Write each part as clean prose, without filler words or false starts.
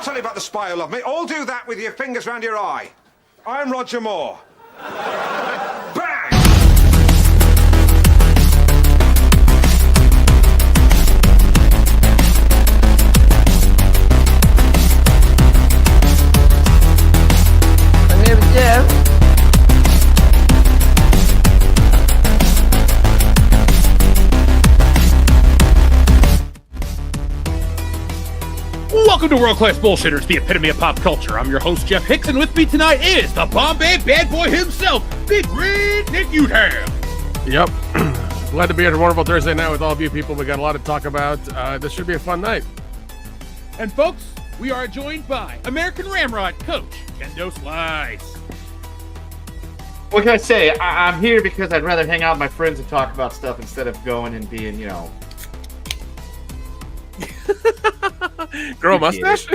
tell you about the spy who loved me. All do that with your fingers round your eye. I'm Roger Moore. Bang! My name is Jeff. Welcome to World Class Bullshitters, the epitome of pop culture. I'm your host, Jeff Hicks, and with me tonight is the Bombay bad boy himself, Big Red Nick Utham. Yep. Glad to be here a wonderful Thursday night with all of you people. We got a lot to talk about. This should be a fun night. And folks, we are joined by American Ramrod coach, Kendo Slice. What can I say? I'm here because I'd rather hang out with my friends and talk about stuff instead of going and being, Girl mustache?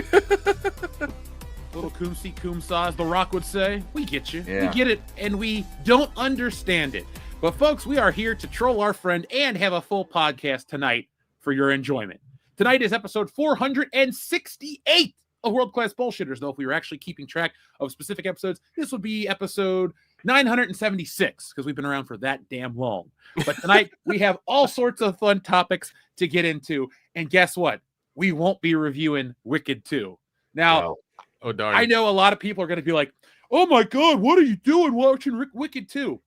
Little coom-see coom-saw, as The Rock would say. We get you. Yeah. We get it, and we don't understand it. But folks, we are here to troll our friend and have a full podcast tonight for your enjoyment. Tonight is episode 468 of World Class Bullshitters. Though if we were actually keeping track of specific episodes, this would be episode 976, because we've been around for that damn long. But tonight, we have all sorts of fun topics to get into. And guess what? We won't be reviewing Wicked 2. Now, Oh, darn. I know a lot of people are going to be like, oh my God, what are you doing watching Wicked 2?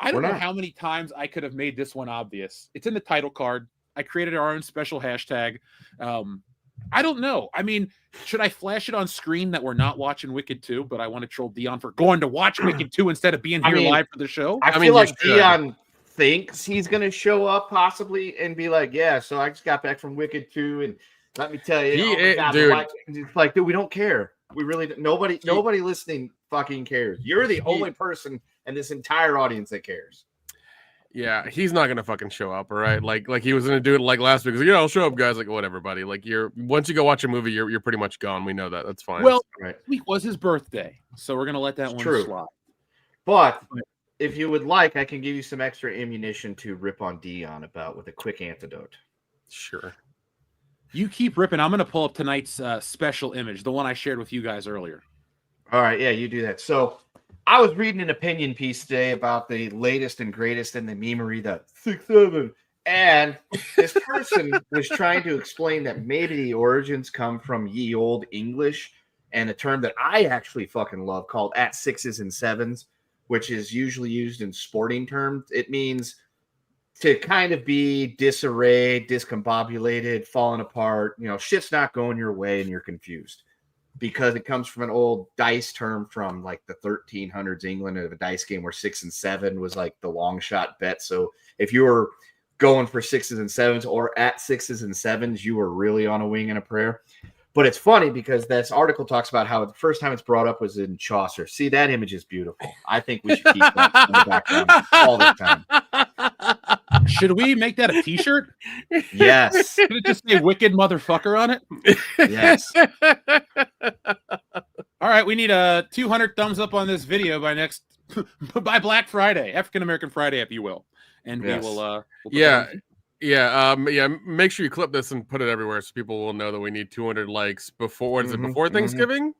I don't know how many times I could have made this one obvious. It's in the title card. I created our own special hashtag. I don't know. I mean, should I flash it on screen that we're not watching Wicked 2, but I want to troll Dion for going to watch Wicked 2 instead of being here live for the show? I feel like Dion thinks he's going to show up possibly and be like, yeah, so I just got back from Wicked 2 and let me tell you, it's like, dude, we don't care. We really nobody listening fucking cares. You're the only person in this entire audience that cares. Yeah, he's not gonna fucking show up, all right? Like he was gonna do it like last week. He's like, I'll show up, guys. Like, whatever, buddy. Like, once you go watch a movie, you're pretty much gone. We know that. That's fine. Well, Right. this week was his birthday, so we're gonna let that one slide. But if you would like, I can give you some extra ammunition to rip on Dion about with a quick antidote. Sure. You keep ripping. I'm gonna pull up tonight's special image, the one I shared with you guys earlier. All right, yeah, you do that. So I was reading an opinion piece today about the latest and greatest in the memery, the 6-7. And this person was trying to explain that maybe the origins come from ye old English and a term that I actually fucking love called at sixes and sevens, which is usually used in sporting terms. It means to kind of be disarray, discombobulated, falling apart, shit's not going your way and you're confused. Because it comes from an old dice term from like the 1300s England of a dice game where 6 and 7 was like the long shot bet. So if you were going for 6s and 7s or at 6s and 7s, you were really on a wing and a prayer. But it's funny because this article talks about how the first time it's brought up was in Chaucer. See, that image is beautiful. I think we should keep that in the background all the time. Should we make that a t-shirt? Yes. Should it just say wicked motherfucker on it? Yes. All right, we need 200 thumbs up on this video by Black Friday, African American Friday, if you will. And we will we'll make sure you clip this and put it everywhere so people will know that we need 200 likes before before Thanksgiving?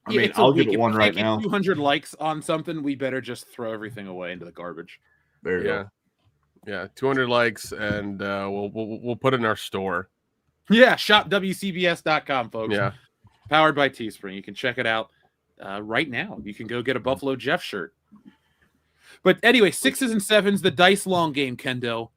I mean, I'll give it one if we right can't now. get 200 likes on something, we better just throw everything away into the garbage. There you go. Yeah, 200 likes, and we'll put it in our store. Yeah, shopwcbs.com, folks. Yeah. Powered by Teespring. You can check it out right now. You can go get a Buffalo Jeff shirt. But anyway, 6s and 7s, the dice long game, Kendo.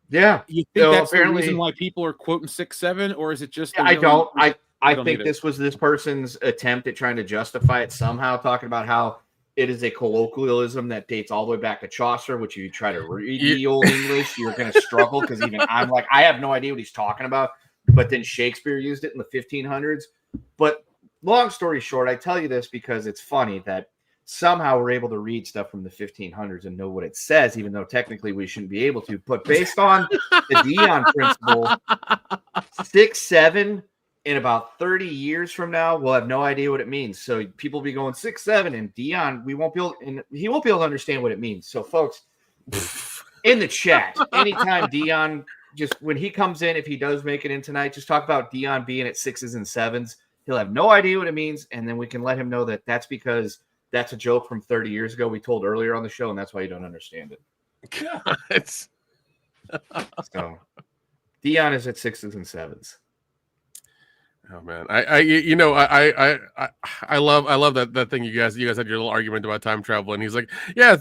Yeah. You think that's the reason why people are quoting 6-7, or is it just? I think this was this person's attempt at trying to justify it somehow, talking about how it is a colloquialism that dates all the way back to Chaucer, which if you try to read the old English, you're going to struggle because even I'm like, I have no idea what he's talking about. But then Shakespeare used it in the 1500s. But long story short, I tell you this because it's funny that somehow we're able to read stuff from the 1500s and know what it says, even though technically we shouldn't be able to. But based on the Dion principle, 6-7 in about 30 years from now, we'll have no idea what it means. So people will be going 6-7, and Dion, he won't be able to understand what it means. So folks, in the chat, anytime Dion, just when he comes in, if he does make it in tonight, just talk about Dion being at 6s and 7s. He'll have no idea what it means, and then we can let him know that that's because that's a joke from 30 years ago we told earlier on the show, and that's why you don't understand it. It's So Dion is at 6s and 7s. oh man, I love that thing you guys had your little argument about time travel, and he's like, yeah,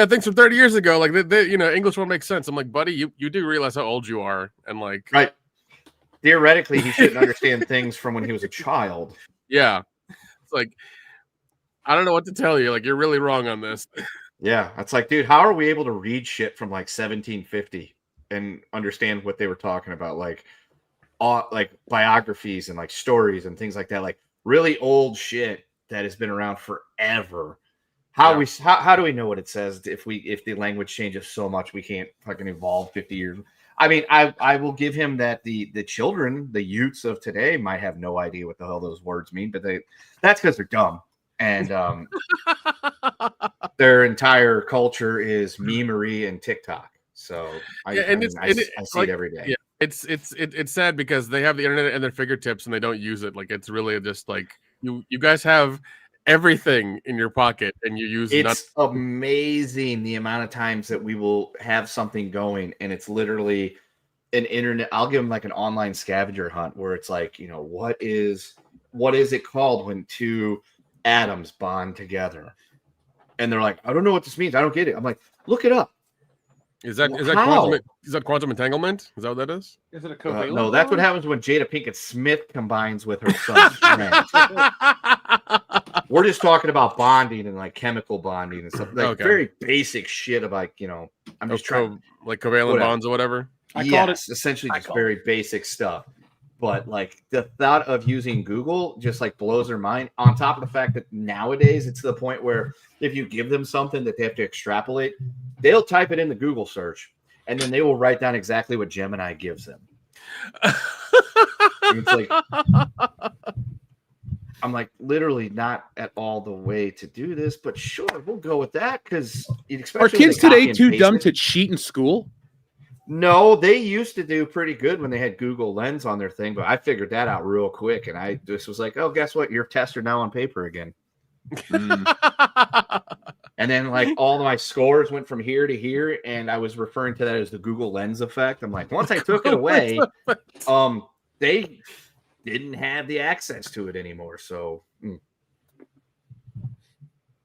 things from 30 years ago, like English won't make sense. I'm like, buddy, you do realize how old you are, and like, right. Theoretically, he shouldn't understand things from when he was a child. Yeah, it's like, I don't know what to tell you. Like, you're really wrong on this. Yeah, it's like, dude, how are we able to read shit from like 1750 and understand what they were talking about? Like biographies and like stories and things like that, like really old shit that has been around forever. How do we know what it says if the language changes so much we can't fucking evolve 50 years? I mean, I will give him that the children, the youths of today might have no idea what the hell those words mean, but that's because they're dumb. And their entire culture is memery and TikTok. So I see it every day. Yeah, it's sad because they have the internet at their fingertips and they don't use it. Like, it's really just like you guys have everything in your pocket and you use it's amazing the amount of times that we will have something going and it's literally an internet. I'll give them like an online scavenger hunt where it's like, what is it called when two atoms bond together? And they're like, I don't know what this means. I don't get it. I'm like, look it up. Is that quantum entanglement? Is that what that is? Is it a covalent? No, that's what happens when Jada Pinkett Smith combines with her son. We're just talking about bonding and like chemical bonding and stuff, like very basic shit about I'm just trying like covalent bonds or whatever. Essentially just very basic stuff. But like the thought of using Google just like blows their mind. On top of the fact that nowadays it's to the point where if you give them something that they have to extrapolate, they'll type it in the Google search and then they will write down exactly what Gemini gives them. It's like, I'm like, literally not at all the way to do this, but sure, we'll go with that because are kids today too dumb to cheat in school? No, they used to do pretty good when they had Google Lens on their thing, but I figured that out real quick, and I just was like, oh, guess what? Your tests are now on paper again. And then like all my scores went from here to here, and I was referring to that as the Google Lens effect. I'm like, once I took it away, they didn't have the access to it anymore. So,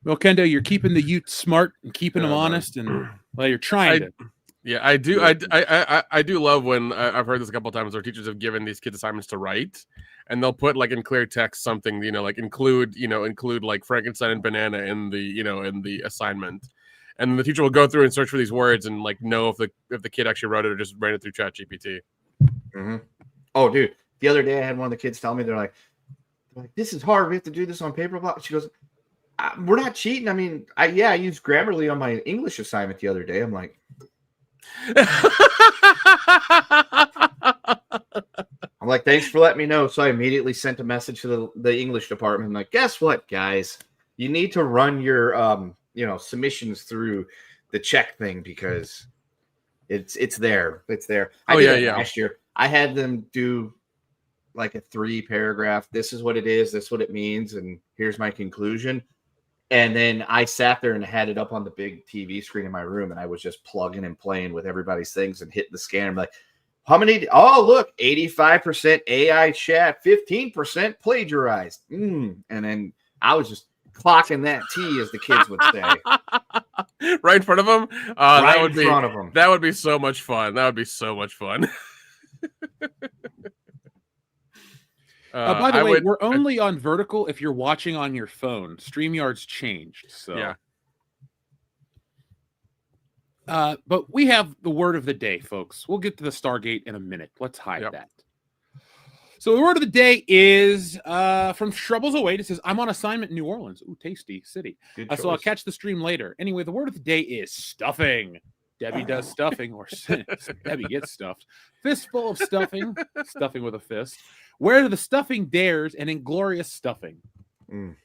well, Kendo, you're keeping the youth smart and keeping them honest, and well, you're trying to. Yeah, I do. I do love when I've heard this a couple of times where teachers have given these kids assignments to write, and they'll put like in clear text something, like include like Frankenstein and banana in the assignment, and the teacher will go through and search for these words and like know if the kid actually wrote it or just ran it through ChatGPT. Mm-hmm. Oh, dude, the other day I had one of the kids tell me they're like, this is hard. We have to do this on paper. She goes, we're not cheating. I mean, I used Grammarly on my English assignment the other day. I'm like. I'm like, thanks for letting me know. So I immediately sent a message to the English department. I'm like, guess what, guys? You need to run your submissions through the check thing because it's there. It's there. Last year I had them do like a 3-paragraph. This is what it is. This is what it means. And here's my conclusion. And then I sat there and had it up on the big TV screen in my room, and I was just plugging and playing with everybody's things and hitting the scanner. I'm like, how many? Oh, look, 85% AI chat, 15% plagiarized. And then I was just clocking that T, as the kids would say. Right in front of them? Right in front of them. That would be so much fun. That would be so much fun. By the way, we're only on vertical if you're watching on your phone. StreamYard's changed. So yeah. But we have the word of the day, folks. We'll get to the Stargate in a minute. Let's hide that. So the word of the day is from Shrubbles08. It says, I'm on assignment in New Orleans. Ooh, tasty city. So I'll catch the stream later. Anyway, the word of the day is stuffing. Debbie does stuffing, or Debbie gets stuffed. Fistful of stuffing, stuffing with a fist. Where the stuffing dares and inglorious stuffing. The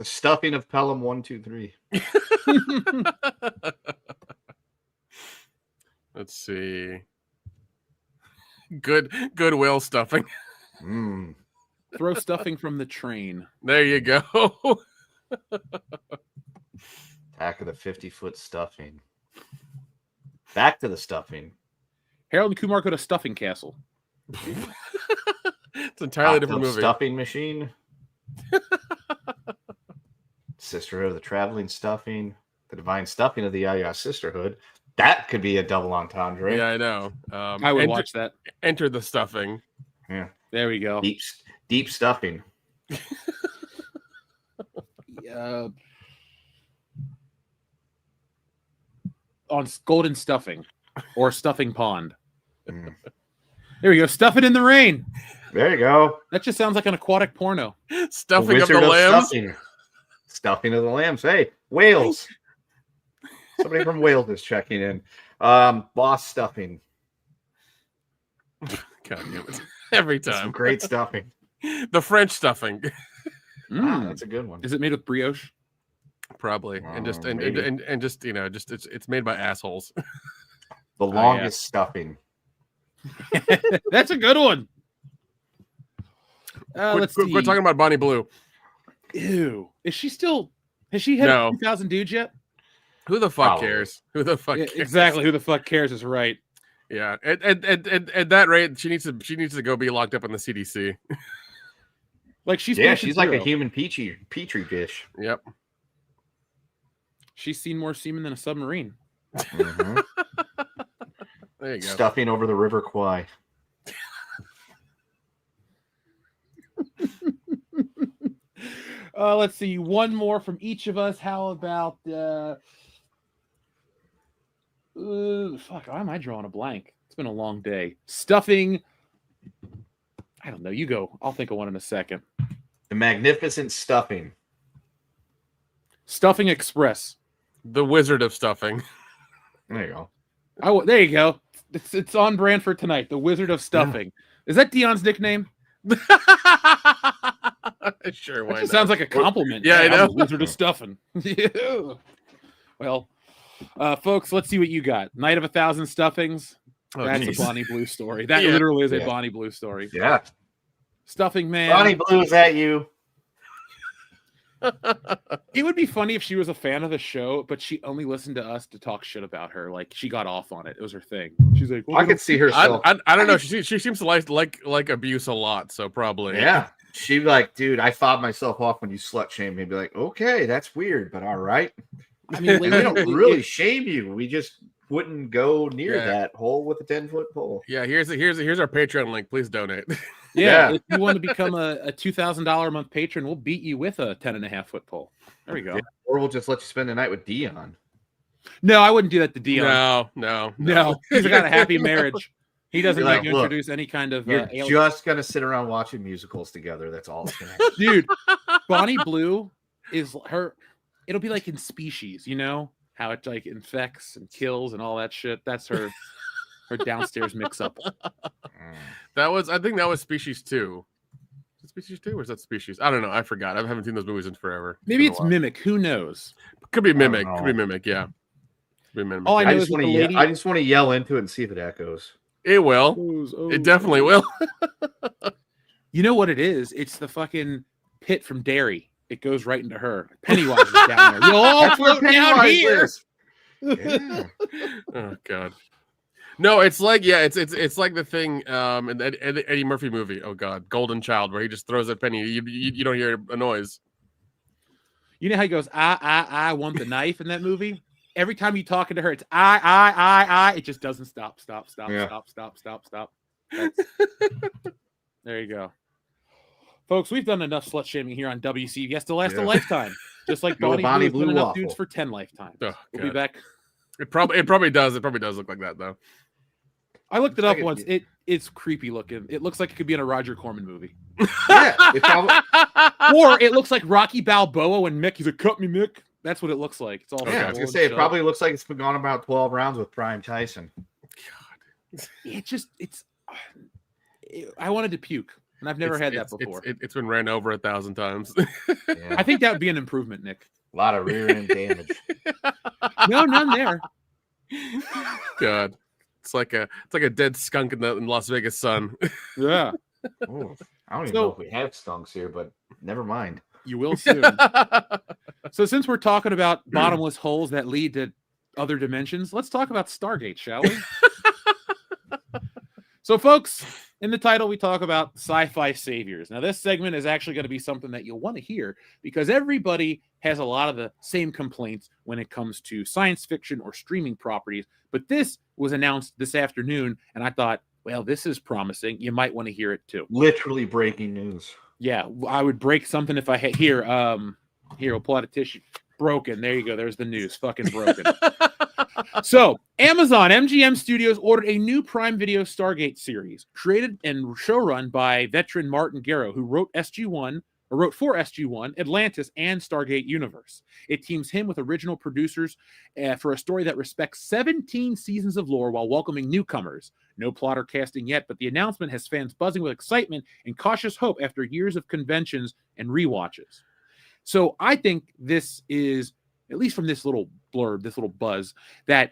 stuffing of Pelham 123. Let's see. Goodwill stuffing. Throw stuffing from the train. There you go. Back of the 50-foot stuffing. Back to the stuffing. Harold and Kumar go to Stuffing Castle. It's an entirely Hot different Tub movie. Stuffing machine. Sisterhood of the Traveling Stuffing. The Divine Stuffing of the Yaya Sisterhood. That could be a double entendre. Yeah, I know. I would watch that. Enter the stuffing. Yeah. There we go. Deep stuffing. On Golden Stuffing or Stuffing Pond. Mm. There we go. Stuff it in the rain. There you go. That just sounds like an aquatic porno. Stuffing of the lambs. Stuffing of the lambs. Hey, Wales. Somebody from Wales is checking in. Boss stuffing. God damn it. Every Some time. great stuffing. The French stuffing. That's a good one. Is it made with brioche? Probably. And just and Maybe. just it's made by assholes. The longest stuffing. That's a good one. Let's see. We're talking about Bonnie Blue. Ew. Is she still? Has she hit No. 2,000 dudes yet? Who the fuck Probably. cares? Who the fuck Yeah, cares? exactly. Who the fuck cares is right. Yeah. At that rate, she needs to go be locked up in the CDC. Like she's She's like a zero. human petri dish. Yep. She's seen more semen than a submarine. Mhm. There you go. Stuffing over the River Kwai. Let's see. One more from each of us. How about fuck, why am I drawing a blank? It's been a long day. Stuffing. I don't know. You go. I'll think of one in a second. The Magnificent Stuffing. Stuffing Express. The Wizard of Stuffing. There you go. There you go. It's on brand for tonight. The Wizard of Stuffing. Is that Dion's nickname? Sure, That why just not? sounds like a compliment. Yeah, I I'm know. the Wizard of Stuffing. Yeah. Well, folks, let's see what you got. Night of 1,000 Stuffings. Oh, That's geez. a Bonnie Blue story. That Yeah. literally is a Yeah. Bonnie Blue story. Yeah. Stuffing man. Bonnie Blue, is that you? It would be funny if she was a fan of the show, but she only listened to us to talk shit about her. Like she got off on it. It was her thing. She's like, well, I could see herself. I don't know. She seems to like abuse a lot, so probably. Yeah. She'd be like, dude, I fobbed myself off when you slut shamed me. Be like, okay, that's weird, but all right. I mean, We don't really shame you. We just wouldn't go near Yeah. that hole with a 10-foot pole. Yeah, here's our Patreon link. Please donate. Yeah, Yeah. if you want to become a $2,000 a month patron, we'll beat you with a 10.5-foot pole. There we go. Yeah. Or we'll just let you spend the night with Dion. No, I wouldn't do that to Dion. No. He's got a happy marriage. He doesn't You're like, need to look, introduce any kind of You're alien. just gonna sit around watching musicals together. That's all it's gonna happen. Dude. Bonnie Blue is her. It'll be like in Species, you know how it like infects and kills and all that shit. That's her downstairs mix up. I think that was Species 2. Is it Species 2 or is that Species? I don't know. I forgot. I haven't seen those movies in forever. Maybe been a it's while. Mimic. Who knows? Could be Mimic. know. Could be Mimic. Yeah. Could be Mimic. All I know I is just that want the to. lady. I just want to yell into it and see if it echoes. It will. It definitely will. You know what it is? It's the fucking pit from Derry. It goes right into her. Pennywise is down there. You'll all That's where float down Pennywise here. is. Yeah. Oh God. No, it's like it's like the thing in the Eddie Murphy movie. Oh God, Golden Child, where he just throws a penny. You don't hear a noise. You know how he goes, I want the knife in that movie? Every time you talking to her, it's I. It just doesn't stop. Yeah. Stop. There you go. Folks, we've done enough slut shaming here on WC. Yes, to last a Yeah. lifetime. Just like Go Bonnie Blue's Blue done enough waffle. dudes for 10 lifetimes. Oh, We'll be God. back. It probably does. It probably does look like that though. I looked it Looks up like once. It's creepy looking. It looks like it could be in a Roger Corman movie. Yeah. It probably, Or it looks like Rocky Balboa when Mick, he's like, cut me, Mick. That's what it looks like. It's all yeah, I was gonna say it probably looks like it's been gone about 12 rounds with Prime Tyson. I wanted to puke, and I've never had that It's- before. It's been ran over 1,000 times. Yeah. I think that would be an improvement, Nick. A lot of rear end damage. No, none there. God, it's like a dead skunk in the Las Vegas sun. Yeah. Ooh. I don't even know if we have skunks here, but never mind. You will soon. So since we're talking about bottomless holes that lead to other dimensions, let's talk about Stargate, shall we? So, folks, in the title, we talk about sci-fi saviors. Now, this segment is actually going to be something that you'll want to hear because everybody has a lot of the same complaints when it comes to science fiction or streaming properties. But this was announced this afternoon, and I thought, well, this is promising. You might want to hear it too. Literally breaking news. Yeah, I would break something if I had here. Here, we'll pull out a tissue. Broken. There you go. There's the news. Fucking broken. So, Amazon MGM Studios ordered a new Prime Video Stargate series, created and showrun by veteran Martin Garrow, who wrote for SG-1, Atlantis, and Stargate Universe. It teams him with original producers for a story that respects 17 seasons of lore while welcoming newcomers. No plot or casting yet, but the announcement has fans buzzing with excitement and cautious hope after years of conventions and rewatches. So I think this is, at least from this little blurb, this little buzz, that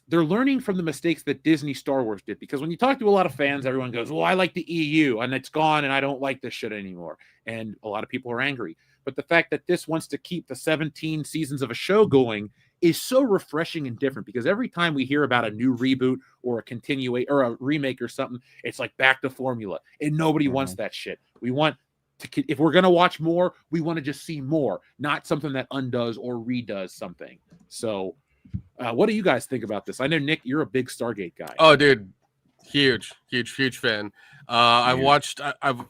they're learning from the mistakes that Disney Star Wars did. Because when you talk to a lot of fans, everyone goes, well, I like the EU and it's gone and I don't like this shit anymore. And a lot of people are angry. But the fact that this wants to keep the 17 seasons of a show going is so refreshing and different, because every time we hear about a new reboot or a continuation or a remake or something, it's like back to formula, and nobody wants that shit. We want to, if we're going to watch more, we want to just see more, not something that undoes or redoes something. So what do you guys think about this? I know, Nick, you're a big Stargate guy. Oh, dude. Huge fan. I've watched the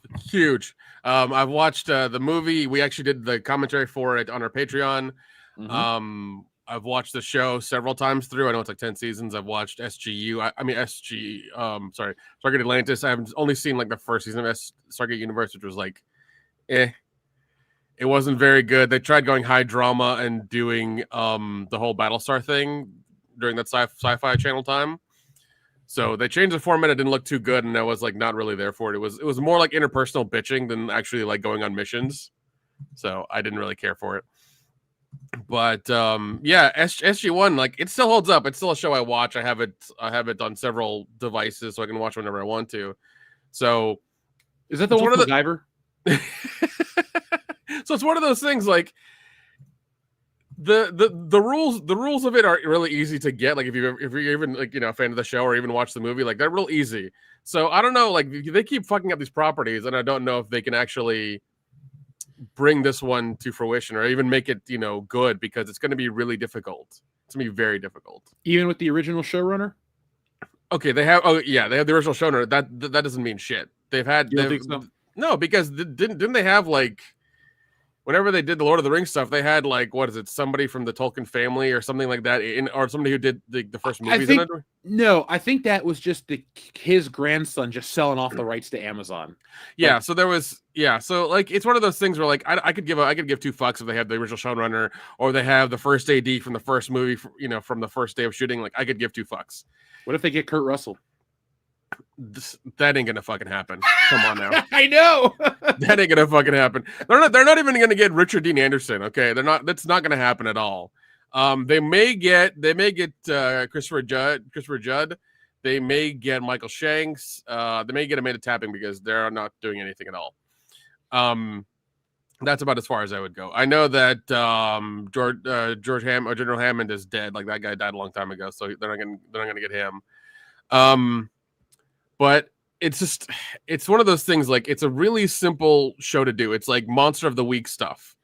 movie. We actually did the commentary for it on our Patreon. Mm-hmm. I've watched the show several times through. I know it's like 10 seasons. I've watched Stargate Atlantis. I haven't only seen like the first season of Stargate Universe, which was like, it wasn't very good. They tried going high drama and doing the whole Battlestar thing during that sci-fi channel time. So they changed the format. It didn't look too good, and I was like not really there for it. It was more like interpersonal bitching than actually like going on missions. So I didn't really care for it. But SG-1, like, it still holds up. It's still a show I watch. I have it on several devices, so I can watch whenever I want to. So is that the one with MacGyver? So it's one of those things, like, the rules of it are really easy to get. Like if you're even like, a fan of the show or even watch the movie, like, they're real easy. So I don't know, like, they keep fucking up these properties, and I don't know if they can actually bring this one to fruition or even make it, good, because it's going to be really difficult. It's going to be very difficult. Even with the original showrunner? Okay, they have the original showrunner. That doesn't mean shit. No, because didn't they have, like, whenever they did the Lord of the Rings stuff, they had, like, what is it, somebody from the Tolkien family or something like that, or somebody who did the first movies? I think that was just his grandson just selling off the rights to Amazon. Yeah, so there was, so, like, it's one of those things where, like, I could give 2 fucks if they have the original showrunner or they have the first AD from the first movie, from the first day of shooting. Like, I could give 2 fucks. What if they get Kurt Russell? That ain't gonna fucking happen. Come on now. I know. That ain't gonna fucking happen. They're not even gonna get Richard Dean Anderson. Okay, that's not gonna happen at all. They may get Christopher Judd. They may get Michael Shanks. They may get Amanda Tapping, because they're not doing anything at all. That's about as far as I would go. I know that General Hammond is dead. Like, that guy died a long time ago, so they're not gonna get him. But it's one of those things, like, it's a really simple show to do. It's like Monster of the Week stuff.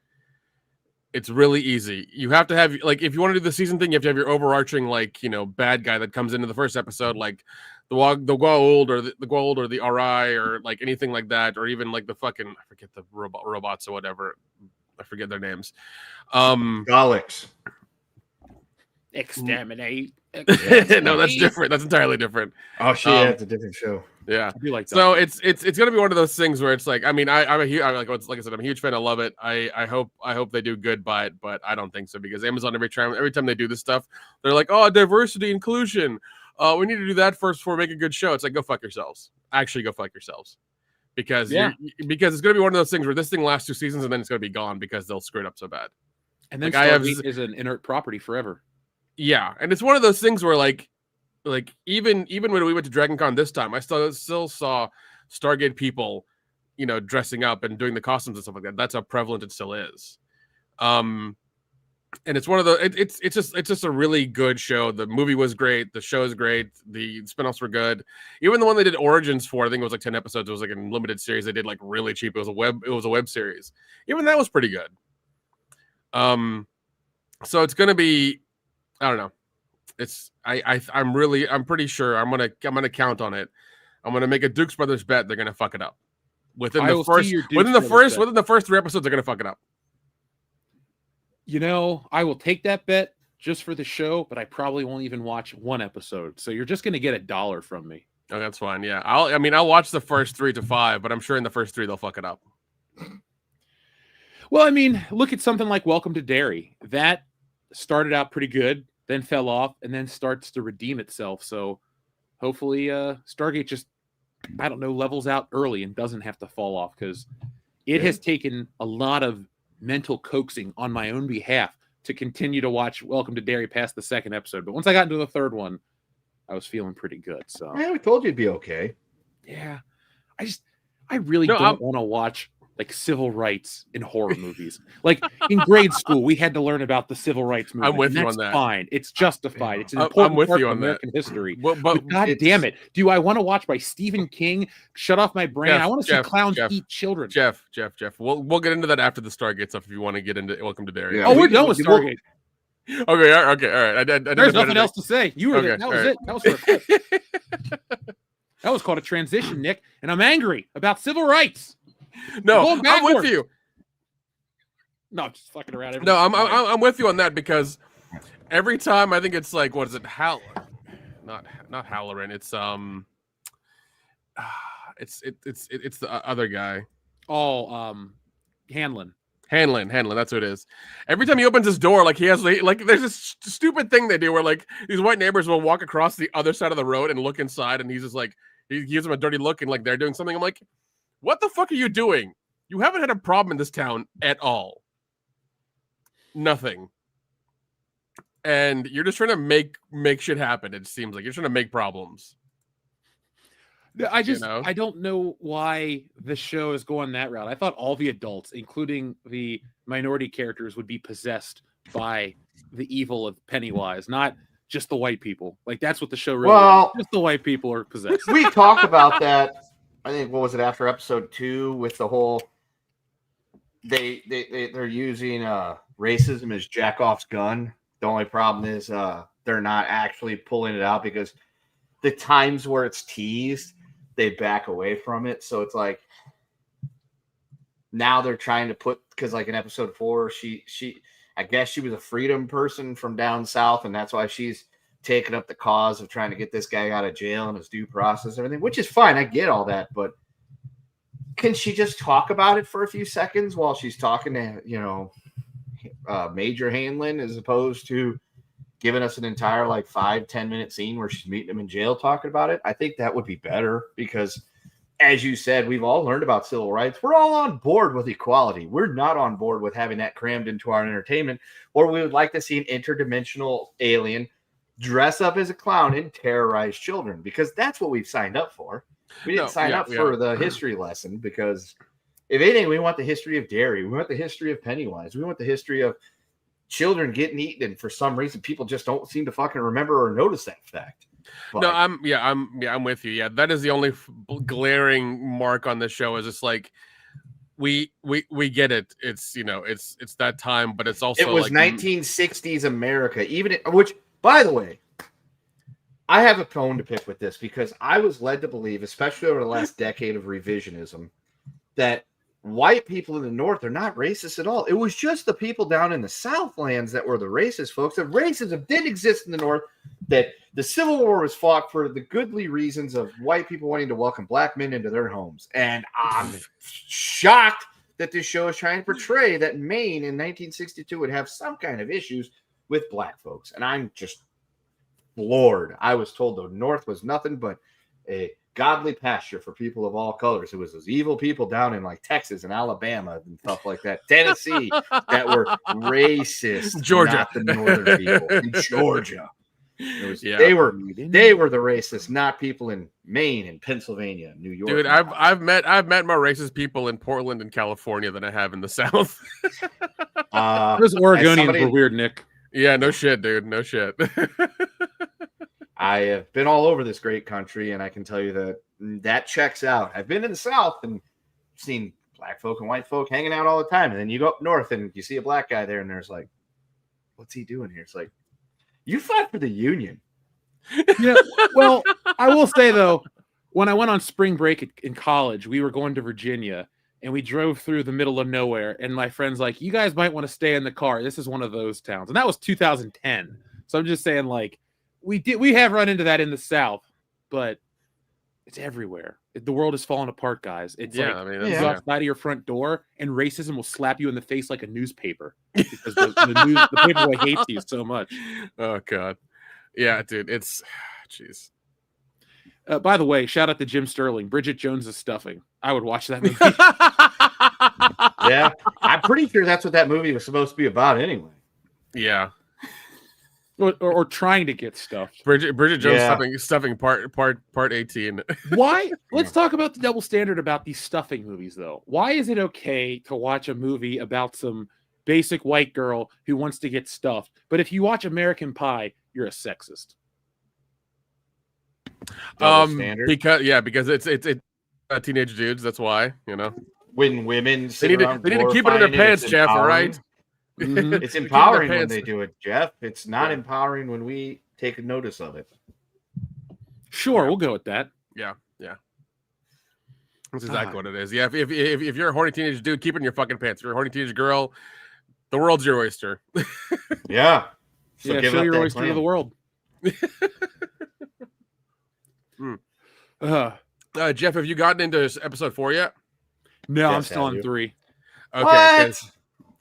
It's really easy. You have to have, like, if you want to do the season thing, you have to have your overarching, like, bad guy that comes into the first episode, like the Goa'uld or the Goa'uld or the RI or like anything like that, or even like the fucking, I forget the robots or whatever. I forget their names. Daleks. Exterminate. No, that's different. That's entirely different. Oh shit, it's a different show. Yeah, I do like that. So it's gonna be one of those things where it's like, I mean, like I said, I'm a huge fan. I love it. I hope they do good by it, but I don't think so, because Amazon every time they do this stuff, they're like, oh, diversity, inclusion. We need to do that first before we make a good show. It's like, go fuck yourselves. Actually, go fuck yourselves, because it's gonna be one of those things where this thing lasts 2 seasons and then it's gonna be gone because they'll screw it up so bad. And then Stargate is an inert property forever. Yeah, and it's one of those things where like even when we went to Dragon Con this time, I still saw Stargate people dressing up and doing the costumes and stuff like that. That's how prevalent it still is. And it's one of the it's just a really good show. The movie was great, the show is great, the spinoffs were good. Even the one they did Origins for, I think it was like 10 episodes. It was like a limited series they did like really cheap. It was a web series. Even that was pretty good. So it's gonna be, I don't know. It's I'm pretty sure I'm gonna count on it. I'm gonna make a Dukes Brothers bet they're gonna fuck it up. Within the first 3 episodes, they're gonna fuck it up. I will take that bet just for the show, but I probably won't even watch 1 episode. So you're just going to get $1 from me. Oh, that's fine. Yeah. I'll watch the first 3 to 5, but I'm sure in the first 3 they'll fuck it up. Well, look at something like Welcome to Derry. That started out pretty good, then fell off, and then starts to redeem itself. So hopefully Stargate just, levels out early and doesn't have to fall off, because it has taken a lot of mental coaxing on my own behalf to continue to watch Welcome to Derry past the 2nd episode. But once I got into the 3rd one, I was feeling pretty good. So yeah, we told you it'd be okay. Yeah. I really don't want to watch like civil rights in horror movies. Like in grade school, we had to learn about the civil rights movement. I'm with you on that. Fine. It's justified. It's an important part of American history. But God damn it. Do I want to watch by Stephen King? Shut off my brain. I want to see clowns eat children. Jeff. We'll get into that after the Stargate stuff if you want to get into Welcome to Derry. Yeah, we're done with Stargate. Okay, all right. There's nothing else to say. You were that was it. That was for a clip. That was called a transition, Nick. And I'm angry about civil rights. No, I'm with you. No, I'm just fucking around. No, I'm with you on that, because every time I think it's like, what is it? Not Halloran. It's it's the other guy. Hanlon. That's what it is. Every time he opens his door, like he has like there's this stupid thing they do where like these white neighbors will walk across the other side of the road and look inside, and he's just like, he gives them a dirty look and like they're doing something. I'm like, what the fuck are you doing? You haven't had a problem in this town at all. Nothing. And you're just trying to make shit happen. It seems like you're trying to make problems. I don't know why the show is going that route. I thought all the adults, including the minority characters, would be possessed by the evil of Pennywise, not just the white people. Like that's what the show really is. Just the white people are possessed. We talked about that. I think, what was it, after episode 2 with the whole they're using racism as Jackoff's gun. The only problem is they're not actually pulling it out, because the times where it's teased, they back away from it. So it's like now they're trying to put, because like in episode 4, she I guess she was a freedom person from down south, and that's why she's taking up the cause of trying to get this guy out of jail and his due process and everything, which is fine. I get all that, but can she just talk about it for a few seconds while she's talking to, Major Hanlon, as opposed to giving us an entire like 5-10 minute scene where she's meeting him in jail talking about it? I think that would be better, because as you said, we've all learned about civil rights. We're all on board with equality. We're not on board with having that crammed into our entertainment, or we would like to see an interdimensional alien dress up as a clown and terrorize children, because that's what we've signed up for. We didn't sign up for the history lesson, because if anything, we want the history of Derry. We want the history of Pennywise. We want the history of children getting eaten, and for some reason, people just don't seem to fucking remember or notice that fact. But, no, I'm with you. Yeah, that is the only glaring mark on this show. Is it's like we get it. It's it's that time, but it's also it was like 1960s America. Which, by the way, I have a bone to pick with this, because I was led to believe, especially over the last decade of revisionism, that white people in the North are not racist at all. It was just the people down in the Southlands that were the racist folks. That racism did exist in the North, that the Civil War was fought for the goodly reasons of white people wanting to welcome black men into their homes. And I'm shocked that this show is trying to portray that Maine in 1962 would have some kind of issues with black folks. And I'm just floored. I was told the North was nothing but a godly pasture for people of all colors. It was those evil people down in like Texas and Alabama and stuff like that, Tennessee, that were racist. Georgia, not the northern people in Georgia. They were the racists, not people in Maine and Pennsylvania, New York. Dude, I've met more racist people in Portland and California than I have in the South. Those Oregonians were weird, Nick. Yeah, no shit, dude. No shit. I have been all over this great country, and I can tell you that checks out. I've been in the South and seen black folk and white folk hanging out all the time. And then you go up north and you see a black guy there, and there's like, what's he doing here? It's like, you fought for the Union. Yeah. Well, I will say, though, when I went on spring break in college, we were going to Virginia, and we drove through the middle of nowhere. And my friend's like, you guys might want to stay in the car. This is one of those towns. And that was 2010. So I'm just saying, like, we have run into that in the South, but it's everywhere. The world is falling apart, guys. It's you go outside of your front door, and racism will slap you in the face like a newspaper because the paper hates you so much. Oh God, yeah, dude. It's jeez. By the way, shout out to Jim Sterling. Bridget Jones' Stuffing. I would watch that movie. Yeah, I'm pretty sure that's what that movie was supposed to be about, anyway. Yeah. Or trying to get stuffed. Bridget Jones stuffing part 18. Why? Let's talk about the double standard about these stuffing movies, though. Why is it okay to watch a movie about some basic white girl who wants to get stuffed, but if you watch American Pie, you're a sexist? Because it's teenage dudes. That's why, when women they need to keep it in their pants, Jeff. All right. Mm-hmm. It's empowering when they do it, Jeff. It's not empowering when we take notice of it. Sure, we'll go with that. Yeah. That's exactly what it is. Yeah, if you're a horny teenage dude, keep it in your fucking pants. If you're a horny teenage girl, the world's your oyster. Yeah. So show your oyster to the world. Jeff, have you gotten into episode 4 yet? No, I'm still on 3. Okay, what?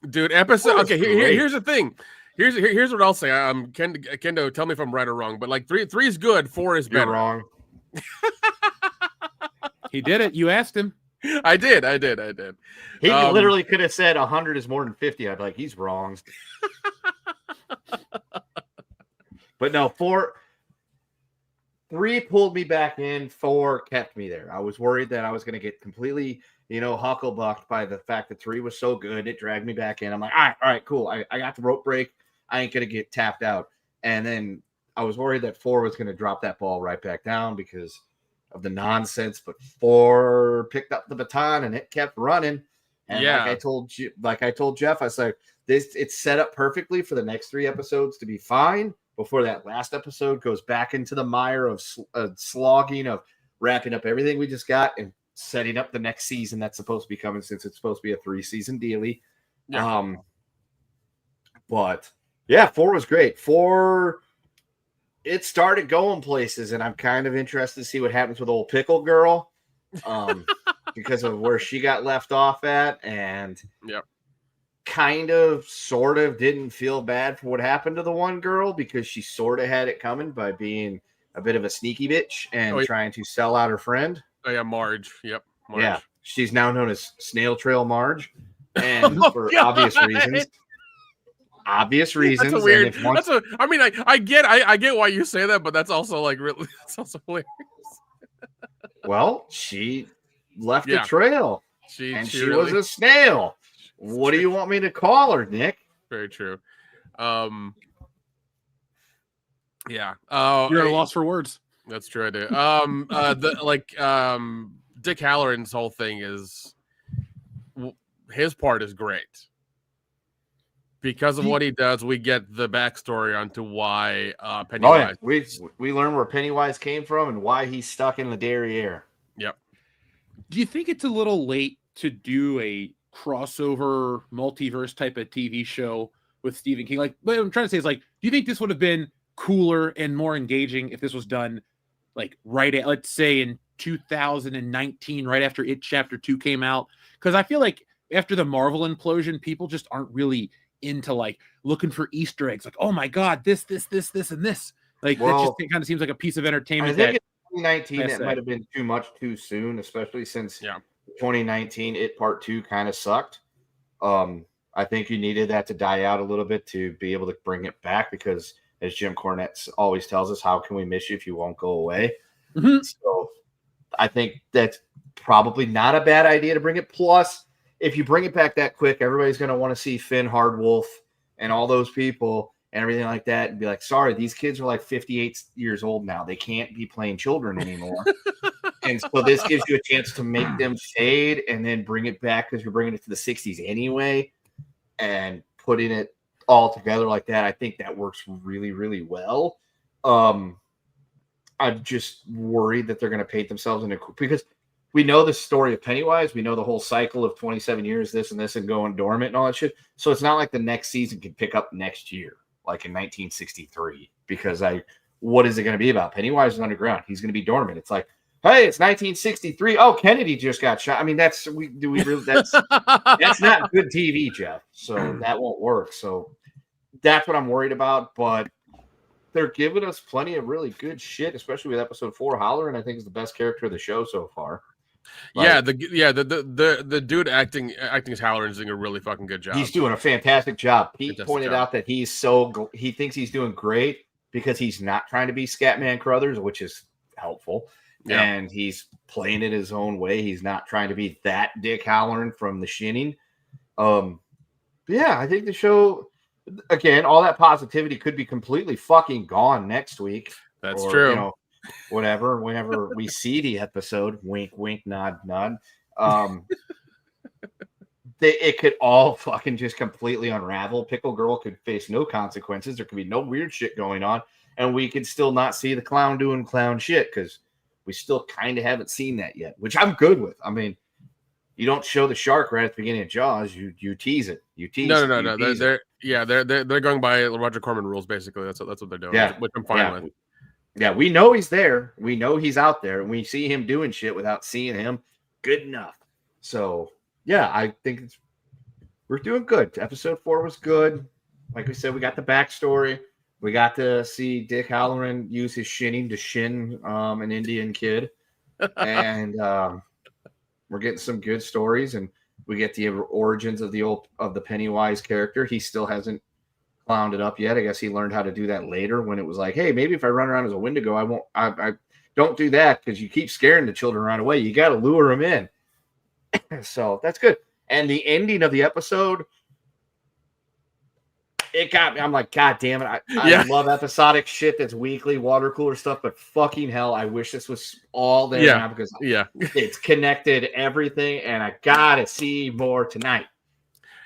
Dude, episode. Okay, here's the thing. Here's what I'll say. Kendo, tell me if I'm right or wrong. But like 3 is good. 4 is better. You're wrong. He did it. You asked him. I did. He literally could have said 100 is more than 50. I'd be like, he's wrong. But no, 3 pulled me back in. 4 kept me there. I was worried that I was going to get completely, hucklebucked by the fact that 3 was so good. It dragged me back in. I'm like, all right, cool. I got the rope break. I ain't going to get tapped out. And then I was worried that 4 was going to drop that ball right back down because of the nonsense. But 4 picked up the baton and it kept running. And like I told Jeff, I was like, it's set up perfectly for the next 3 episodes to be fine before that last episode goes back into the mire of slogging of wrapping up everything we just got and setting up the next season that's supposed to be coming, since it's supposed to be a 3-season dealie. Yeah. But yeah, 4 was great. 4, it started going places, and I'm kind of interested to see what happens with old Pickle Girl, because of where she got left off at, and kind of sort of didn't feel bad for what happened to the one girl because she sort of had it coming by being a bit of a sneaky bitch and trying to sell out her friend. Oh yeah, Marge. Yep. Marge. Yeah, she's now known as Snail Trail Marge, and for obvious reasons. Obvious reasons. That's a weird. I get why you say that, but that's also like really. That's also hilarious. Well, she left a trail, she really was a snail. What do you want me to call her, Nick? Very true. Yeah. You're at a loss for words. That's true, I do. Dick Halloran's whole thing is his part is great. Because of what he does, we get the backstory onto why Pennywise. Oh, yeah. We learn where Pennywise came from and why he's stuck in the derriere. Yep. Do you think it's a little late to do a crossover multiverse type of TV show with Stephen King? Like, what I'm trying to say is, like, do you think this would have been cooler and more engaging if this was done like right at, let's say, in 2019, right after It Chapter 2 came out? Because I feel like after the Marvel implosion, people just aren't really into like looking for Easter eggs. Like, oh my God, this, and this. Like, it kind of seems like a piece of entertainment. I think in 2019 that might have been too much too soon, especially since 2019 It Part 2 kind of sucked. I think you needed that to die out a little bit to be able to bring it back, because as Jim Cornette always tells us, how can we miss you if you won't go away? Mhm. So I think that's probably not a bad idea to bring it. Plus, if you bring it back that quick, everybody's going to want to see Finn Hardwolf and all those people and everything like that and be like, sorry, these kids are like 58 years old now. They can't be playing children anymore. And so this gives you a chance to make them fade and then bring it back because you're bringing it to the 60s anyway and putting it all together like that. I think that works really, really well. I'm just worried that they're going to paint themselves in because we know the story of Pennywise. We know the whole cycle of 27 years, this and this, and going dormant and all that shit. So it's not like the next season can pick up next year, like in 1963, because what is it going to be about? Pennywise is underground. He's going to be dormant. It's like, hey, it's 1963. Oh, Kennedy just got shot. I mean, that's not good TV, Jeff. So that won't work. So that's what I'm worried about. But they're giving us plenty of really good shit, especially with episode 4. Holler, and I think is the best character of the show so far. Like, the dude acting as Halloran is doing a really fucking good job. He's doing a fantastic job. Pete pointed out that he thinks he's doing great because he's not trying to be Scatman Crothers, which is helpful. Yeah. And he's playing it his own way. He's not trying to be that Dick Halloran from The Shining. Yeah, I think the show, again, all that positivity could be completely fucking gone next week. That's true. Whatever, whenever we see the episode, wink, wink, nod, nod. It could all fucking just completely unravel. Pickle Girl could face no consequences. There could be no weird shit going on. And we could still not see the clown doing clown shit because we still kind of haven't seen that yet, which I'm good with. I mean, you don't show the shark right at the beginning of Jaws. You tease it. You tease. No. They're going by Roger Corman rules basically. That's what they're doing. Yeah, which I'm fine with. Yeah, we know he's there. We know he's out there. We see him doing shit without seeing him. Good enough. So yeah, I think we're doing good. Episode 4 was good. Like we said, we got the backstory. We got to see Dick Halloran use his shinning to shin an Indian kid. And we're getting some good stories, and we get the origins of the Pennywise character. He still hasn't clowned it up yet. I guess he learned how to do that later when it was like, hey, maybe if I run around as a Wendigo, I don't do that because you keep scaring the children right away. You got to lure them in. So that's good. And the ending of the episode, it got me. I'm like, God damn it. I love episodic shit that's weekly water cooler stuff, but fucking hell, I wish this was all there now because it's connected everything, and I gotta see more tonight.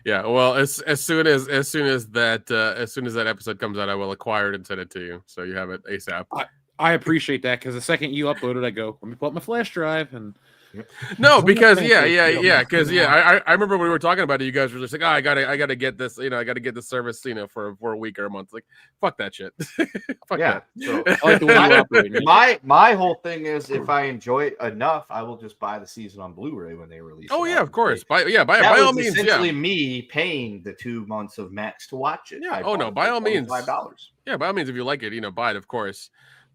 Yeah, well, as soon as that episode comes out, I will acquire it and send it to you, so you have it ASAP. I appreciate that because the second you upload it, I go, let me pull up my flash drive and. No, because I remember when we were talking about it, you guys were just like, I gotta get this, I gotta get the service, for a week or a month. Like, fuck that shit. Fuck that. So, I like the way you're operating. My whole thing is, if I enjoy it enough, I will just buy the season on Blu-ray when they release it. Oh yeah, of course. By all means, essentially me paying the 2 months of Max to watch it. Yeah. By all means, $5. Yeah, by all means, if you like it, buy it, of course.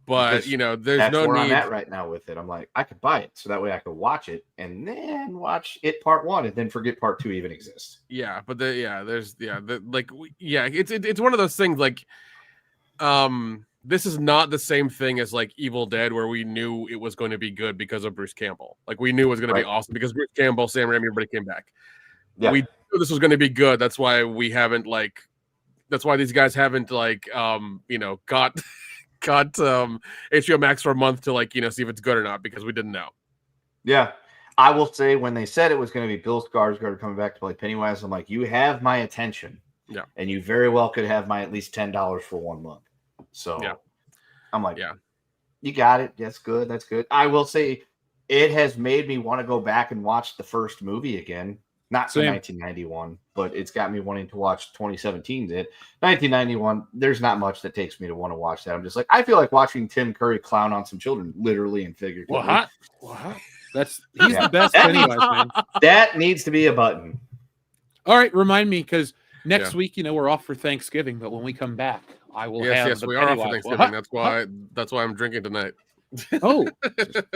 But there's that's no where need. I'm at right now with it. I'm like, I could buy it so that way I could watch it and then watch it part 1 and then forget part 2 even exists. Yeah, but it's one of those things like, this is not the same thing as like Evil Dead where we knew it was going to be good because of Bruce Campbell. Like we knew it was going to be awesome because Bruce Campbell, Sam Raimi, everybody came back. Yeah, we knew this was going to be good. That's why that's why these guys haven't got HBO Max for a month to see if it's good or not because we didn't know. Yeah. I will say when they said it was going to be Bill Skarsgård coming back to play Pennywise, I'm like, you have my attention. Yeah. And you very well could have my at least $10 for 1 month. So I'm like, you got it. That's good. That's good. I will say it has made me want to go back and watch the first movie again. Not from 1991, but it's got me wanting to watch 2017's it. 1991, there's not much that takes me to want to watch that. I'm just like, I feel like watching Tim Curry clown on some children, literally and figuratively. What? He's the best Pennywise, man. That needs to be a button. All right, remind me, because next week, we're off for Thanksgiving, but when we come back, I will have Yes, we are off for Thanksgiving. That's why I'm drinking tonight. Oh,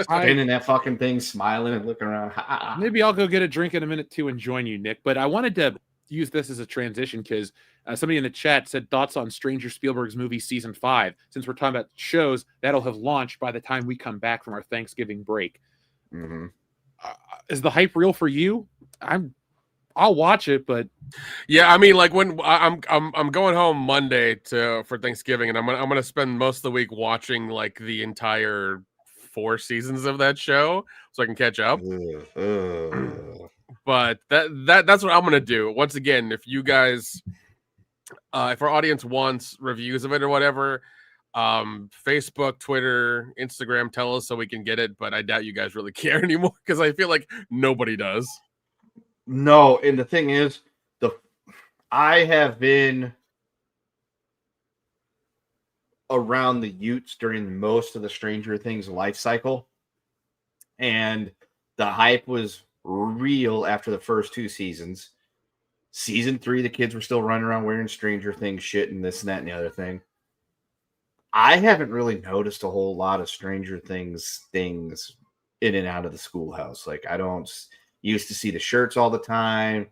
spinning that fucking thing, smiling and looking around. Maybe I'll go get a drink in a minute too and join you, Nick. But I wanted to use this as a transition because somebody in the chat said thoughts on Stranger Spielberg's movie season 5. Since we're talking about shows that'll have launched by the time we come back from our Thanksgiving break. Mm-hmm. Is the hype real for you? I'll watch it, but yeah, I mean, like when I'm going home Monday for Thanksgiving, and I'm gonna spend most of the week watching like the entire 4 seasons of that show so I can catch up. But that's what I'm gonna do. Once again, if you guys, if our audience wants reviews of it or whatever, Facebook, Twitter, Instagram, tell us so we can get it. But I doubt you guys really care anymore because I feel like nobody does. No, and the thing is, I have been around the Utes during most of the Stranger Things life cycle, and the hype was real after the first 2 seasons. Season 3, the kids were still running around wearing Stranger Things shit and this and that and the other thing. I haven't really noticed a whole lot of Stranger Things in and out of the schoolhouse. Like, I don't used to see the shirts all the time,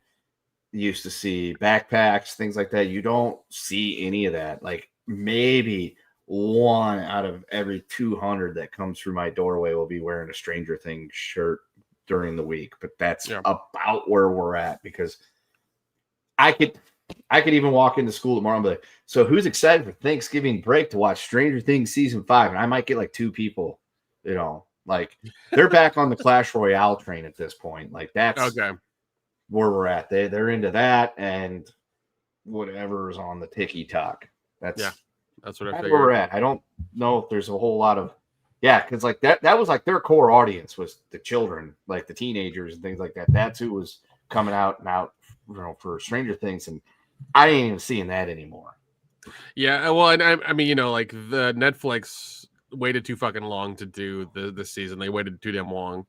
used to see backpacks, things like that. You don't see any of that. Like, maybe 1 out of every 200 that comes through my doorway will be wearing a Stranger Things shirt during the week. But that's about where we're at, because I could even walk into school tomorrow and be like, so who's excited for Thanksgiving break to watch Stranger Things season 5? And I might get like 2 people, like they're back on the Clash Royale train at this point. Like, that's okay where we're at. They're into that and whatever's on the TikTok. That's what I where figured. we're at. I don't know if there's a whole lot of because like that was like their core audience was the children, like the teenagers and things like that. That's who was coming out for Stranger Things, and I ain't even seeing that anymore. Yeah, well, and I mean, like the Netflix waited too fucking long to do this season. They waited too damn long.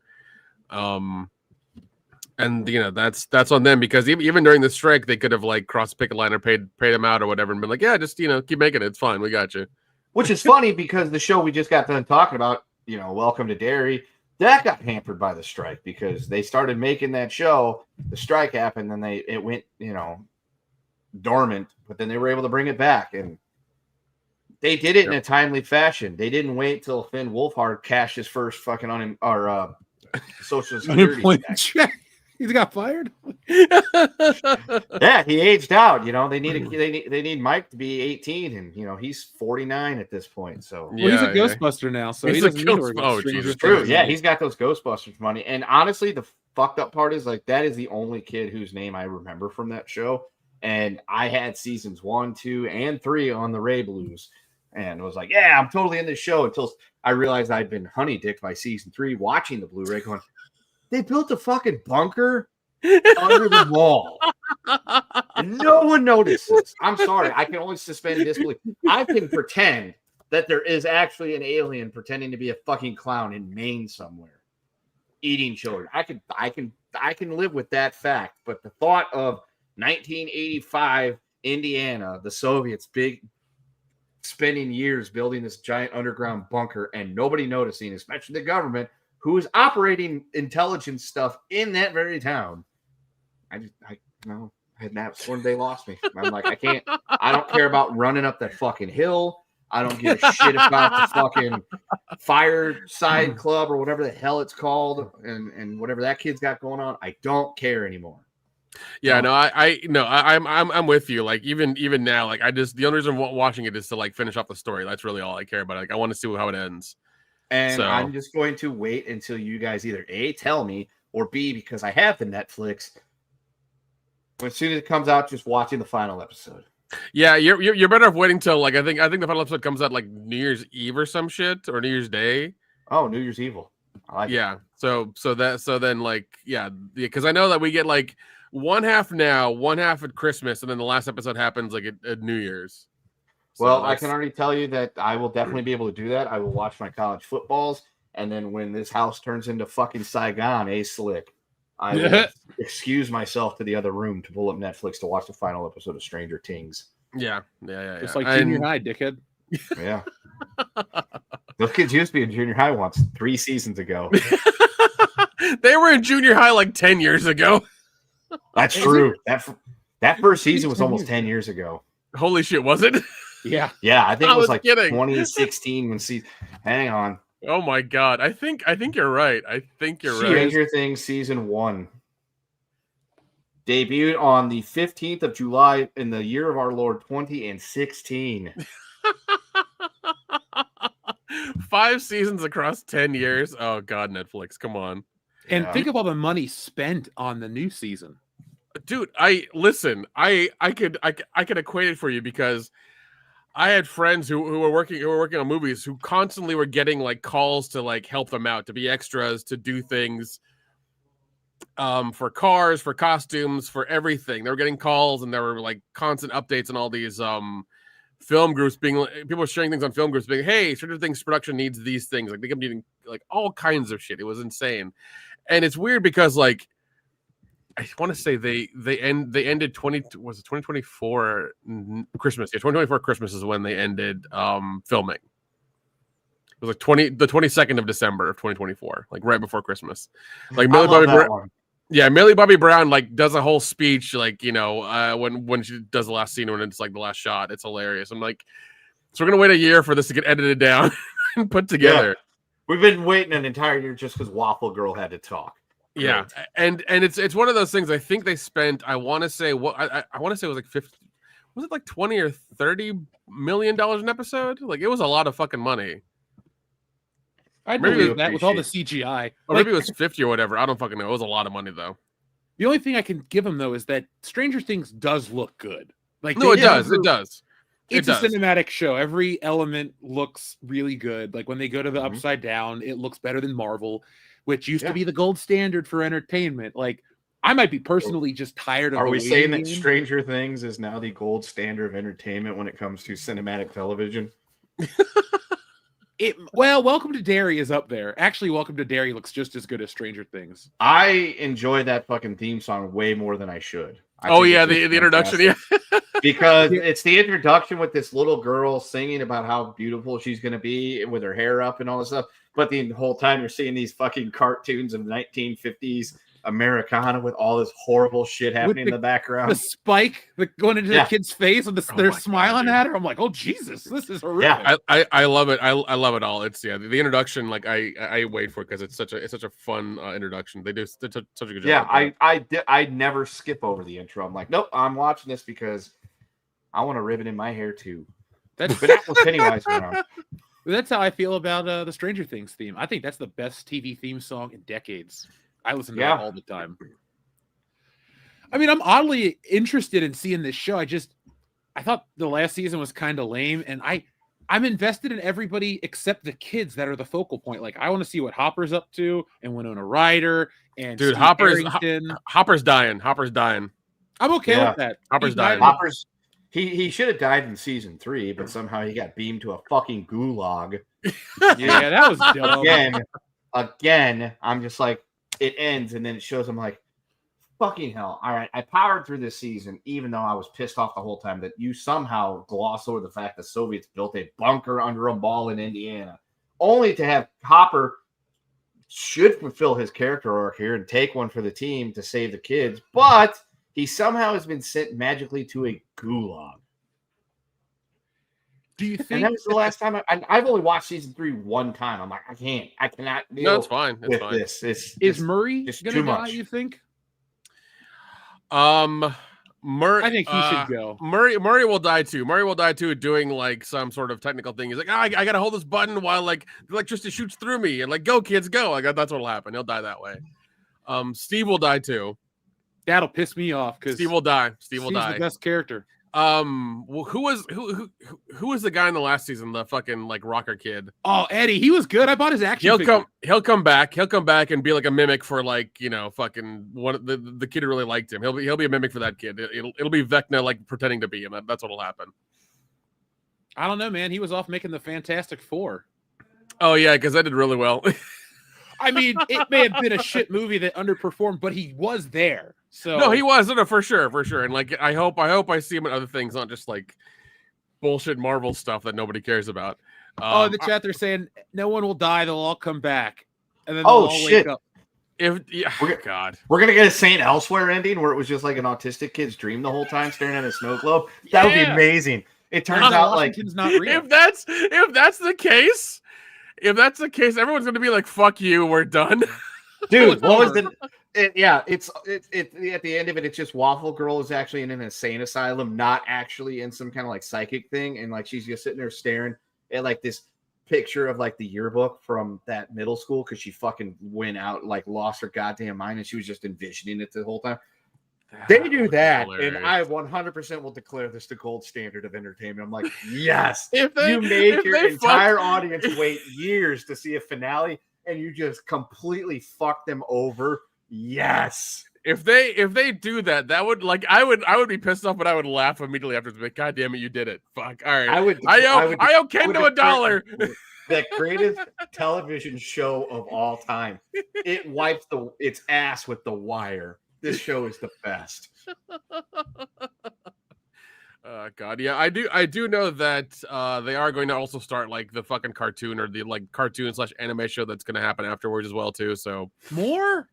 And that's on them, because even during the strike, they could have like crossed picket line or paid them out or whatever and been like, yeah, just keep making it. It's fine. We got you. Which is funny because the show we just got done talking about, Welcome to Derry, that got hampered by the strike because they started making that show. The strike happened, then it went, dormant, but then they were able to bring it back, and they did it in a timely fashion. They didn't wait till Finn Wolfhard cashed his first fucking Social Security check. He's got fired. Yeah, he aged out. They need Mike to be 18, and he's 49 at this point. So he's a Ghostbuster now. So he's he doesn't need to work oh, Jesus, true. Yeah, he's got those Ghostbusters money. And honestly, the fucked up part is like that is the only kid whose name I remember from that show. And I had seasons 1, 2, and 3 on the Ray Blues, and was like, yeah, I'm totally in this show, until I realized I'd been honey dicked by season 3 watching the Blu-ray going, they built a fucking bunker under the wall. And no one notices. I'm sorry. I can only suspend disbelief. I can pretend that there is actually an alien pretending to be a fucking clown in Maine somewhere eating children. I can live with that fact. But the thought of 1985 Indiana, the Soviets spending years building this giant underground bunker and nobody noticing, especially the government, who is operating intelligence stuff in that very town. That's when they lost me. I'm like, I don't care about running up that fucking hill. I don't give a shit about the fucking fireside club or whatever the hell it's called, and whatever that kid's got going on. I don't care anymore. Yeah, no, I'm with you. Like even now, like the only reason I'm watching it is to like finish off the story. That's really all I care about. Like I want to see how it ends. And I'm just going to wait until you guys either A, tell me, or B, because I have the Netflix, as soon as it comes out, just watching the final episode. Yeah, you're better off waiting till like I think the final episode comes out like New Year's Eve or some shit, or New Year's Day. Oh, New Year's Evil. I like it. So then because I know that we get like one half now, one half at Christmas, and then the last episode happens like at New Year's. Well, I can already tell you that I will definitely be able to do that. I will watch my college footballs, and then when this house turns into fucking Saigon, Slick, I will excuse myself to the other room to pull up Netflix to watch the final episode of Stranger Things. Yeah. It's like junior high, dickhead. Yeah. Those kids used to be in junior high once 3 seasons ago. They were in junior high like 10 years ago. That's true. That first season was almost 10 years ago. Holy shit, was it? Yeah. Yeah, I think I it was was like kidding. 2016 when hang on. Oh my god. I think you're right. I think you're right. Stranger Things season 1 debuted on the 15th of July in the year of our Lord 2016. 5 seasons across 10 years. Oh god, Netflix, come on. And Yeah. think of all the money spent on the new season. Dude, I could equate it for you because I had friends who were working on movies who constantly were getting like calls to like help them out, to be extras, to do things for cars, for costumes, for everything. They were getting calls and there were like constant updates on all these film groups people were sharing things on film groups being, hey, Stranger Things production needs these things. Like they kept needing like all kinds of shit. It was insane. And it's weird because like I want to say they ended 2024 Christmas. Yeah, 2024 Christmas is when they ended filming. It was like the 22nd of December of 2024, like right before Christmas. Like Millie Bobby Brown like does a whole speech, like, you know, when she does the last scene when it's like the last shot. It's hilarious. I'm like, so we're gonna wait a year for this to get edited down and put together. Yeah. We've been waiting an entire year just because Waffle Girl had to talk. Yeah, and it's one of those things. I think they spent. I want to say what I want to say it was like 50. Was it like $20 or $30 million an episode? Like it was a lot of fucking money. I'd Maybe believe that with all the CGI. Or maybe it was 50 or whatever. I don't fucking know. It was a lot of money though. The only thing I can give them though is that Stranger Things does look good. Like no, it does. It does. It's a cinematic show. Every element looks really good. Like when they go to the Upside Down, it looks better than Marvel, which used to be the gold standard for entertainment. Like I might be personally just tired of. Are we saying that Stranger Things is now the gold standard of entertainment when it comes to cinematic television? Well, Welcome to Derry is up there. Actually, Welcome to Derry looks just as good as Stranger Things. I enjoy that fucking theme song way more than I should. The introduction, yeah. Because it's the introduction with this little girl singing about how beautiful she's going to be with her hair up and all this stuff. But the whole time you're seeing these fucking cartoons of 1950s Americana with all this horrible shit happening in the background. The spike going into the kid's face and they're smiling at her. I'm like, oh Jesus, this is horrific. Yeah, I love it. I love it all. It's the introduction. Like I wait for it because it's such a fun introduction. They do such a good job. Yeah, I never skip over the intro. I'm like, nope, I'm watching this because I want a ribbon in my hair too. But that was Pennywise around. That's how I feel about the Stranger Things theme. I think that's the best TV theme song in decades. I listen to it all the time. I mean, I'm oddly interested in seeing this show. I thought the last season was kind of lame, and I'm invested in everybody except the kids that are the focal point. Like, I want to see what Hopper's up to, and Winona Ryder, and dude, Hopper's dying. Hopper's dying. I'm okay with that. Hopper's dying. He should have died in season 3, but somehow he got beamed to a fucking gulag. Yeah, that was dumb. Again, I'm just like, it ends and then it shows. I'm like, fucking hell. All right, I powered through this season, even though I was pissed off the whole time that you somehow gloss over the fact the Soviets built a bunker under a mall in Indiana, only to have Hopper should fulfill his character arc here and take one for the team to save the kids, but he somehow has been sent magically to a gulag. Do you think? And that was the last time I've only watched season 3 one time. I'm like, I cannot deal. No, it's fine. It's fine. This. Is Murray going to die? You think? I think he should go. Murray will die too. Murray will die too, doing like some sort of technical thing. He's like, I gotta hold this button while like the electricity shoots through me, and like, go kids, go. Like that's what'll happen. He'll die that way. Steve will die too. That'll piss me off because Steve will die. Steve's the best character. Who was the guy in the last season? The fucking like rocker kid. Oh, Eddie, he was good. I bought his action figure. He'll come back and be like a mimic for like, you know, fucking one the kid who really liked him. He'll be a mimic for that kid. It'll be Vecna like pretending to be him. That's what'll happen. I don't know, man. He was off making the Fantastic Four. Oh yeah, because that did really well. I mean, it may have been a shit movie that underperformed, but he was there. So no, he was for sure. And like, I hope I see him in other things, not just like bullshit Marvel stuff that nobody cares about. In the chat they're saying no one will die; they'll all come back, and then they'll all wake up. God, we're gonna get a Saint Elsewhere ending where it was just like an autistic kid's dream the whole time, staring at a snow globe. That would be amazing. It turns out like Washington's not real. if that's the case, everyone's gonna be like, "Fuck you, we're done." dude, what was the? It's at the end of it, it's just Waffle Girl is actually in an insane asylum, not actually in some kind of like psychic thing, and like she's just sitting there staring at like this picture of like the yearbook from that middle school because she fucking went out, like lost her goddamn mind, and she was just envisioning it the whole time. They do that, and I 100% will declare this the gold standard of entertainment. I'm like, yes, you made your entire audience wait years to see a finale, and you just completely fuck them over. Yes. If they do that, that would like I would be pissed off, but I would laugh immediately after. Like, God damn it, you did it! Fuck. All right, I owe Kendo $1. The greatest television show of all time. It wipes its ass with The Wire. This show is the best. God, yeah, I do know that they are going to also start like the fucking cartoon or the like cartoon / anime show that's going to happen afterwards as well too. So more.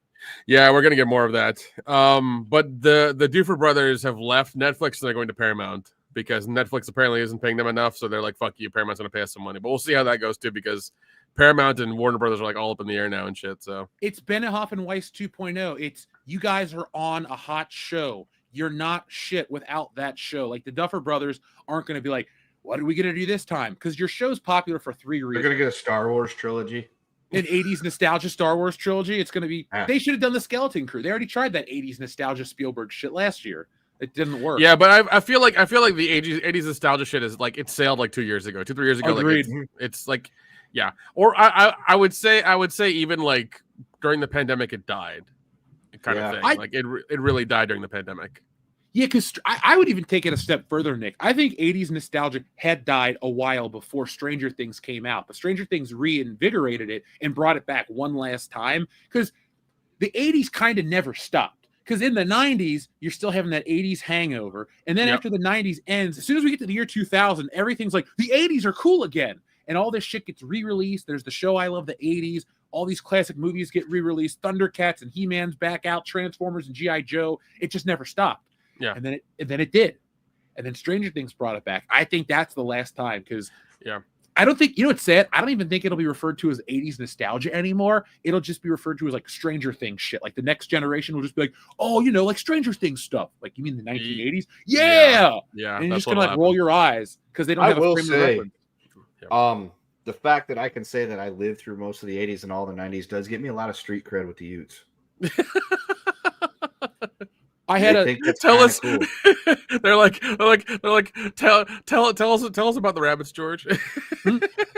Yeah, we're gonna get more of that. But the Duffer brothers have left Netflix and they're going to Paramount because Netflix apparently isn't paying them enough. So they're like, "Fuck you, Paramount's gonna pay us some money." But we'll see how that goes too because Paramount and Warner Brothers are like all up in the air now and shit. So it's Benioff and Weiss 2.0. It's you guys are on a hot show. You're not shit without that show. Like the Duffer brothers aren't going to be like, "What are we going to do this time?" Because your show's popular for 3 reasons. They're going to get a Star Wars trilogy. An 80s nostalgia Star Wars trilogy. It's going to be. They should have done the Skeleton Crew. They already tried that 80s nostalgia Spielberg shit last year. It didn't work. Yeah, but I feel like the 80s nostalgia shit is like it sailed like 2 years ago, 2-3 years ago. Agreed. Like it's like, yeah. Or I would say even like during the pandemic it died, kind of thing. Like it really died during the pandemic. Yeah, because I would even take it a step further, Nick. I think 80s nostalgia had died a while before Stranger Things came out, but Stranger Things reinvigorated it and brought it back one last time because the 80s kind of never stopped. Because in the 90s, you're still having that 80s hangover. And then after the 90s ends, as soon as we get to the year 2000, everything's like, the 80s are cool again. And all this shit gets re-released. There's the show I Love the 80s. All these classic movies get re-released. Thundercats and He-Man's back out. Transformers and G.I. Joe. It just never stopped. Yeah. And then it did. And then Stranger Things brought it back. I think that's the last time because I don't think, what's sad? I don't even think it'll be referred to as 80s nostalgia anymore. It'll just be referred to as like Stranger Things shit. Like the next generation will just be like, oh, like Stranger Things stuff. Like you mean the 1980s? Yeah. And you're just going to like roll your eyes because they don't have a frame of reference. The fact that I can say that I lived through most of the 80s and all the 90s does get me a lot of street cred with the Utes. I had tell us. Cool. They're like tell us about the rabbits, George.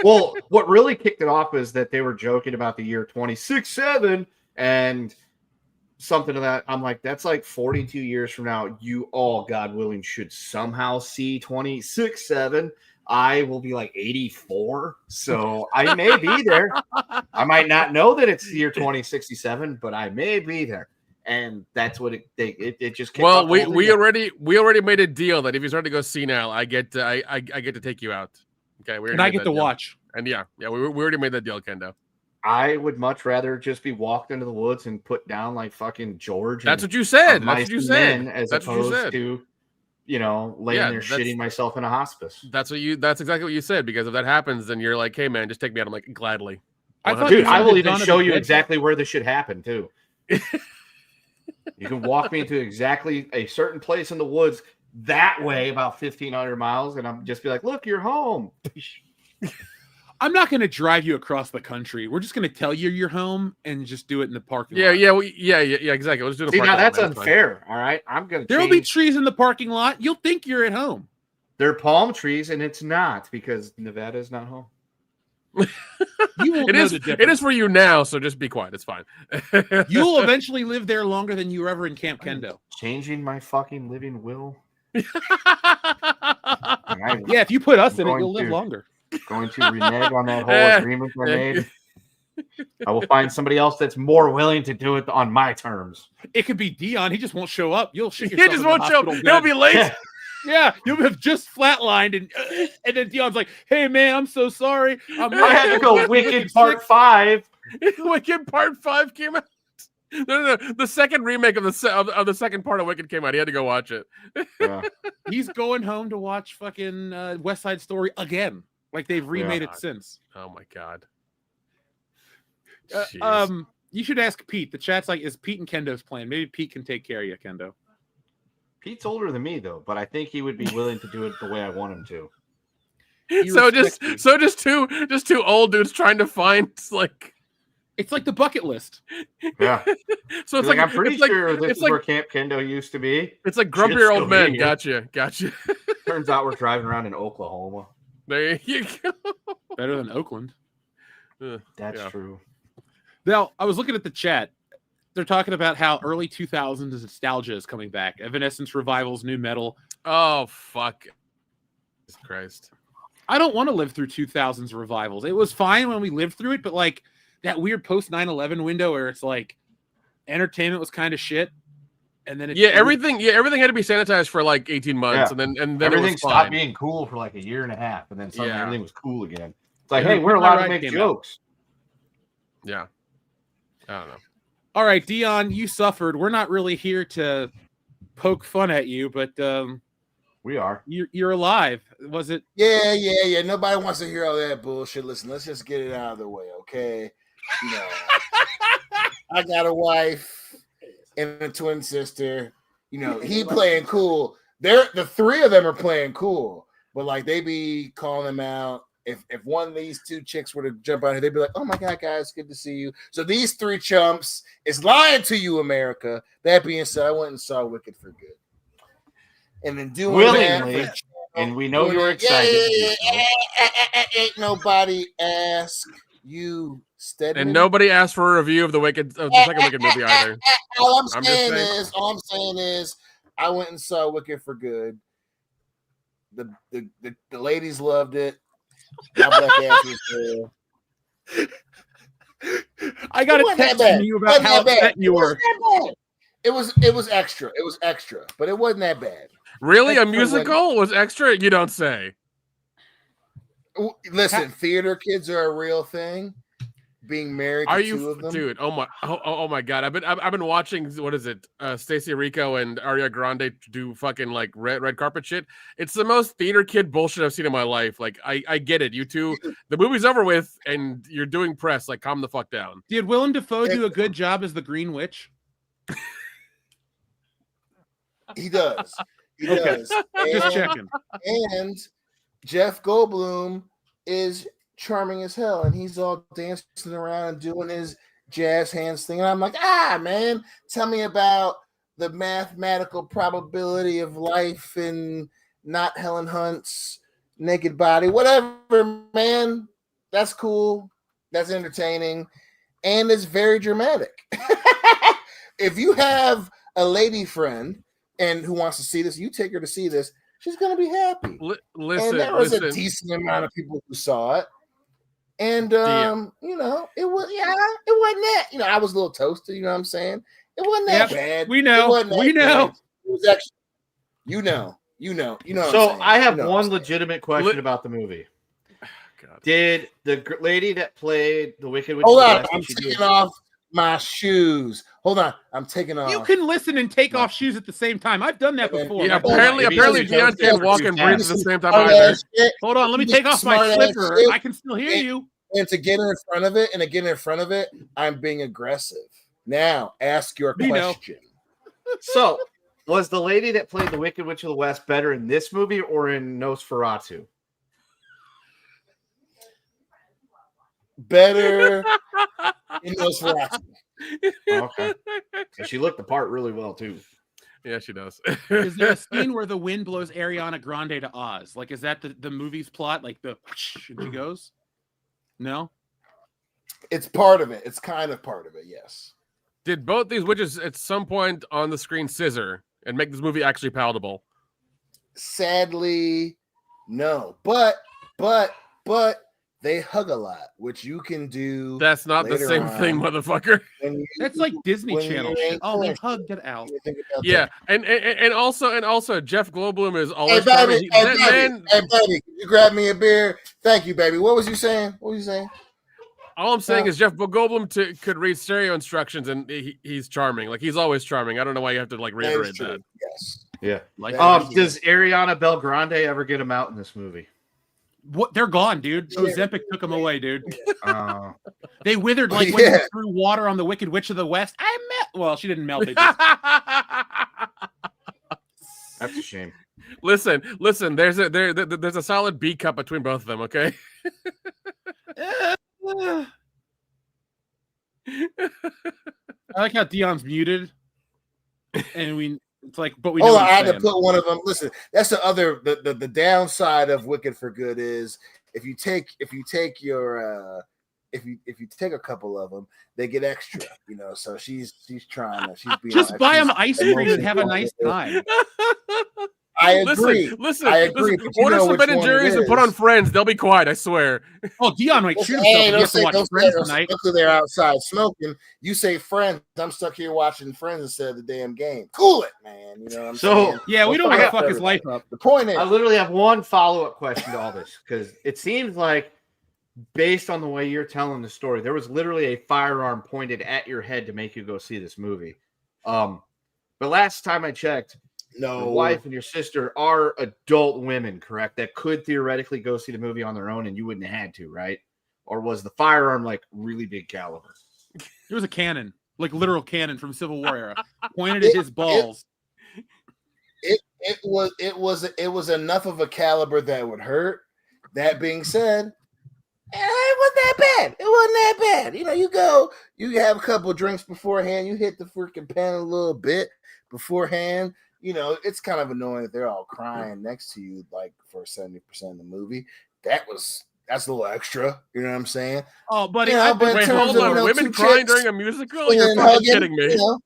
Well, what really kicked it off is that they were joking about the year 26-7 and something to that. I'm like, that's like 42 years from now. You all, God willing, should somehow see 26-7. I will be like 84, so I may be there. I might not know that it's the year 2067, but I may be there. And that's what it just. Well, we already made a deal that if you start to go senile, I get to take you out. Okay, and I get to watch. And we already made that deal, Kendo. I would much rather just be walked into the woods and put down like fucking George. That's what you said. That's what you said. As opposed to, laying there shitting myself in a hospice. That's exactly what you said. Because if that happens, then you're like, hey man, just take me out. I'm like, gladly. Dude, I will even show you exactly where this should happen too. You can walk me into exactly a certain place in the woods that way, about 1,500 miles, and I'm just be like, look, you're home. I'm not going to drive you across the country. We're just going to tell you you're home and just do it in the parking lot. Yeah, exactly. Let's do the parking lot. Now that's unfair, all right? There will be trees in the parking lot. You'll think you're at home. They're palm trees, and it's not because Nevada is not home. It is for you now, so just be quiet. It's fine. You'll eventually live there longer than you were ever in Camp Kendo. Changing my fucking living will. Yeah, if you put us in it, you'll live longer. Going to renege on that whole agreement I made. I will find somebody else that's more willing to do it on my terms. It could be Dion. He just won't show up. You'll shit yourself. He just won't show up. He'll be late. Yeah, you'll have just flatlined, and then Dion's like, "Hey man, I'm so sorry. I had to go Wicked Part 5. Wicked Part 5 came out. No. The second remake of the second part of Wicked came out. He had to go watch it. Yeah. He's going home to watch fucking West Side Story again. Like they've remade it since. Oh my god. You should ask Pete. The chat's like, is Pete and Kendo's playing? Maybe Pete can take care of you, Kendo. Pete's older than me though, but I think he would be willing to do it the way I want him to. He just two old dudes trying to find like. It's like the bucket list. Yeah. So it's like I'm pretty sure this is like, where Camp Kendo used to be. It's like grumpier old men. Gotcha. Turns out we're driving around in Oklahoma. There you go. Better than Oakland. That's true. Now, I was looking at the chat. They're talking about how early 2000s nostalgia is coming back. Evanescence revivals, new metal. Oh, fuck. Jesus Christ. I don't want to live through 2000s revivals. It was fine when we lived through it, but like that weird post 9/11 window where it's like entertainment was kind of shit. And then everything had to be sanitized for like 18 months, and then everything it was stopped fine. being cool for like a year and a half, and then suddenly Yeah. everything was cool again. It's like, hey, we're allowed to make jokes. Yeah. I don't know. All right, Dion, you suffered. We're not really here to poke fun at you, but We are. you're alive. Was it? Yeah. Nobody wants to hear all that bullshit. Listen, let's just get it out of the way, okay? You know, I got a wife and a twin sister. You know, he playing cool. The three of them are playing cool, but like they be calling him out. If one of these two chicks were to jump out here, they'd be like, "Oh my god, guys, good to see you." So these three chumps is lying to you, America. That being said, I went and saw Wicked for good, and then doing Willingly, that, and we know you're excited. Ain't nobody ask you, Stedman. And nobody asked for a review of the second Wicked movie either. All I'm saying is, I went and saw Wicked for good. The ladies loved it. My black ass was there. I got a text from you about how upset you were. It was extra. It was extra, but it wasn't that bad. Really, a musical was extra? You don't say. Listen, theater kids are a real thing. Being married to two of them, dude? Oh my god! I've been watching. What is it? Stacey Rico and Ariana Grande do fucking like red carpet shit. It's the most theater kid bullshit I've seen in my life. Like I get it. You two, the movie's over with, and you're doing press. Like, calm the fuck down. Did Willem Dafoe do a good job as the Green Witch? He does. He Okay. does. Just checking. And Jeff Goldblum is charming as hell, and he's all dancing around and doing his jazz hands thing. And I'm like, man, tell me about the mathematical probability of life in not Helen Hunt's naked body. Whatever, man. That's cool. That's entertaining. And it's very dramatic. If you have a lady friend and who wants to see this, you take her to see this, she's going to be happy. Listen, and there was a decent amount of people who saw it. And you know, it wasn't that. You know, I was a little toasted. You know what I'm saying? It wasn't that bad. We know. It was actually, you know. So I have one legitimate question about the movie. God. Did the lady that played the Wicked Witch? Hold on, I'm taking off my shoes. Hold on, I'm taking off. You can listen and take off shoes at the same time. I've done that before. Yeah, apparently Dion can't walk and breathe at the same time either. Hold on, let me take off my slipper. I can still hear you. And to get in front of it, I'm being aggressive. Now, ask your question. So, was the lady that played the Wicked Witch of the West better in this movie or in Nosferatu? Better in Nosferatu. Okay. And she looked the part really well, too. Yeah, she does. Is there a scene where the wind blows Ariana Grande to Oz? Like, is that the movie's plot? Like the whoosh, and she goes? No? It's part of it. It's kind of part of it, yes. Did both these witches at some point on the screen scissor and make this movie actually palatable? Sadly, no. But they hug a lot, which you can do. That's not the same thing, motherfucker. That's like Disney Channel shit. Oh, they hugged it out. Yeah, and also Jeff Goldblum is always Hey, baby, can you grab me a beer? Thank you, baby. What was you saying? All I'm saying is Jeff Goldblum could read stereo instructions, and he's charming. Like, he's always charming. I don't know why you have to like reiterate that. Yes. Yeah. Like, Does Ariana Belgrande ever get him out in this movie? what? They're gone, dude. Ozempic took them away, dude. Uh, They withered like when you threw water on the Wicked Witch of the West. Well, she didn't melt. They just... That's a shame. Listen. There's a solid B cup between both of them. Okay. I like how Dion's muted, and it's like, but we. Hold know on, what I he's had to saying. put one of them. Listen, that's the other the downside of Wicked for Good is if you take your if you take a couple of them, they get extra. You know, so she's trying to being Just buy them ice cream and have a nice time. I agree. Listen. I agree. But you Order know some which Ben and one Jerry's it and put is. on Friends. They'll be quiet. I swear. Oh, Dion might shoot himself. Hey, If you have to watch Friends tonight. Look, they're outside smoking. You say Friends. I'm stuck here watching Friends instead of the damn game. Cool it, man. You know what I'm saying? Yeah, we don't want to fuck his life up. The point is, I literally have one follow-up question to all this because it seems like, based on the way you're telling the story, there was literally a firearm pointed at your head to make you go see this movie. But last time I checked, your wife and your sister are adult women, correct? That could theoretically go see the movie on their own, and you wouldn't have had to, right? Or was the firearm like really big caliber? It was a cannon, like literal cannon from Civil War era, pointed at his balls. It was enough of a caliber that would hurt. That being said, it wasn't that bad. It wasn't that bad. You know, you have a couple of drinks beforehand, you hit the freaking pen a little bit beforehand. You know, it's kind of annoying that they're all crying next to you, like for 70% of the movie. That's a little extra. You know what I'm saying? Oh, buddy, but Wait, in terms hold of, on. you know, Women two crying chicks during a musical? You're and fucking hugging, kidding me. you know?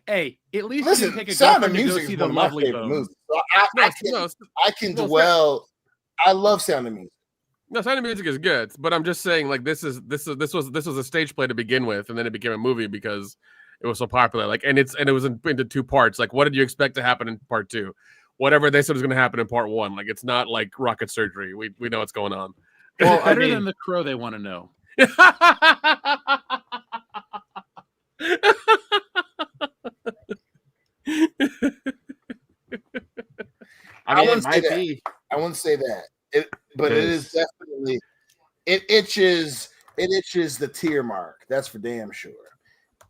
hey, at least Listen, you can take a Sound of girlfriend to go Music see is the one of my Lovely favorite Bones. movies. So I can no, dwell. I love Sound of Music. No, Sound of Music is good, but I'm just saying, like, this was a stage play to begin with, and then it became a movie because it was so popular. Like, and it was into two parts. Like, what did you expect to happen in part two? Whatever they said was going to happen in part one. Like, it's not like rocket surgery. We know what's going on. Well, better than The Crow, they want to know. I mean, wouldn't it say might that. be. I wouldn't say that. But it is definitely it itches the tear mark. That's for damn sure.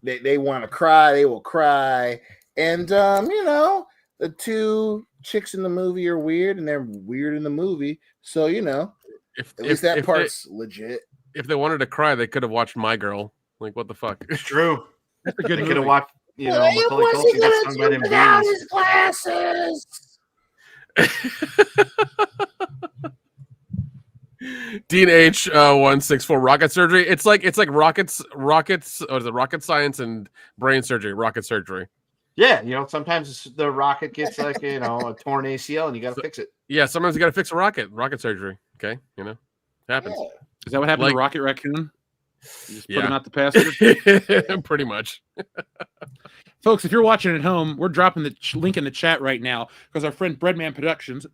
They want to cry, they will cry. And you know, the two chicks in the movie are weird and they're weird in the movie. So, you know, at least that part's legit. If they wanted to cry, they could have watched My Girl. Like, what the fuck? It's true. That's a good They movie. could have watched, you know, Macaulay Culkin get stung by them without bees. his glasses? Dean H 164 rocket surgery. It's like rockets. What is it? Rocket science and brain surgery. Rocket surgery. Yeah, you know, sometimes the rocket gets like, you know, a torn ACL and you got to fix it. Yeah, sometimes you got to fix a rocket. Rocket surgery. Okay, you know, happens. Yeah. Is that what happened Like- to Rocket Raccoon? You just put Yeah. him out the pasture? Pretty much. Folks, if you're watching at home, we're dropping the link in the chat right now because our friend Breadman Productions,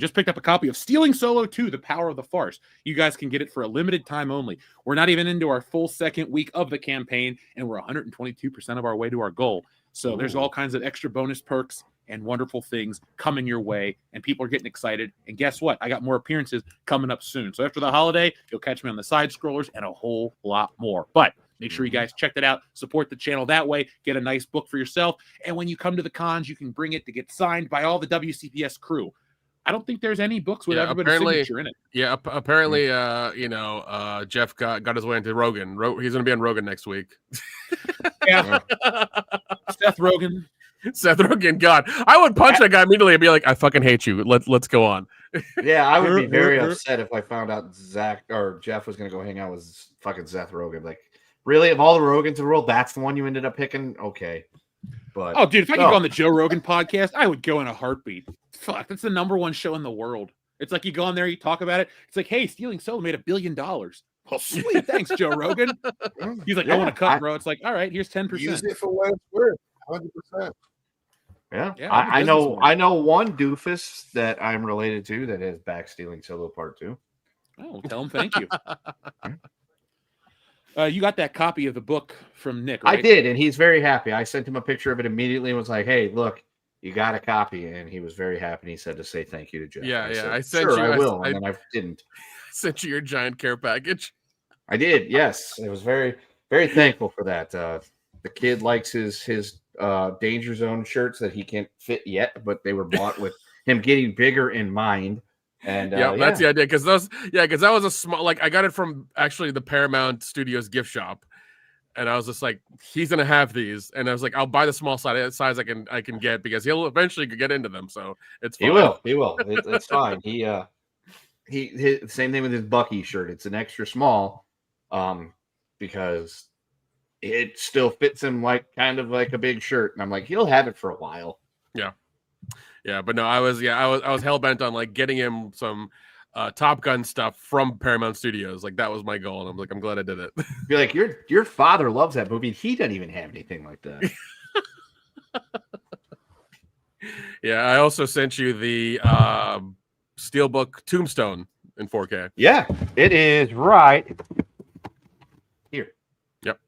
just picked up a copy of Stealing Solo 2, The Power of the Farce. You guys can get it for a limited time only. We're not even into our full second week of the campaign, and we're 122% of our way to our goal. So there's all kinds of extra bonus perks and wonderful things coming your way, and people are getting excited. And guess what? I got more appearances coming up soon. So after the holiday, you'll catch me on the side scrollers and a whole lot more. But make sure you guys check that out. Support the channel that way. Get a nice book for yourself. And when you come to the cons, you can bring it to get signed by all the WCPS crew. I don't think there's any books with everybody's signature in it. Yeah, apparently, Jeff got his way into Rogan. He's going to be on Rogan next week. Yeah. Seth Rogen. Seth Rogen, God, I would punch that guy immediately and be like, "I fucking hate you. Let's go on." Yeah, I would be very upset if I found out Zach or Jeff was going to go hang out with fucking Seth Rogen. Like, really, of all the Rogans in the world, that's the one you ended up picking? Okay. But oh, dude, if I could go on the Joe Rogan podcast, I would go in a heartbeat. Fuck, that's the #1 show in the world. It's like you go on there, you talk about it. It's like, hey, Stealing Solo made $1 billion. Well, sweet, thanks, Joe Rogan. He's like, I want to cut, bro. It's like, all right, here's 10%. Use it for what it's worth, 100%. Yeah, Yeah, I know one doofus that I'm related to that is back Stealing Solo Part 2. Oh, tell him thank you. You got that copy of the book from Nick, right? I did, and he's very happy. I sent him a picture of it immediately and was like, "Hey, look, you got a copy," and he was very happy. And he said to say thank you to Jeff. Yeah, I yeah. said, I sent sure, you. I will, and then I didn't. Sent you your giant care package. I did. Yes, I was very, very thankful for that. The kid likes his Danger Zone shirts that he can't fit yet, but they were bought with him getting bigger in mind. And that's the idea. Because that was a small. Like I got it from actually the Paramount Studios gift shop, and I was just like, he's gonna have these, and I was like, I'll buy the small size I can get because he'll eventually get into them. So it's fine. He will. It's fine. He same thing with his Bucky shirt. It's an extra small, because it still fits him like kind of like a big shirt, and I'm like, he'll have it for a while. Yeah, but no, I was hell bent on like getting him some Top Gun stuff from Paramount Studios. Like that was my goal, and I'm like, I'm glad I did it. Be like, your father loves that movie. He doesn't even have anything like that. Yeah, I also sent you the Steelbook Tombstone in 4K. Yeah, it is right here. Yep.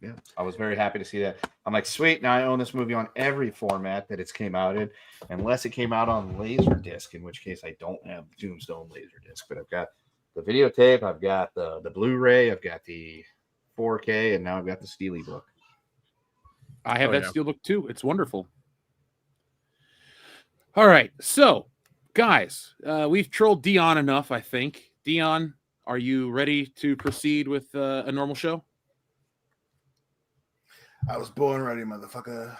Yeah, I was very happy to see that. I'm like, sweet. Now I own this movie on every format that it's came out in, unless it came out on Laserdisc, in which case I don't have the Tombstone Laserdisc. But I've got the videotape, I've got the Blu-ray, I've got the 4K, and now I've got the Steely book. I have that Steelbook too. It's wonderful. All right, so guys, we've trolled Dion enough, I think. Dion, are you ready to proceed with a normal show? I was born ready, motherfucker.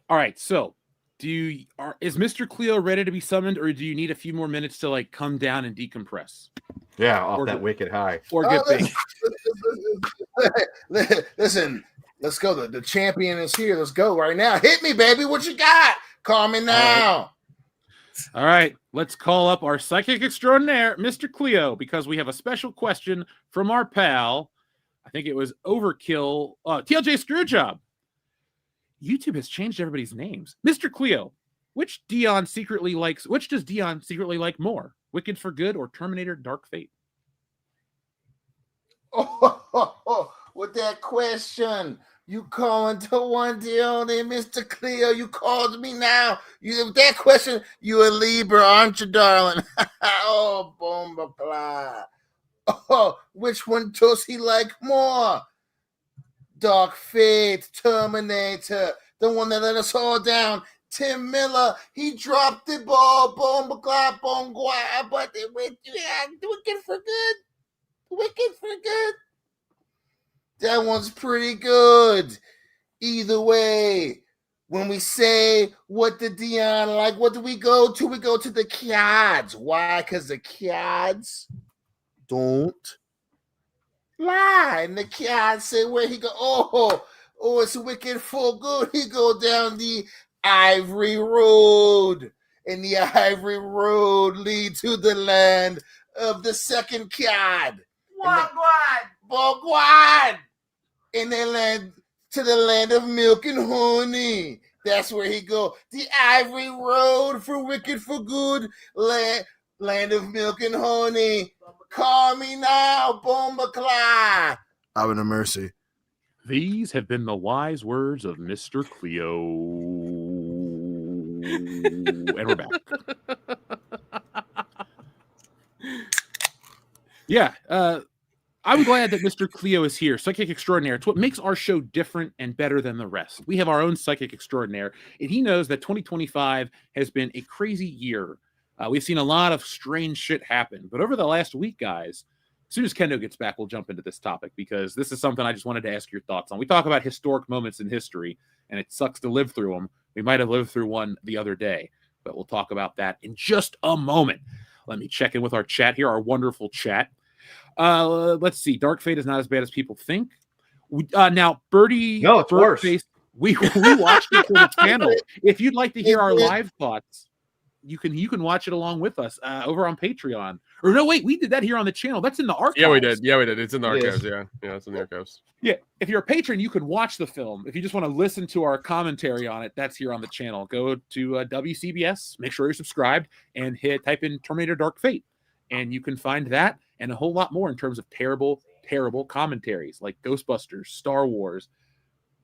All right, so is Mr. Cleo ready to be summoned, or do you need a few more minutes to like come down and decompress? Yeah, off that wicked high. Or get big. Listen, let's go. The champion is here. Let's go right now. Hit me, baby. What you got? Call me now. All right, let's call up our psychic extraordinaire, Mr. Cleo, because we have a special question from our pal. I think it was Overkill. TLJ Screwjob. YouTube has changed everybody's names. Mr. Cleo, which does Dion secretly like more? Wicked for Good or Terminator Dark Fate? With that question, you calling to one deal, Mr. Cleo. You called me now. With that question, you a Libra, aren't you, darling? Oh, bomba blah. Oh, which one does he like more? Dark Fate, Terminator, the one that let us all down. Tim Miller, he dropped the ball, bomba clap, but Wicked for Good. Wicked for Good. That one's pretty good. Either way, when we say what did Dion like, what do we go to? We go to the Kiads. Why? Because the Kiads don't lie. And the Kiads say where he go. Oh, it's Wicked for Good. He go down the Ivory Road. And the Ivory Road lead to the land of the second Kiad. Bogwan. And they land to the land of milk and honey. That's where he go. The Ivory Road for Wicked for Good. Land of milk and honey. Call me now, Bomba Cly. I've been a mercy. These have been the wise words of Mr. Cleo. And we're back. Yeah, I'm glad that Mr. Cleo is here, Psychic Extraordinaire. It's what makes our show different and better than the rest. We have our own Psychic Extraordinaire, and he knows that 2025 has been a crazy year. We've seen a lot of strange shit happen. But over the last week, guys, as soon as Kendo gets back, we'll jump into this topic because this is something I just wanted to ask your thoughts on. We talk about historic moments in history, and it sucks to live through them. We might have lived through one the other day, but we'll talk about that in just a moment. Let me check in with our chat here, our wonderful chat. Let's see. Dark Fate is not as bad as people think. Now, Birdie, no, it's worse. We watched it on the channel. If you'd like to hear our live thoughts, you can watch it along with us over on Patreon. Or no, wait, we did that here on the channel. That's in the archives. Yeah, we did. It's in the archives. Yeah, it's in the archives. Yeah, if you're a patron, you can watch the film. If you just want to listen to our commentary on it, that's here on the channel. Go to WCBS, make sure you're subscribed, and type in Terminator Dark Fate. And you can find that and a whole lot more in terms of terrible, terrible commentaries like Ghostbusters, Star Wars,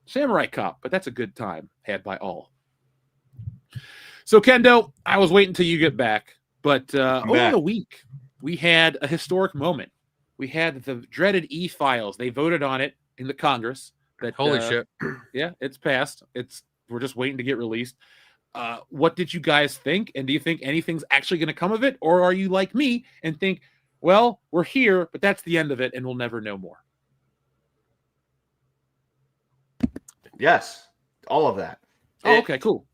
Samurai Cop, but that's a good time had by all. So, Kendo, I was waiting until you get back, but over the week, we had a historic moment. We had the dreaded E-Files. They voted on it in the Congress. Holy shit. Yeah, it's passed. We're just waiting to get released. What did you guys think? And do you think anything's actually going to come of it? Or are you like me and think, well, we're here, but that's the end of it, and we'll never know more? Yes, all of that. Oh, okay, cool.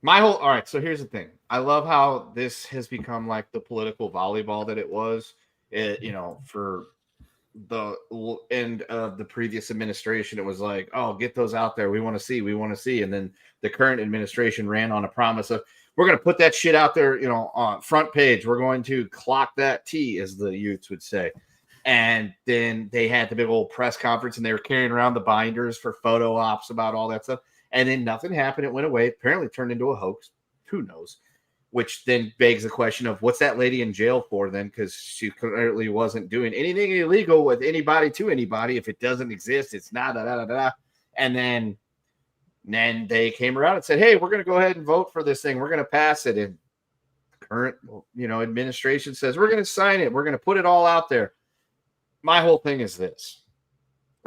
All right, so here's the thing. I love how this has become like the political volleyball that it was. For the end of the previous administration, it was like, oh, get those out there. We want to see. And then the current administration ran on a promise of, we're going to put that shit out there, on front page. We're going to clock that T, as the youths would say. And then they had the big old press conference and they were carrying around the binders for photo ops about all that stuff. And then nothing happened. It went away. Apparently turned into a hoax. Who knows? Which then begs the question of, what's that lady in jail for then? Because she clearly wasn't doing anything illegal with anybody to anybody. If it doesn't exist, it's not da. And then they came around and said, hey, we're going to go ahead and vote for this thing. We're going to pass it. And current, administration says, we're going to sign it. We're going to put it all out there. My whole thing is this.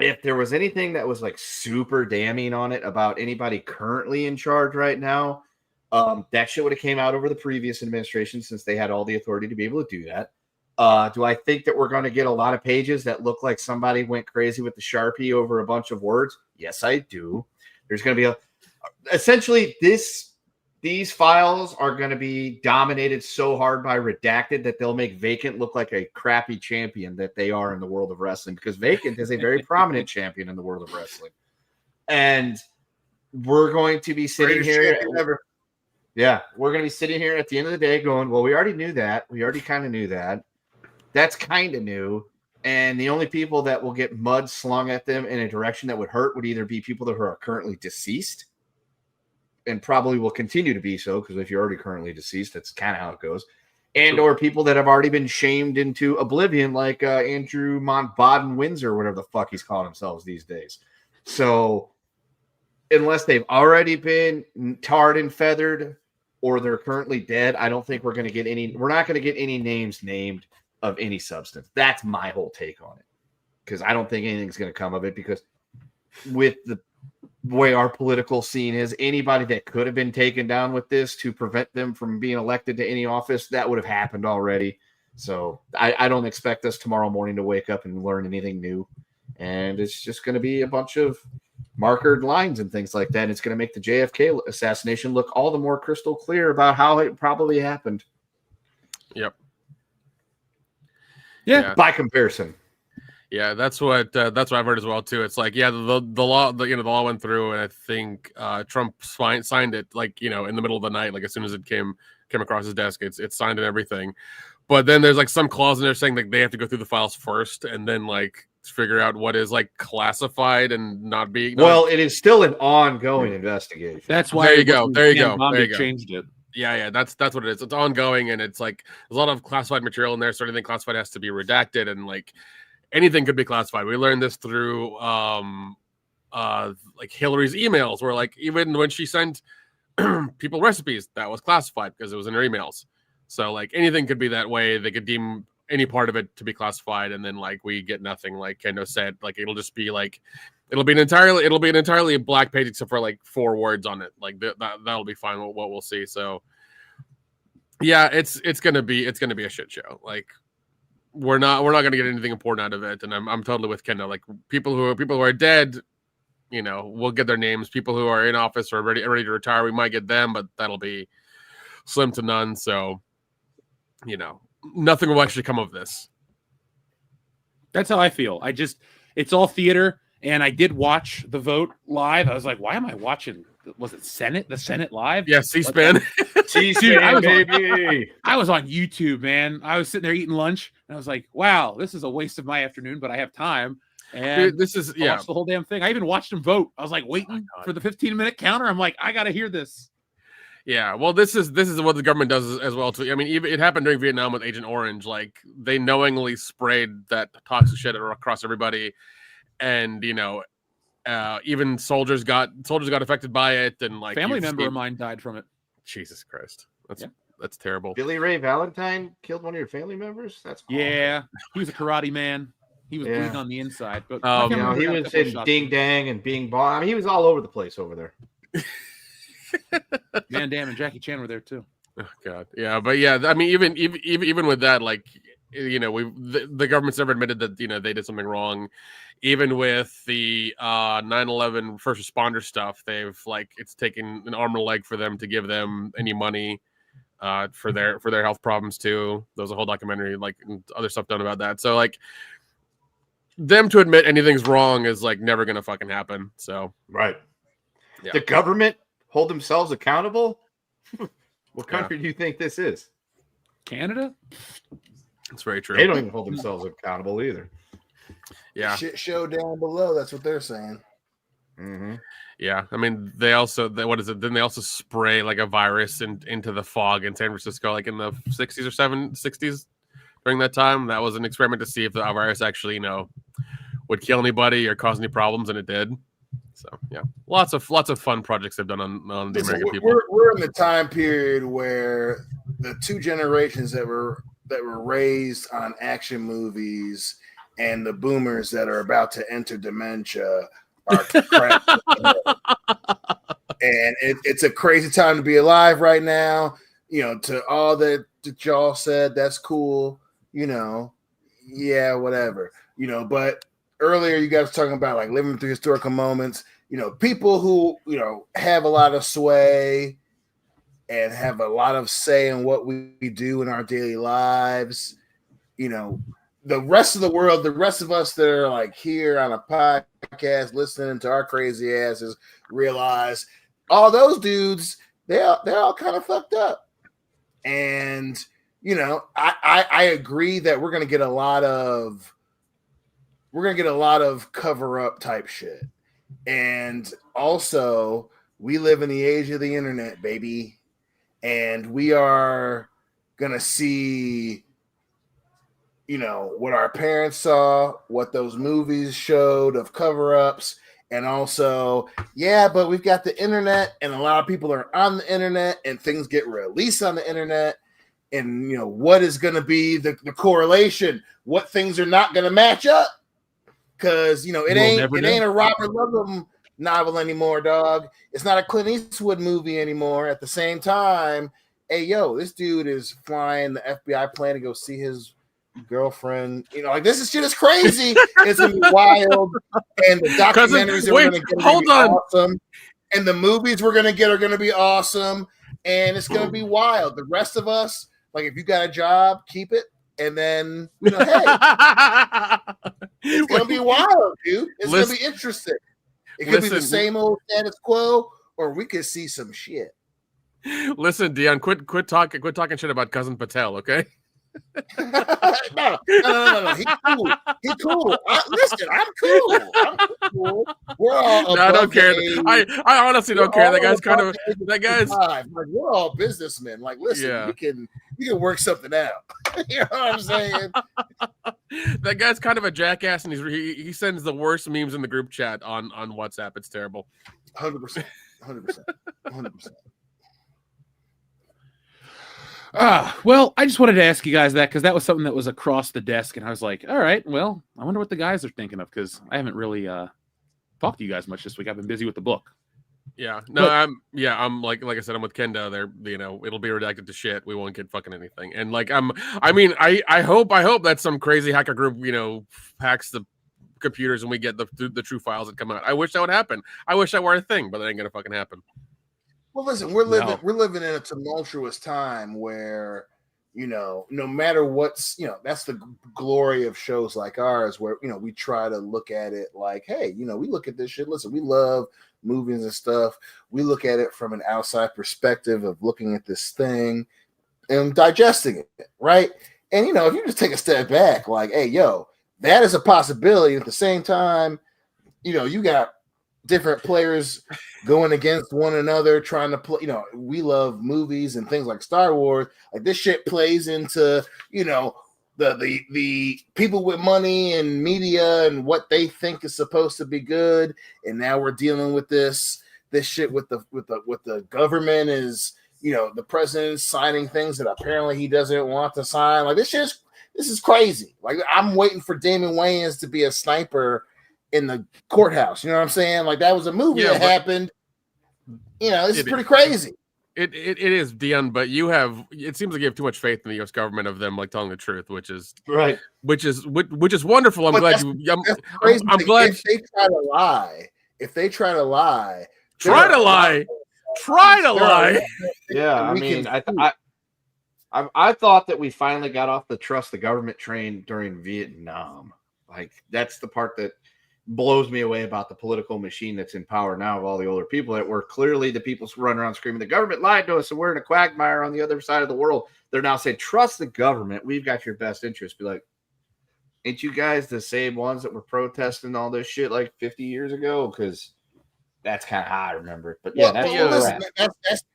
If there was anything that was like super damning on it about anybody currently in charge right now, that shit would have came out over the previous administration, since they had all the authority to be able to do that. Do I think that we're going to get a lot of pages that look like somebody went crazy with the Sharpie over a bunch of words? Yes, I do. There's going to be essentially these files are going to be dominated so hard by Redacted that they'll make Vacant look like a crappy champion that they are in the world of wrestling, because Vacant is a very prominent champion in the world of wrestling. And we're going to be sitting here. Yeah, we're going to be sitting here at the end of the day going, well, we already knew that. We already kind of knew that. That's kind of new. And the only people that will get mud slung at them in a direction that would hurt would either be people that are currently deceased, and probably will continue to be so, because if you're already currently deceased, that's kind of how it goes, and or people that have already been shamed into oblivion, like Andrew Montbaden Windsor, whatever the fuck he's calling themselves these days. So unless they've already been tarred and feathered or they're currently dead, I don't think we're not going to get any names named of any substance. That's my whole take on it, because I don't think anything's going to come of it, because with the way our political scene is, anybody that could have been taken down with this to prevent them from being elected to any office, that would have happened already. So I don't expect us tomorrow morning to wake up and learn anything new. And it's just going to be a bunch of markered lines and things like that. It's going to make the JFK assassination look all the more crystal clear about how it probably happened. Yep. Yeah. By comparison. Yeah, that's what I've heard as well too. It's like, yeah, the law, the law went through, and I think Trump signed it like, in the middle of the night, like as soon as it came across his desk, it's signed and everything. But then there's like some clause in there saying like they have to go through the files first, and then like figure out what is like classified and not being. Well, it is still an ongoing investigation. That's why. There you go. They changed it. Yeah, that's what it is. It's ongoing, and it's like there's a lot of classified material in there, so anything classified has to be redacted, and like anything could be classified. We learned this through like Hillary's emails, where like even when she sent people recipes, that was classified because it was in her emails. So like anything could be that way. They could deem any part of it to be classified, and then like we get nothing. Like Kendo said, like it'll just be like it'll be an entirely black page except for like 4 words on it. Like that'll be fine. What we'll see. So yeah, it's gonna be a shit show. Like we're not gonna get anything important out of it. And I'm totally with Kendo. Like people who are dead, we'll get their names. People who are in office or ready to retire, we might get them, but that'll be slim to none. So nothing will actually come of this. That's how I feel. It's all theater. And I did watch the vote live. I was like, why am I watching? Was it Senate? The Senate live? Yeah, C-SPAN. C-SPAN, baby. I was on YouTube, man. I was sitting there eating lunch, and I was like, wow, this is a waste of my afternoon, but I have time. And dude, watched the whole damn thing. I even watched them vote. I was like waiting for the 15-minute counter. I'm like, I got to hear this. Yeah, well, this is what the government does as well too. I mean, even it happened during Vietnam with Agent Orange. Like they knowingly sprayed that toxic shit across everybody, and even soldiers got affected by it, and like Family member of mine died from it. Jesus Christ, that's terrible. Billy Ray Valentine killed one of your family members. That's awful. Yeah, he was a karate man. He was bleeding on the inside, but he was in Ding Dang and Bing Bong. I mean, he was all over the place over there. Van Damme and Jackie Chan were there too. Oh God, yeah, but yeah, I mean, even with that, like, the government's never admitted that they did something wrong. Even with the 9/11 first responder stuff, they've it's taken an arm and a leg for them to give them any money for their health problems too. There was a whole documentary and other stuff done about that. So them to admit anything's wrong is never gonna fucking happen. So right, yeah. The government hold themselves accountable. What country do you think this is? Canada. It's very true. They don't even hold themselves accountable either. Yeah, shit show down below. That's what they're saying. Mm-hmm. Yeah, I mean, they also what is it? Then they also spray a virus into the fog in San Francisco, in the 60s or 60s. During that time, that was an experiment to see if the virus actually, would kill anybody or cause any problems, and it did. So yeah, lots of fun projects they've done on the American people. We're in the time period where the two generations that were raised on action movies and the boomers that are about to enter dementia are crap. And it's a crazy time to be alive right now. To all that y'all said, that's cool. Yeah, whatever. But earlier you guys were talking about living through historical moments. People who have a lot of sway and have a lot of say in what we do in our daily lives. The rest of the world, the rest of us that are here on a podcast listening to our crazy asses realize all those dudes, they're all kind of fucked up. And I agree that we're gonna get a lot of cover up type shit. And also we live in the age of the internet, baby. And we are gonna see what our parents saw, what those movies showed of cover-ups, and also, but we've got the internet, and a lot of people are on the internet, and things get released on the internet, and what is going to be the correlation? What things are not going to match up? Because it ain't a Robert Ludlum novel anymore, dog. It's not a Clint Eastwood movie anymore. At the same time, hey, this dude is flying the FBI plane to go see his girlfriend. This shit is crazy. It's gonna be wild, and the documentaries we're gonna get are gonna be awesome, and the movies we're gonna get are gonna be awesome, and it's gonna be wild. The rest of us, if you got a job, keep it, and then hey, it's gonna be wild, dude. It's gonna be interesting. It could be the same old status quo, or we could see some shit. Listen, Dion, quit talking shit about Cousin Patel, okay? No. He's cool. Listen, I'm cool. We're all. I don't care. I honestly don't care. That guy's. We're all businessmen. Listen, we can work something out. You know what I'm saying? That guy's kind of a jackass, and he sends the worst memes in the group chat on WhatsApp. It's terrible. 100%. Well, I just wanted to ask you guys that because that was something that was across the desk, and I was like, all right, well, I wonder what the guys are thinking of because I haven't really talked to you guys much this week. I've been busy with the book. Yeah, no, I'm like I said, I'm with Kenda. There, it'll be redacted to shit. We won't get fucking anything. And I hope that some crazy hacker group, hacks the computers and we get the true files that come out. I wish that would happen. I wish that were a thing, but that ain't gonna fucking happen. Well, listen, we're living in a tumultuous time where, no matter what's, that's the glory of shows like ours where, we try to look at it like, hey, we look at this shit. Listen, we love movies and stuff. We look at it from an outside perspective of looking at this thing and digesting it, right? And, if you just take a step back, hey, that is a possibility. At the same time, you got different players going against one another, trying to play. We love movies and things like Star Wars. Like this shit plays into the people with money and media and what they think is supposed to be good. And now we're dealing with this shit with the government is the president signing things that apparently he doesn't want to sign. Like this is crazy. Like I'm waiting for Damon Wayans to be a sniper in the courthouse. You know what I'm saying? Like that was a movie that happened. This is pretty crazy. It is, Dion, but it seems like you have too much faith in the U.S. government of them like telling the truth, which is right. Which is wonderful. I'm glad you. I'm glad if they try to lie. Try to lie. Yeah, I mean, I thought that we finally got off the trust the government train during Vietnam. Like that's the part that blows me away about the political machine that's in power now of all the older people that were clearly the people running around screaming, the government lied to us and we're in a quagmire on the other side of the world. They're now saying, trust the government. We've got your best interest. Be like, ain't you guys the same ones that were protesting all this shit like 50 years ago? Because that's kind of how I remember it. But yeah,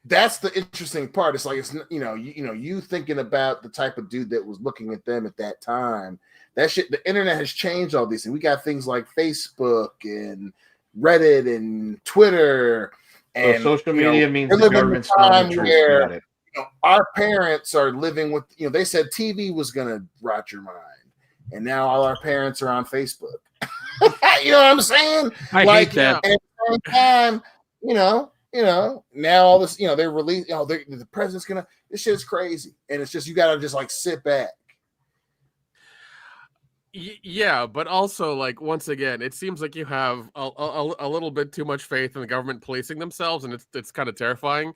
that's the interesting part. It's like you thinking about the type of dude that was looking at them at that time. That shit, the internet has changed all these things. We got things like Facebook and Reddit and Twitter and social media means the government's telling the truth about it. Our parents are living with they said TV was gonna rot your mind, and now all our parents are on Facebook. You know what I'm saying? I hate that. And at the same time, now all this, they're releasing. The president's gonna. This shit's crazy, and it's just you gotta just like sit back. Yeah, but also like once again, it seems like you have a little bit too much faith in the government policing themselves, and it's kind of terrifying,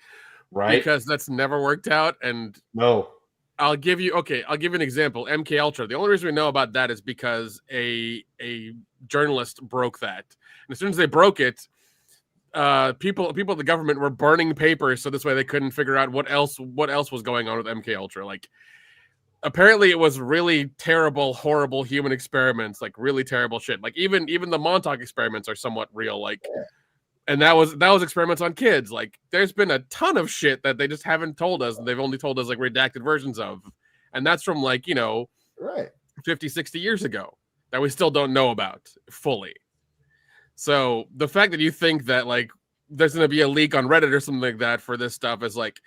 right? Because that's never worked out. And no, I'll give you an example. MK Ultra. The only reason we know about that is because a journalist broke that, and as soon as they broke it, people at the government were burning papers so this way they couldn't figure out what else was going on with MK Ultra. Like apparently it was really terrible, horrible human experiments, like really terrible shit. Like even the Montauk experiments are somewhat real. Like, and that was experiments on kids. Like there's been a ton of shit that they just haven't told us, and they've only told us like redacted versions of, and that's from like right 50, 60 years ago that we still don't know about fully. So the fact that you think that like there's going to be a leak on Reddit or something like that for this stuff is like,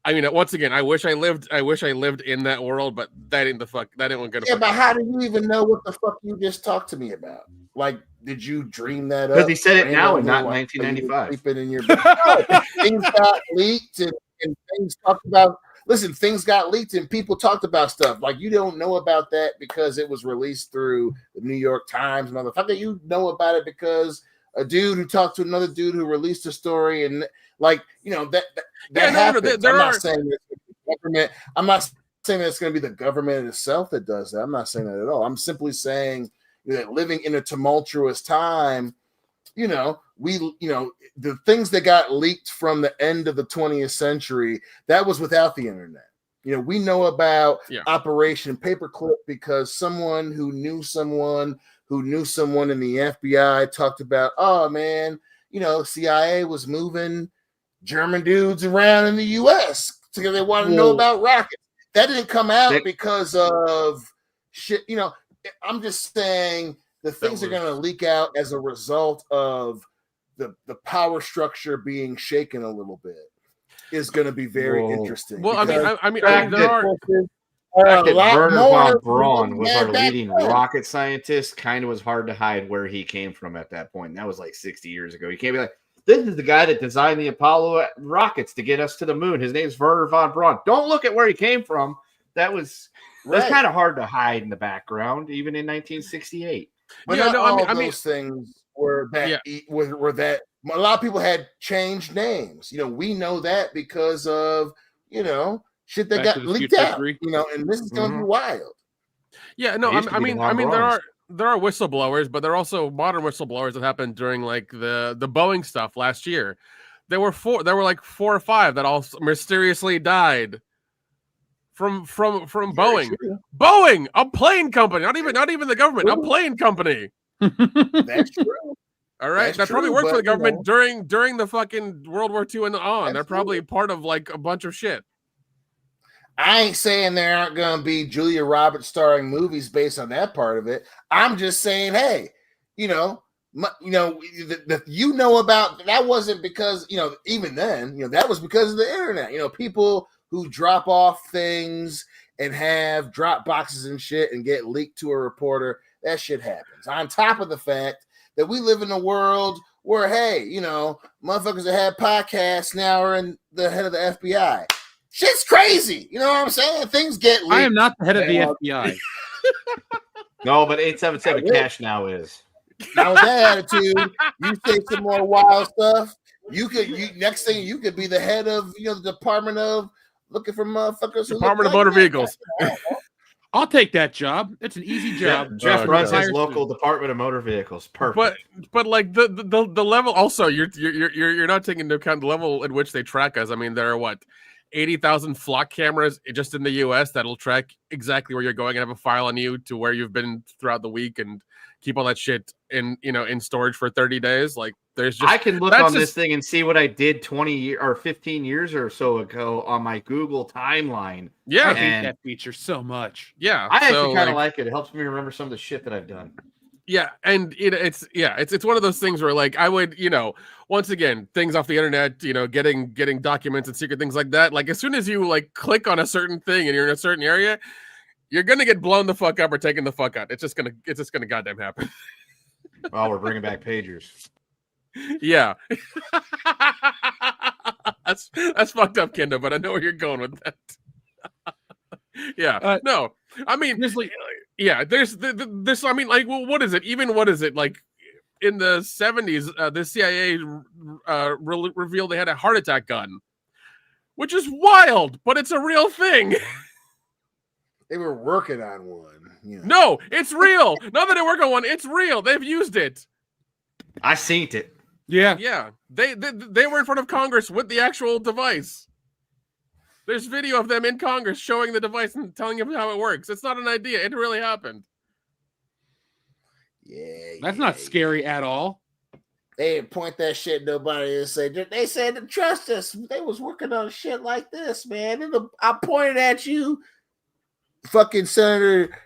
I mean, once again, I wish I lived in that world, but that ain't gonna. Yeah, but how do you even know what the fuck you just talked to me about? Like, did you dream that up? Because he said it now and not in 1995. Sleeping in your things got leaked and things talked about. Listen, things got leaked and people talked about stuff. Like you don't know about that because it was released through the New York Times and all the fact that you know about it because a dude who talked to another dude who released a story and like that happens. I'm not saying that the government. I'm not saying that it's going to be the government itself that does that. I'm not saying that at all. I'm simply saying that living in a tumultuous time, the things that got leaked from the end of the 20th century, that was without the internet. We know about Operation Paperclip because someone who knew someone in the FBI talked about, oh man, CIA was moving German dudes around in the U.S. because they wanted to know about rockets. That didn't come out because of shit. I'm just saying the things are going to leak out as a result of the power structure being shaken a little bit is going to be very interesting. Well, I mean, there are. Werner von Braun was our leading rocket scientist. Kind of was hard to hide where he came from at that point. And that was like 60 years ago. You can't be like, this is the guy that designed the Apollo rockets to get us to the moon. His name's Werner von Braun. Don't look at where he came from. That's kind of hard to hide in the background, even in 1968. But those things were that were that a lot of people had changed names. We know that because of shit that got leaked out. And this is going to be wild. Yeah, no, I mean there are whistleblowers, but there are also modern whistleblowers that happened during like the Boeing stuff last year. There were like 4 or 5 that all mysteriously died from Boeing. True. Boeing, a plane company, not even the government, a plane company. That's true. All right, That's that probably true, worked for but, the government you know. during the fucking World War II and on. They're probably Absolutely. part of like a bunch of shit. I ain't saying there aren't going to be Julia Roberts starring movies based on that part of it. I'm just saying, hey, you know, you know about that wasn't because, you know, even then, you know, that was because of the internet. You know, people who drop off things and have drop boxes and shit and get leaked to a reporter. That shit happens. On top of the fact that we live in a world where, hey, you know, motherfuckers that have podcasts now are in the head of the FBI. Shit's crazy. You know what I'm saying? Things get leaked. I am not the head of the FBI. No, but 877 Cash now is. Now with that attitude, you say some more wild stuff. Next thing you could be the head of, you know, the Department of looking for motherfuckers. Department of Motor Vehicles. I'll take that job. It's an easy job. Jeff runs his Hire local soon. Department of Motor Vehicles. Perfect. But like the level also you're not taking into account the level at which they track us. I mean, there are what 80,000 flock cameras just in the US that'll track exactly where you're going and have a file on you to where you've been throughout the week and keep all that shit in storage for 30 days. Like there's just I can look on this thing and see what I did 20 or 15 years or so ago on my Google timeline. Yeah, I hate that feature so much. Yeah, I actually kind of like it. It helps me remember some of the shit that I've done. Yeah, and it's one of those things where like I would, once again, things off the internet, getting documents and secret things like that. Like as soon as you like click on a certain thing and you're in a certain area, you're gonna get blown the fuck up or taken the fuck out. It's just gonna goddamn happen. Oh, we're bringing back pagers. Yeah. that's fucked up, Kendo, but I know where you're going with that. Yeah. No. I mean, yeah, there's I mean, like, well, what is it? Even what is it? Like in the 70s, the CIA revealed they had a heart attack gun, which is wild, but it's a real thing. They were working on one. You know. No, it's real. Not that they work on one, it's real. They've used it. I seen it. Yeah. Yeah. They were in front of Congress with the actual device. There's video of them in Congress showing the device and telling them how it works. It's not an idea. It really happened. Yeah. That's not scary at all. They didn't point that shit at nobody and say, they said to trust us. They was working on shit like this, man. And I pointed at you, fucking Senator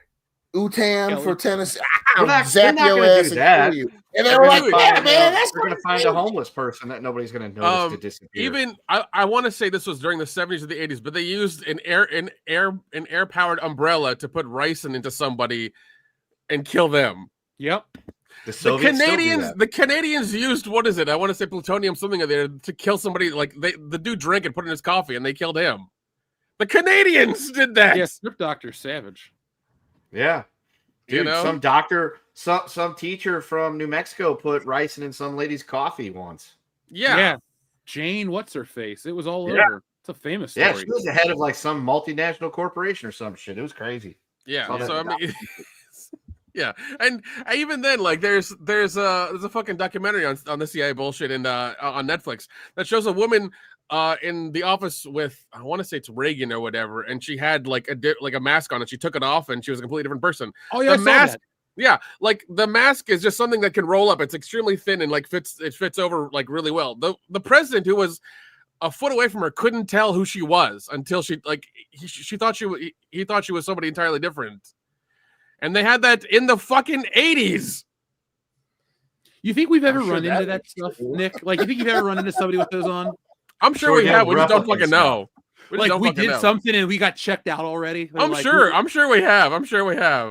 Utam for Tennessee. We're not zap gonna your do ass that. and kill you. And they were like, yeah, man, that's we're going to find a homeless person that nobody's going to notice to disappear. Even I want to say this was during the 70s or the 80s, but they used an air powered umbrella to put ricin into somebody and kill them. Yep. The Canadians used, what is it? I want to say plutonium something there to kill somebody. Like the dude drank it, put it in his coffee, and they killed him. The Canadians did that. Yeah, Script Doctor Savage. Yeah. Dude, some doctor, some teacher from New Mexico put ricin in some lady's coffee once. Yeah. Jane, what's her face? It was all over. It's a famous story. Yeah, she was the head of like some multinational corporation or some shit. It was crazy. Yeah. So I mean, yeah, and even then, like, there's a fucking documentary on the CIA bullshit on Netflix that shows a woman in the office with, I want to say it's Reagan or whatever, and she had like a mask on and she took it off and she was a completely different person. Oh yeah, the mask. Yeah, like the mask is just something that can roll up. It's extremely thin and like fits over like really well. The president, who was a foot away from her, couldn't tell who she was until she thought he thought she was somebody entirely different. And they had that in the fucking 80s. You think we've ever run into that stuff, Nick? Like, you think you've ever run into somebody with those on? I'm sure we have. We just don't fucking know. We did something and we got checked out already. I'm sure we have.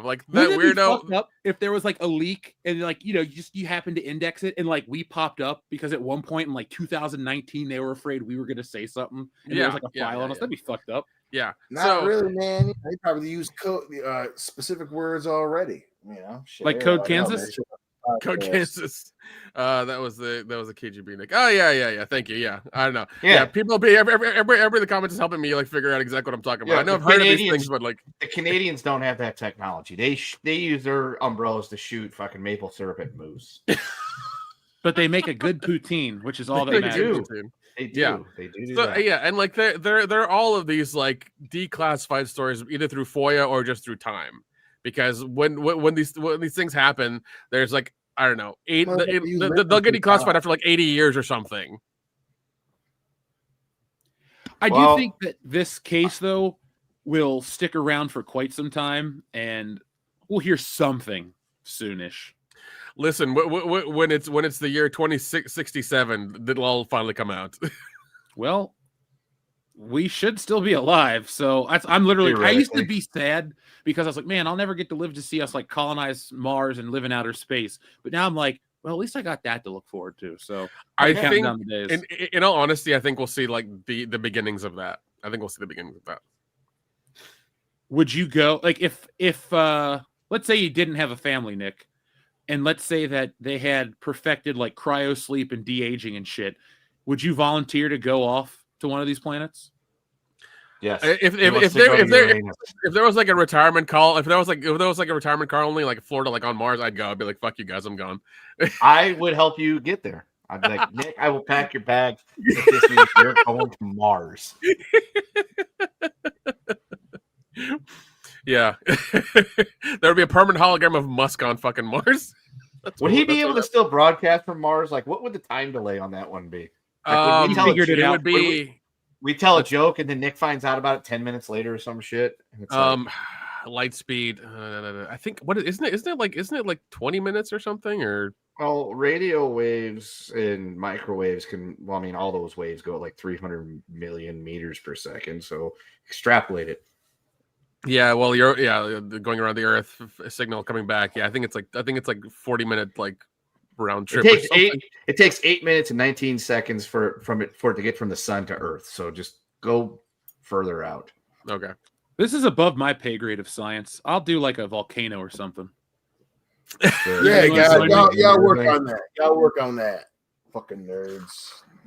Like that weirdo. Up if there was like a leak and like you happened to index it and like we popped up because at one point in like 2019 they were afraid we were going to say something and there was like a file on us. That'd be fucked up. Yeah, not really, man. They probably use code specific words already. You know, shit, like Code Kansas. Code Kansas. That was the KGB Nick. Oh yeah. Thank you. Yeah, I don't know. Yeah, people be every the comments is helping me like figure out exactly what I'm talking about. I know I've heard of these things, but like the Canadians don't have that technology. They use their umbrellas to shoot fucking maple syrup at moose. But they make a good poutine, which is all that matters. They do. Yeah. They do so, that. Yeah, and like they're all of these like declassified stories either through FOIA or just through time. Because when these things happen, there's like I don't know, You live they'll get in declassified time. after like 80 years or something. I Well- do think that this case, though, will stick around for quite some time, and we'll hear something soonish. Listen, when it's the year 2067, it'll all finally come out. Well, we should still be alive. So I'm literally, I used to Theoretically. be sad because I was like, man, I'll never get to live to see us like colonize Mars and live in outer space. But now I'm like, well, at least I got that to look forward to. So I I'm counting think, down the days. in all honesty, I think we'll see like the beginnings of that. I think we'll see the beginnings of that. Would you go like if let's say you didn't have a family, Nick, and let's say that they had perfected like cryo sleep and de-aging and shit, would you volunteer to go off to one of these planets? Yes. If He wants to go to Uranus. there was like a retirement call, if there was like a retirement car only like Florida, like on Mars, I'd go. I'd be like, fuck you guys, I'm gone. I would help you get there. I'd be like, Nick, I will pack your bag. If this means you're going to Mars. Yeah, there would be a permanent hologram of Musk on fucking Mars. Would he be able to still broadcast from Mars? Like, what would the time delay on that one be? Like, we tell figured a it joke- out. would be we tell a joke and then Nick finds out about it 10 minutes later or some shit. And it's like, light speed. I think isn't it like 20 minutes or something or well, radio waves and microwaves can. Well, I mean, all those waves go at like 300 million meters per second. So extrapolate it. yeah. Well, you're going around the Earth signal coming back. Yeah, I think it's like 40-minute like round trip. It takes 8 minutes and 19 seconds for it to get from the sun to Earth. So just go further out. Okay. This is above my pay grade of science. I'll do like a volcano or something. Yeah, guys, y'all work on that. Y'all work on that. Fucking nerds.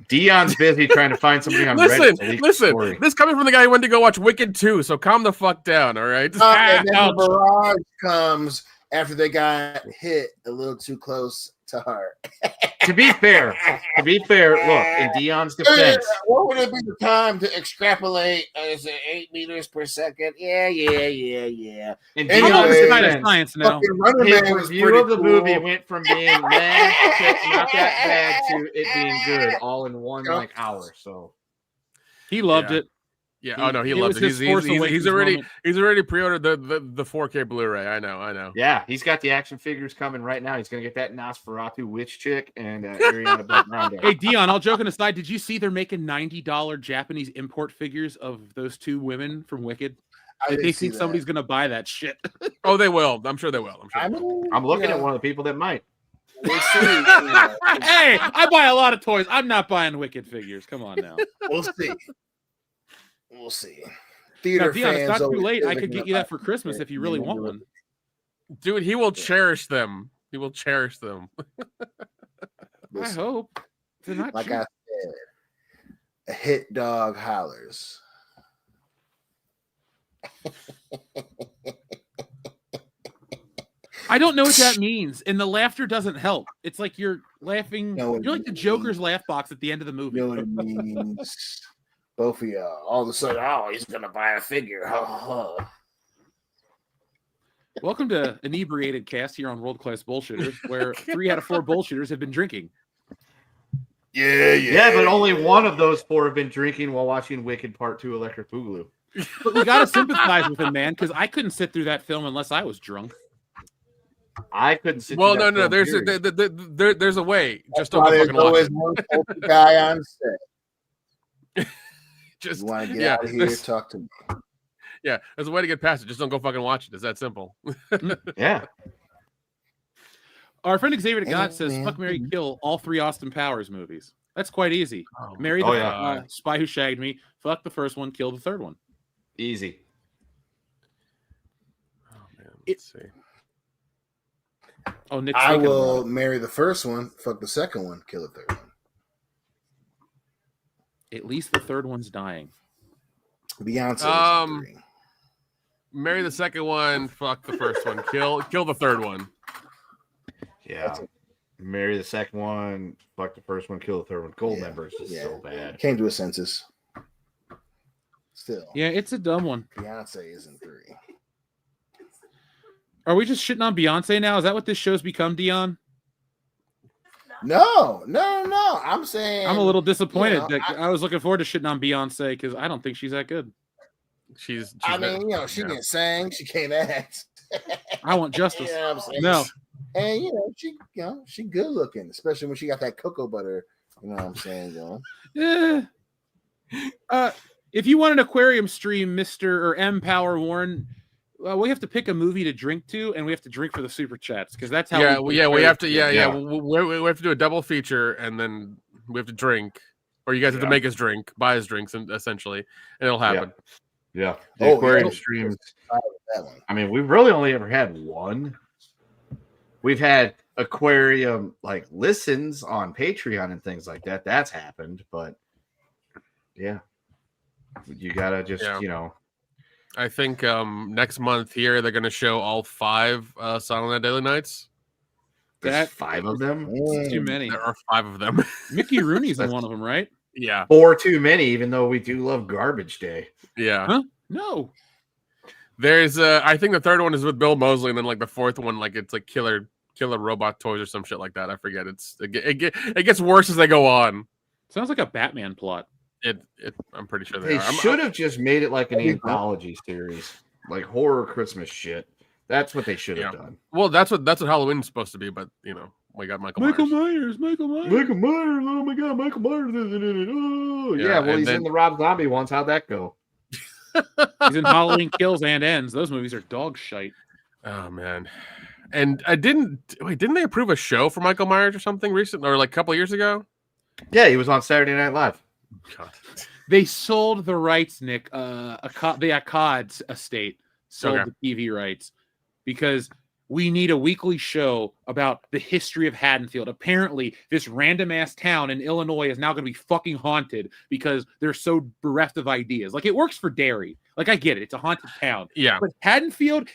Dion's busy trying to find somebody on Reddit. to leak the Listen. story. This coming from the guy who went to go watch Wicked 2, so calm the fuck down, all right? And then the ouch. barrage comes after they got hit a little too close to heart. To be fair, look, in Dion's defense, What would it be the time to extrapolate? Is it 8 meters per second? Yeah. in Anyway, I'm on Dion's the side of defense, science now. Fucking Running his Man was review pretty of the cool. movie went from being meh to not that bad to it being good all in one like hour. So He loved Yeah. it. Yeah. Oh no, he It loves was it. his Force Awakens He's already moment. pre-ordered the 4K Blu-ray. I know. yeah, he's got the action figures coming right now. He's gonna get that Nosferatu witch chick and Ariana Grande. Hey Dion, all joking aside, did you see they're making $90 Japanese import figures of those two women from Wicked? I They didn't see think that. somebody's gonna buy that shit. Oh, they will. I'm sure they will. I mean, I'm looking yeah, at one of the people that might. We'll see. Yeah. Hey, I buy a lot of toys. I'm not buying Wicked figures. Come on now. We'll see. Now, Theater Dion, it's fans not too always late. say I they're could get gonna you that buy for Christmas if you really want one. Dude, he will cherish them. He will cherish them. I hope. They're not Like cheap. I said, a hit dog hollers. I don't know what that means, and the laughter doesn't help. It's like you're laughing. No, it You're like the means- Joker's laugh box at the end of the movie. You know what it means? Both of y'all. All of a sudden, oh, he's gonna buy a figure. Welcome to Inebriated Cast here on World Class Bullshitters, where 3 out of 4 bullshitters have been drinking. Yeah, but only one of those 4 have been drinking while watching Wicked Part 2 Electric Boogaloo. But we gotta sympathize with him, man, because I couldn't sit through that film unless I was drunk. I couldn't sit. Well, through no. that film, period. There's a way. Just That's don't why go there's fucking watch always it. one healthy guy on set. Just You want to get yeah, out of here? there's- Talk to me. yeah. There's a way to get past it. Just don't go fucking watch it. It's that simple. Yeah. Our friend Xavier God says, man. "Fuck, Mary, kill all 3 Austin Powers movies." That's quite easy. Marry the Oh, yeah. Spy Who Shagged Me. Fuck the first one. Kill the third one. Easy. Oh man, let's see. Oh, Nick's I thinking will about it. marry the first one, fuck the second one, kill the third one. At least the third one's dying. Beyonce. Um, Is in 3. Marry the second one. Fuck the first one. Kill the third one. Yeah. Marry the second one. Fuck the first one. Kill the third one. Gold Yeah. members is Yeah. so bad. Came to a census. Still, Yeah, it's a dumb one. Beyonce is in 3. Are we just shitting on Beyonce now? Is that what this show's become, Dion? No. I'm saying I'm a little disappointed. you know, That I was looking forward to shitting on Beyonce because I don't think she's that good. She's I mean, she yeah. can sing, she can't act. I want justice. You know what I'm saying? No. And she good looking, especially when she got that cocoa butter. You know what I'm saying? If you want an aquarium stream, Mr. or M Power Warren, we have to pick a movie to drink to, and we have to drink for the super chats because that's how. We have to. We have to do a double feature, and then we have to drink, or you guys have to make us drink, buy us drinks, and essentially, and it'll happen. Yeah. The aquarium streams. I mean, we've really only ever had one. We've had aquarium like listens on Patreon and things like that. That's happened, but yeah, you gotta just I think next month here they're gonna show all 5 Silent Night Daily Nights. There's 5 of them. It's too many. There are 5 of them. Mickey Rooney's in one of them, right? Yeah. 4 too many, even though we do love Garbage Day. Yeah. Huh? No. There's I think the third one is with Bill Moseley, and then like the fourth one, like it's like killer robot toys or some shit like that. I forget. It gets worse as they go on. Sounds like a Batman plot. I'm pretty sure They are. should have just made it like an anthology series, like horror Christmas shit. That's what they should have done. Well, that's what Halloween's supposed to be, but we got Michael Myers. Michael Myers. Oh my god, Michael Myers is in it. Oh yeah, well he's in the Rob Zombie ones. How'd that go? He's in Halloween Kills and Ends. Those movies are dog shite. Oh man. And didn't they approve a show for Michael Myers or something recently, or like a couple of years ago? Yeah, he was on Saturday Night Live. God. They sold the rights, Nick. The Akkad estate sold the TV rights because we need a weekly show about the history of Haddonfield. Apparently, this random ass town in Illinois is now going to be fucking haunted because they're so bereft of ideas. Like, it works for Derry. Like, I get it. It's a haunted town. Yeah. But Haddonfield,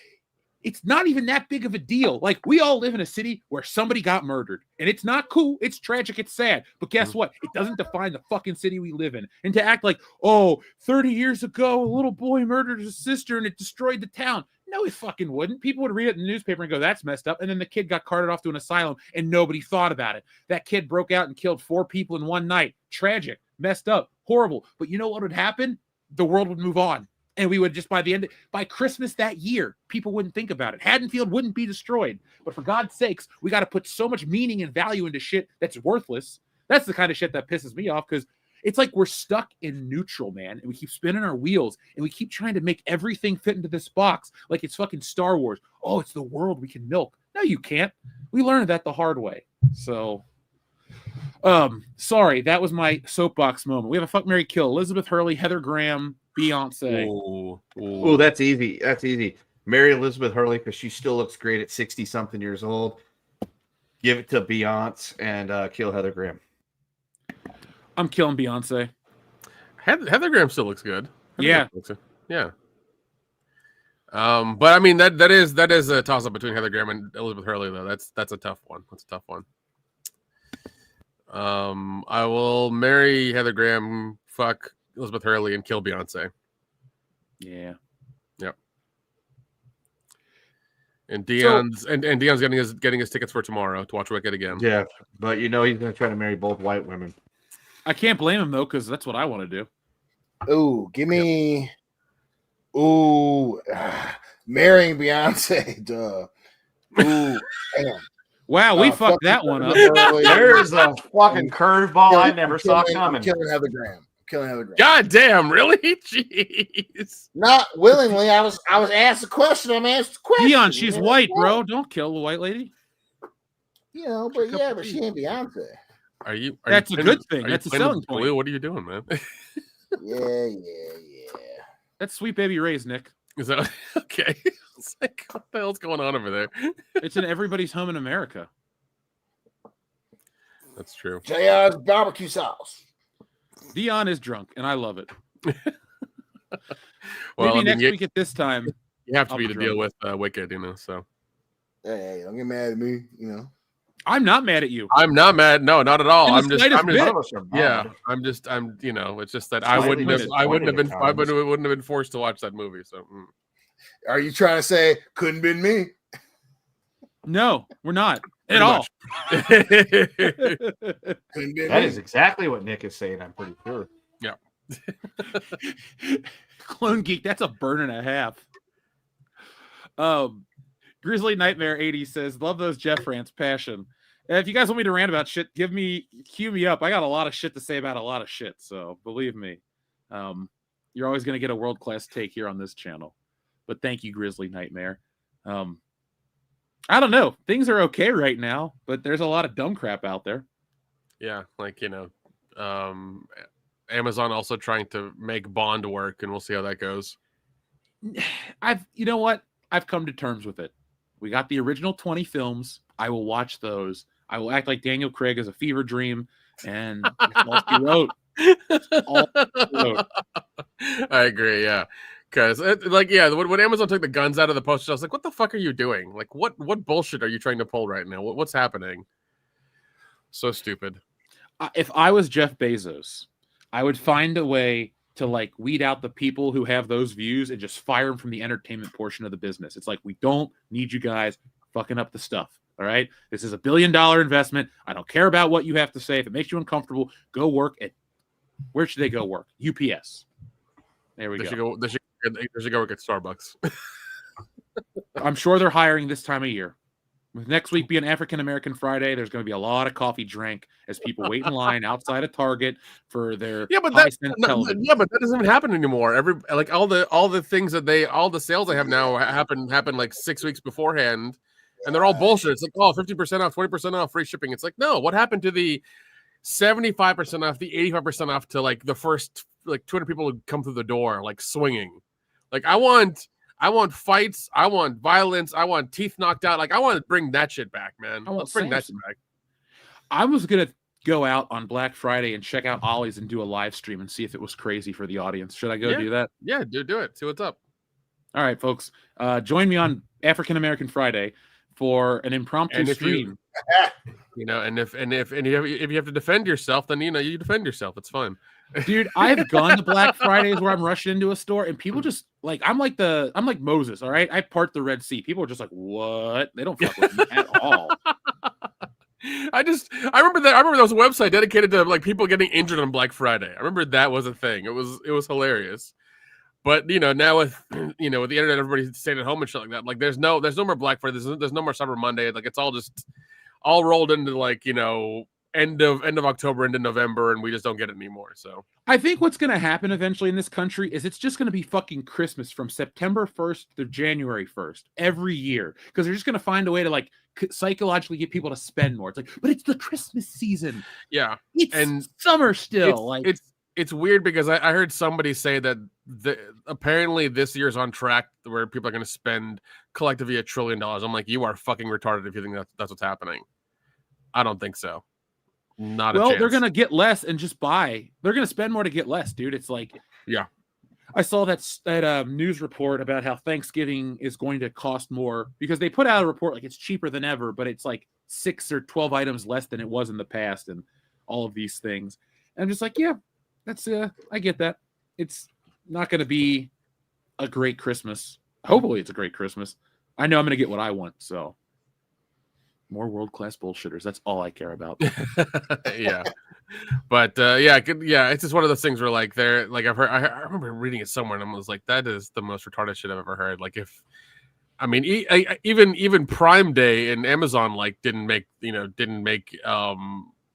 it's not even that big of a deal. Like, we all live in a city where somebody got murdered. And it's not cool. It's tragic. It's sad. But guess what? It doesn't define the fucking city we live in. And to act like, 30 years ago, a little boy murdered his sister and it destroyed the town. No, it fucking wouldn't. People would read it in the newspaper and go, that's messed up. And then the kid got carted off to an asylum and nobody thought about it. That kid broke out and killed 4 people in one night. Tragic, messed up, horrible. But you know what would happen? The world would move on. And we would just by Christmas that year, people wouldn't think about it. Haddonfield wouldn't be destroyed. But for God's sakes, we got to put so much meaning and value into shit that's worthless. That's the kind of shit that pisses me off because it's like we're stuck in neutral, man. And we keep spinning our wheels and we keep trying to make everything fit into this box like it's fucking Star Wars. Oh, it's the world we can milk. No, you can't. We learned that the hard way. So, sorry, that was my soapbox moment. We have a fuck, marry, kill. Elizabeth Hurley, Heather Graham, Beyonce. Oh, that's easy. That's easy. Marry Elizabeth Hurley because she still looks great at 60-something years old. Give it to Beyonce and kill Heather Graham. I'm killing Beyonce. Heather Graham still looks good. Yeah. Yeah. But I mean that is a toss up between Heather Graham and Elizabeth Hurley though. That's a tough one. That's a tough one. I will marry Heather Graham, fuck Elizabeth Hurley, and kill Beyonce. Yeah. Yep. And Dion's getting his tickets for tomorrow to watch Wicked again. Yeah, but he's gonna try to marry both white women. I can't blame him though, because that's what I want to do. Oh, give me. Ooh, marrying Beyonce. Duh. Ooh, damn. Wow, we fucked that one up. There's a fucking curveball I never saw coming. Killing Heather Graham. God damn, really? Jeez. Not willingly. I was asked a question. I'm asked a question. Dion, she's white, bro. Don't kill the white lady. But she ain't Beyonce. That's a good thing. That's a selling point. What are you doing, man? Yeah. That's Sweet Baby Ray's, Nick. Is that okay? It's like, what the hell's going on over there? It's in everybody's home in America. That's true. JR's barbecue sauce. Dion is drunk, and I love it. Well, maybe next week at this time. You have to be to deal with Wicked, So. Hey, don't get mad at me, I'm not mad at you. I'm not mad. No, not at all. I'm just it's just that I wouldn't have been forced to watch that movie. So, Are you trying to say couldn't been me? No, we're not Pretty at all. That is exactly what Nick is saying. I'm pretty sure. Yeah. Clone Geek, that's a burn and a half. Grizzly Nightmare 80 says, love those Jeff rants, passion. If you guys want me to rant about shit, cue me up. I got a lot of shit to say about a lot of shit, so believe me. You're always going to get a world-class take here on this channel. But thank you, Grizzly Nightmare. I don't know. Things are okay right now, but there's a lot of dumb crap out there. Yeah, like, Amazon also trying to make Bond work, and we'll see how that goes. You know what? I've come to terms with it. We got the original 20 films. I will watch those. I will act like Daniel Craig is a fever dream, and it's all he wrote. All he wrote. I agree, yeah. Because, when Amazon took the guns out of the poster, I was like, what the fuck are you doing? Like, what bullshit are you trying to pull right now? What's happening? So stupid. If I was Jeff Bezos, I would find a way to, like, weed out the people who have those views and just fire them from the entertainment portion of the business. It's like, we don't need you guys fucking up the stuff, all right? This is $1 billion investment. I don't care about what you have to say. If it makes you uncomfortable, go work at... Where should they go work? UPS. There we go. They should go work at Starbucks. I'm sure they're hiring this time of year. With next week being African American Friday, there's going to be a lot of coffee drank as people wait in line outside of Target for their television. Yeah, but that doesn't even happen anymore. All the sales they have now happen like 6 weeks beforehand, and they're all bullshit. It's like, 50% off, 20% off, free shipping. It's like, no, what happened to the 75% off, the 85% off to like the first like 200 people who come through the door, like swinging? Like, I want fights. I want violence. I want teeth knocked out. Like, I want to bring that shit back, man. Let's bring that shit back. I was going to go out on Black Friday and check out Ollie's and do a live stream and see if it was crazy for the audience. Should I go do that? Yeah, do it. See what's up. All right, folks. Join me on African American Friday for an impromptu stream. And if you have to defend yourself, then you defend yourself. It's fine. Dude, I've gone to Black Fridays where I'm rushing into a store and people just like, I'm like Moses, all right? I part the Red Sea. People are just like, what? They don't fuck with me at all. I remember there was a website dedicated to like people getting injured on Black Friday. I remember that was a thing. It was hilarious. But now with with the internet, everybody's staying at home and shit like that. Like there's no more Black Friday. There's no more Cyber Monday. Like it's all rolled into like end of October into November, and we just don't get it anymore. So I think what's going to happen eventually in this country is it's just going to be fucking Christmas from September 1st to January 1st every year, because they're just going to find a way to like psychologically get people to spend more. It's like, but it's the Christmas season. Yeah, it's summer still. It's weird because I heard somebody say that apparently this year's on track where people are going to spend collectively $1 trillion. I'm like, you are fucking retarded if you think that's what's happening. I don't think so. Not a chance. They're going to get less and just buy. They're going to spend more to get less, dude. It's like, yeah. I saw that news report about how Thanksgiving is going to cost more because they put out a report like it's cheaper than ever, but it's like 6 or 12 items less than it was in the past and all of these things. And I'm just like, yeah, that's I get that. It's not going to be a great Christmas. Hopefully it's a great Christmas. I know I'm going to get what I want, so more world-class bullshitters. That's all I care about. Yeah. But it's just one of those things where like they're like I remember reading it somewhere and I was like, that is the most retarded shit I've ever heard. Like even Prime Day and Amazon like didn't make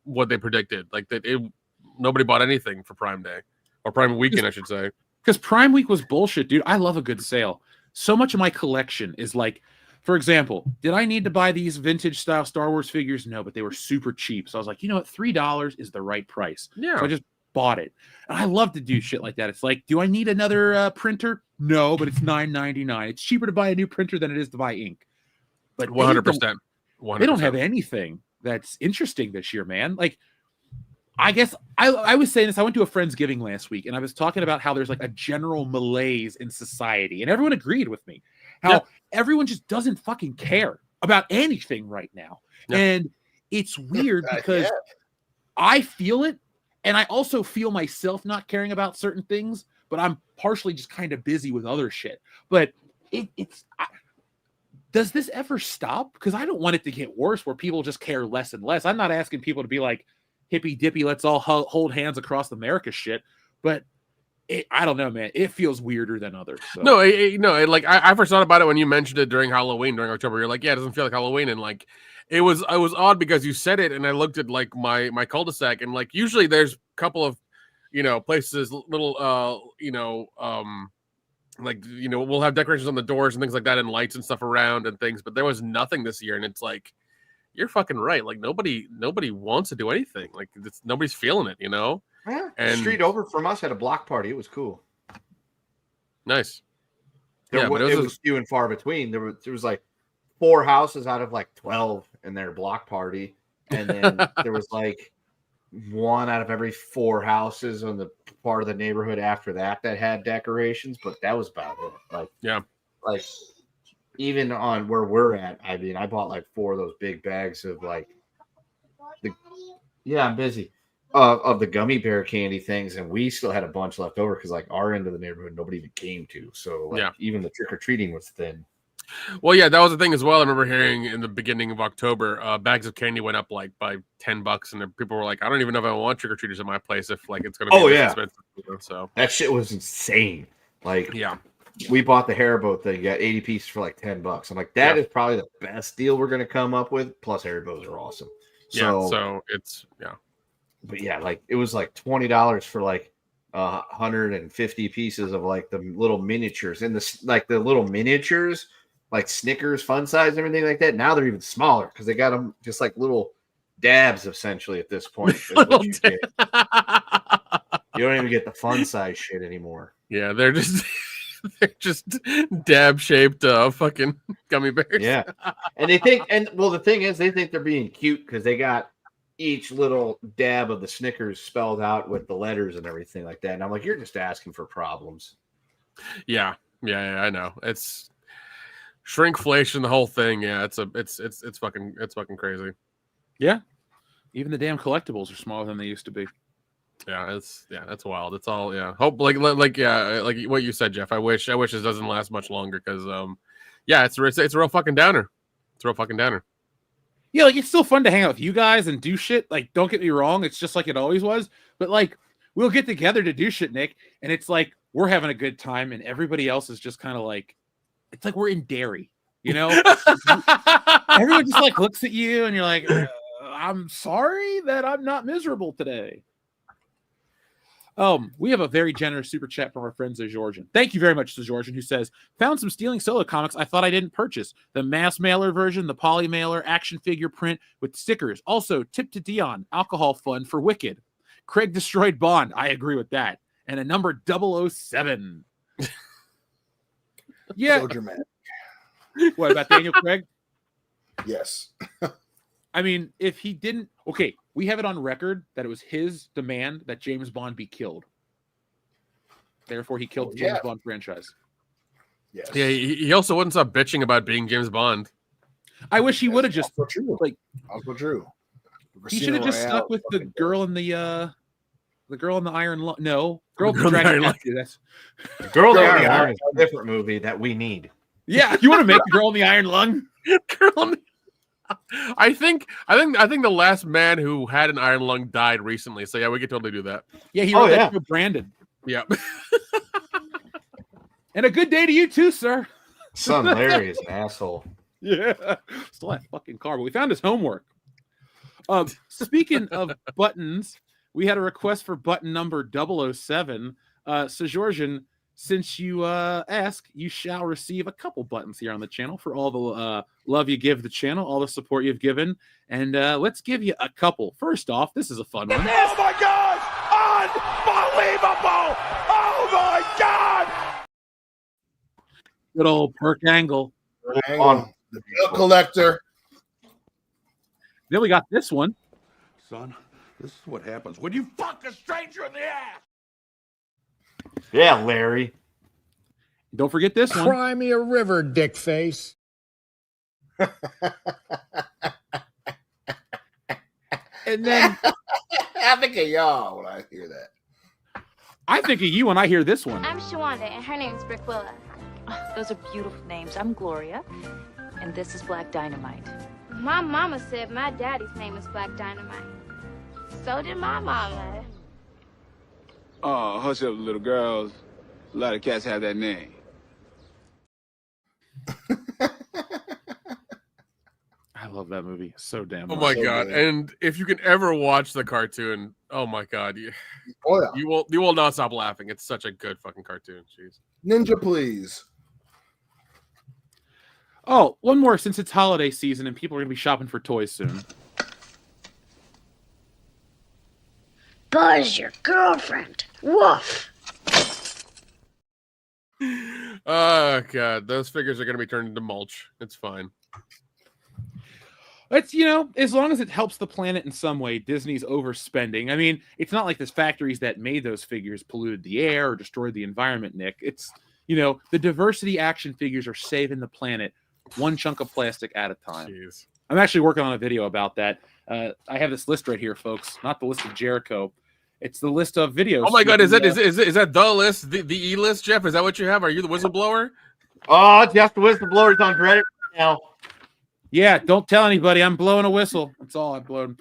what they predicted. Like that nobody bought anything for Prime Day or Prime Weekend, I should say. Because Prime Week was bullshit, dude. I love a good sale. So much of my collection is like, for example, did I need to buy these vintage style Star Wars figures? No, but they were super cheap. So I was like, you know what? $3 is the right price. Yeah. So I just bought it. And I love to do shit like that. It's like, do I need another printer? No, but it's $9.99. It's cheaper to buy a new printer than it is to buy ink. But 100%. They don't have anything that's interesting this year, man. Like, I guess I was saying this. I went to a Friendsgiving last week, and I was talking about how there's like a general malaise in society, and everyone agreed with me. How everyone just doesn't fucking care about anything right now. Yeah. And it's weird because I feel it, and I also feel myself not caring about certain things, but I'm partially just kind of busy with other shit. But does this ever stop? Because I don't want it to get worse where people just care less and less. I'm not asking people to be like hippy dippy, let's all hold hands across America shit. But I don't know, man. It feels weirder than others. So. No, like I first thought about it when you mentioned it during Halloween, during October. You're like, yeah, it doesn't feel like Halloween, and like it was odd because you said it, and I looked at like my cul-de-sac, and like usually there's a couple of places, little like we'll have decorations on the doors and things like that, and lights and stuff around and things, but there was nothing this year, and it's like you're fucking right. Like nobody wants to do anything. Like nobody's feeling it, Yeah, and the street over from us had a block party. It was cool. Nice. It was few and far between. There was like 4 houses out of like 12 in their block party, and then there was like 1 out of every 4 houses on the part of the neighborhood after that had decorations, but that was about it. Like, yeah, like even on where we're at, I mean, I bought like 4 of those big bags of like I'm busy. Of the gummy bear candy things, and we still had a bunch left over because like our end of the neighborhood nobody even came to, so like, even the trick-or-treating was thin. Well, yeah, that was the thing as well. I remember hearing in the beginning of October, bags of candy went up like by $10, and people were like, I don't even know if I want trick-or-treaters at my place if like it's gonna be expensive. So that shit was insane. Like, yeah, we bought the Haribo thing, got 80 pieces for like $10. I'm like, that is probably the best deal we're gonna come up with. Plus Haribos are awesome. So it's But yeah, like it was like $20 for like 150 pieces of like the little miniatures, and the little miniatures, like Snickers, fun size, and everything like that. Now they're even smaller because they got them just like little dabs essentially at this point. You don't even get the fun size shit anymore. Yeah, they're just dab shaped fucking gummy bears. Yeah, and they think, the thing is, they think they're being cute because they got each little dab of the Snickers spelled out with the letters and everything like that. And I'm like, you're just asking for problems. Yeah, I know. It's shrinkflation, the whole thing. Yeah, it's fucking crazy. Yeah. Even the damn collectibles are smaller than they used to be. Yeah, that's wild. It's all hope like what you said, Jeff. I wish it doesn't last much longer because it's a real fucking downer. It's a real fucking downer. Yeah, like it's still fun to hang out with you guys and do shit. Like, don't get me wrong, it's just like it always was. But like, we'll get together to do shit, Nick, and it's like we're having a good time, and everybody else is just kind of like, it's like we're in Derry, Everyone just like looks at you, and you're like, I'm sorry that I'm not miserable today. We have a very generous super chat from our friend Georgian. Thank you very much to Georgian, who says, found some Stealing Solo comics I thought I didn't purchase. The mass mailer version, the poly mailer, action figure print with stickers. Also, tip to Dion, alcohol fund for Wicked. Craig destroyed Bond. I agree with that. And a number 007. Yeah. So dramatic. What about Daniel Craig? Yes. I mean, if he didn't... Okay, we have it on record that it was his demand that James Bond be killed. Therefore, he killed the James Bond franchise. Yes. Yeah, he also wouldn't stop bitching about being James Bond. I wish he would have just... Also true. Like, also true. He should have just stuck with the girl in the Iron Lung. No, girl in the Dragon. That's the Girl in the Iron Lung is a different movie that we need. Yeah, you want to make the Girl in the Iron Lung? I think the last man who had an iron lung died recently. So yeah, we could totally do that. Yeah, he wrote that for Brandon. Yeah. And a good day to you too, sir. Son Larry is an asshole. Yeah. Still that fucking car, but we found his homework. Speaking of buttons, we had a request for button number 007. So Georgian, since you ask, you shall receive a couple buttons here on the channel for all the love you give the channel, all the support you've given. And let's give you a couple. First off, this is a fun one. Oh my God! Unbelievable! Oh my God! Good old Perk Angle. On the bill collector. Then we got this one. Son, this is what happens when you fuck a stranger in the ass. Yeah, Larry. Don't forget this one. Cry me a river, dick face. And then I think of y'all when I hear that. I think of you when I hear this one. I'm Shawanda, and her name's Brickwilla. Those are beautiful names. I'm Gloria, and this is Black Dynamite. My mama said my daddy's name is Black Dynamite. So did my mama. Oh, hush up, little girls. A lot of cats have that name. I love that movie so damn much. Oh my So god! good. And if you can ever watch the cartoon, oh my god, Oh yeah. you will not stop laughing. It's such a good fucking cartoon. Jeez. Ninja, please. Oh, one more since it's holiday season and people are going to be shopping for toys soon. Buzz, your girlfriend. Woof. Oh god, those figures are going to be turned into mulch. It's fine. It's, you know, as long as it helps the planet in some way, Disney's overspending. I mean, it's not like the factories that made those figures polluted the air or destroyed the environment, Nick. It's, you know, the diversity action figures are saving the planet one chunk of plastic at a time. Jeez. I'm actually working on a video about that. I have this list right here, folks. Not the list of Jericho. It's the list of videos. Oh my god, is that the list? The E list, Jeff? Is that what you have? Are you the whistleblower? Oh, Jeff the whistleblower's on Reddit right now. Yeah, don't tell anybody. I'm blowing a whistle. That's all I've blown.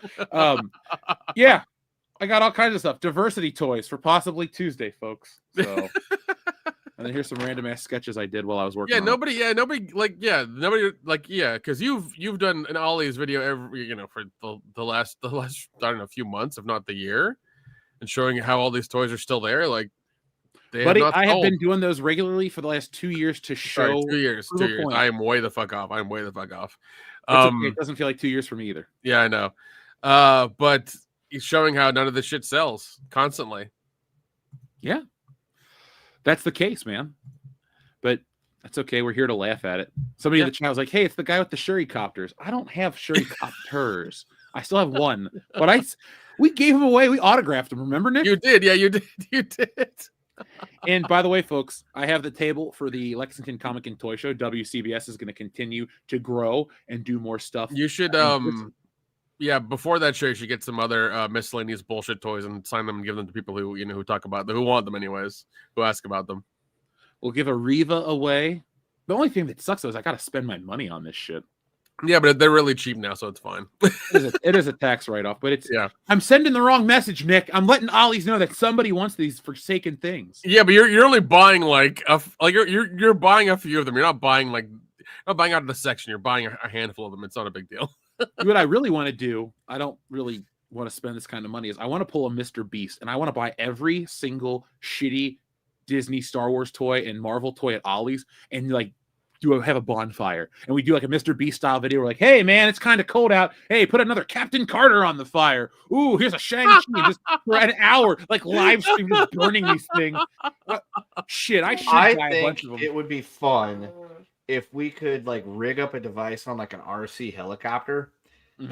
Yeah, I got all kinds of stuff. Diversity toys for possibly Tuesday, folks. So, and then here's some random ass sketches I did while I was working. Nobody, because you've done an Ollie's video every, for the last I don't know, few months, if not the year, and showing how all these toys are still there. Like, buddy, I have been doing those regularly for the last 2 years to show. Sorry, 2 years. 2 years. Point. I am way the fuck off. Okay. It doesn't feel like 2 years for me either. Yeah, I know. But he's showing how none of this shit sells constantly. Yeah, that's the case, man. But that's okay. We're here to laugh at it. Somebody in the chat was like, "Hey, it's the guy with the Shuri-copters." I don't have Shuri-copters. I still have one, but we gave him away. We autographed him. Remember, Nick? You did. Yeah, you did. You did. And by the way, folks, I have the table for the Lexington Comic and Toy Show. WCBS is going to continue to grow and do more stuff. You should, before that show, you should get some other miscellaneous bullshit toys and sign them and give them to people who who talk about them, who want them anyways, who ask about them. We'll give a Riva away. The only thing that sucks though is I got to spend my money on this shit. Yeah, but they're really cheap now, so it's fine. It is a tax write-off, but I'm sending the wrong message, Nick. I'm letting Ollie's know that somebody wants these forsaken things. Yeah, but you're only buying you're buying a few of them. You're not buying out of the section. You're buying a handful of them. It's not a big deal. What I really want to do, I don't really want to spend this kind of money, is I want to pull a Mr. Beast and I want to buy every single shitty Disney Star Wars toy and Marvel toy at Ollie's and have a bonfire, and we do like a Mr. Beast style video. We're like, "Hey man, it's kind of cold out. Hey, put another Captain Carter on the fire. Ooh, here's a Shang-Chi." Just for an hour, like live stream, just burning these things. Shit, I should buy a bunch of them. It would be fun if we could rig up a device on an RC helicopter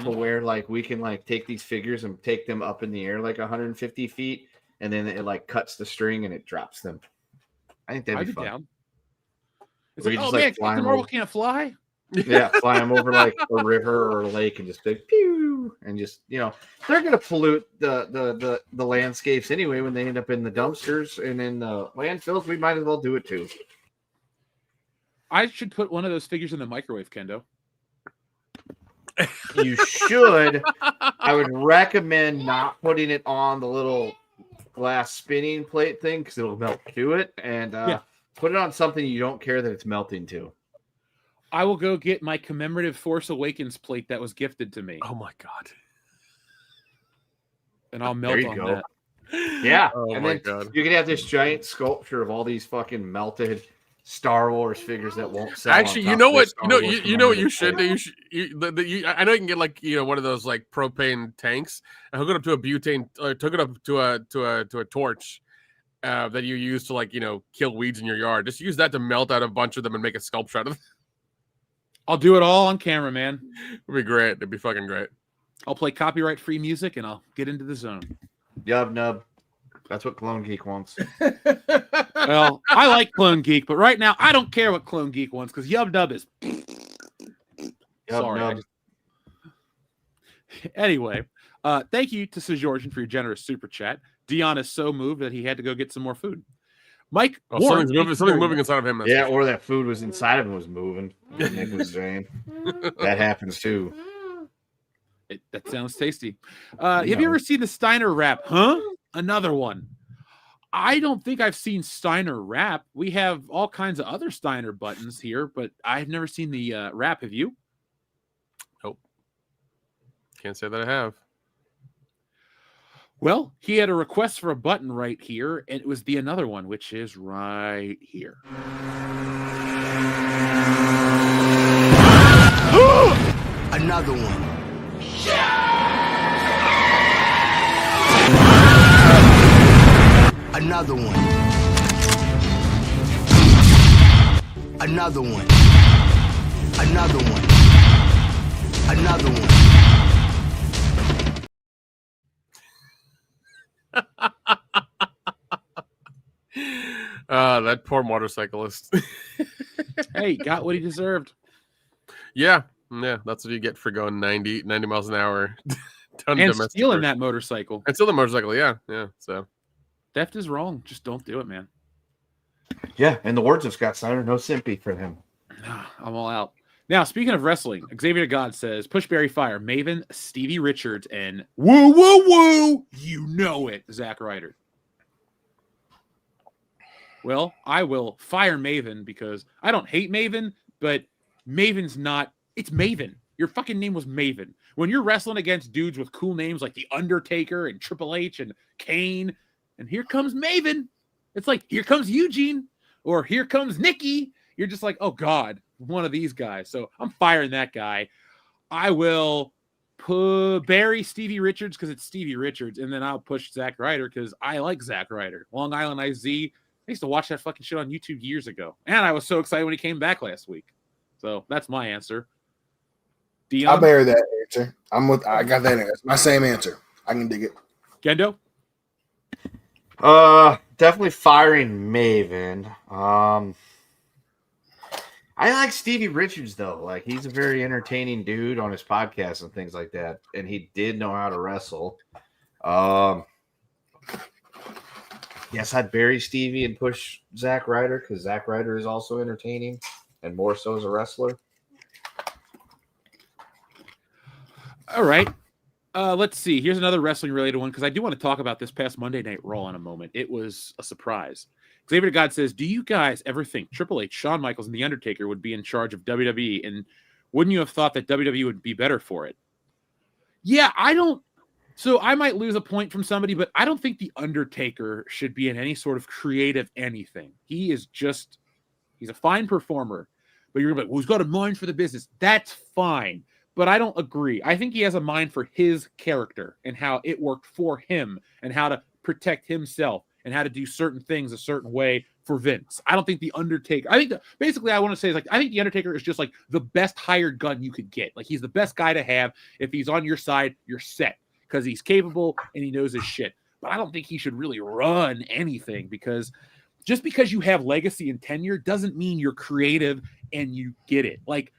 to where we can take these figures and take them up in the air 150 feet, and then it cuts the string and it drops them. I think that'd be fun. Down. It's like, oh man, Captain Marvel can't fly. Yeah, fly them over a river or a lake and just pew, and just they're gonna pollute the landscapes anyway when they end up in the dumpsters and in the landfills. We might as well do it too. I should put one of those figures in the microwave, Kendo. You should. I would recommend not putting it on the little glass spinning plate thing because it'll melt to it, and put it on something you don't care that it's melting to. I will go get my commemorative Force Awakens plate that was gifted to me. Oh my god! And I'll melt on that. Yeah, oh and my then god! You can have this giant sculpture of all these fucking melted Star Wars figures that won't sell. Actually, you know what? You know what you should do. I know you can get one of those propane tanks and hook it up to a butane, hook it up to a torch. That you use to kill weeds in your yard. Just use that to melt out a bunch of them and make a sculpture out of them. I'll do it all on camera, man. It'd be great. It'd be fucking great. I'll play copyright-free music and I'll get into the zone. Yub nub. That's what Clone Geek wants. Well, I like Clone Geek, but right now I don't care what Clone Geek wants because Yub Nub is. Sorry. Anyway, thank you to Sir Georgian for your generous super chat. Dion is so moved that he had to go get some more food. Mike, Oh, Warren, something's moving inside of him. That's Yeah, for sure. or that food was inside of him was moving. Nick was saying that happens too. That sounds tasty. Have you ever seen the Steiner wrap? Huh? Another one. I don't think I've seen Steiner wrap. We have all kinds of other Steiner buttons here, but I've never seen the wrap. Have you? Nope. Can't say that I have. Well, he had a request for a button right here, and it was the another one, which is right here. Another one. Another one. Another one. Another one. Another one. That poor motorcyclist. Hey, got what he deserved. Yeah, that's what you get for going 90 miles an hour. And stealing that motorcycle. And steal the motorcycle, yeah. So theft is wrong. Just don't do it, man. Yeah, in the words of Scott Steiner, no sympathy for him. I'm all out. Now, speaking of wrestling, Xavier God says, Push Barry Fire, Maven, Stevie Richards, and woo, woo, woo, you know it, Zack Ryder. Well, I will fire Maven because I don't hate Maven, but Maven's not, it's Maven. Your fucking name was Maven. When you're wrestling against dudes with cool names like The Undertaker and Triple H and Kane, and here comes Maven, it's like, here comes Eugene, or here comes Nikki. You're just like, oh God, one of these guys. So I'm firing that guy. I will bury Stevie Richards because it's Stevie Richards, and then I'll push Zack Ryder because I like Zack Ryder. Long Island IZ. I used to watch that fucking shit on YouTube years ago, and I was so excited when he came back last week. So that's my answer. Dion? I'll bury that answer. I got that answer. My same answer. I can dig it. Gendo? Definitely firing Maven. I like Stevie Richards though. Like, he's a very entertaining dude on his podcast and things like that, and he did know how to wrestle. Yes, I'd bury Stevie and push Zack Ryder because Zack Ryder is also entertaining and more so as a wrestler. All right. Let's see. Here's another wrestling related one because I do want to talk about this past Monday Night Raw in a moment. It was a surprise. Xavier God says, do you guys ever think Triple H, Shawn Michaels, and The Undertaker would be in charge of WWE? And wouldn't you have thought that WWE would be better for it? Yeah, I don't. So I might lose a point from somebody, but I don't think The Undertaker should be in any sort of creative anything. He's a fine performer, but you're going to be like, well, he's got a mind for the business. That's fine. But I don't agree. I think he has a mind for his character and how it worked for him and how to protect himself and how to do certain things a certain way for Vince. I don't think The Undertaker, I think basically I want to say is like, I think The Undertaker is just like the best hired gun you could get. Like, he's the best guy to have. If he's on your side, you're set because he's capable and he knows his shit. But I don't think he should really run anything because just because you have legacy and tenure doesn't mean you're creative and you get it. Like,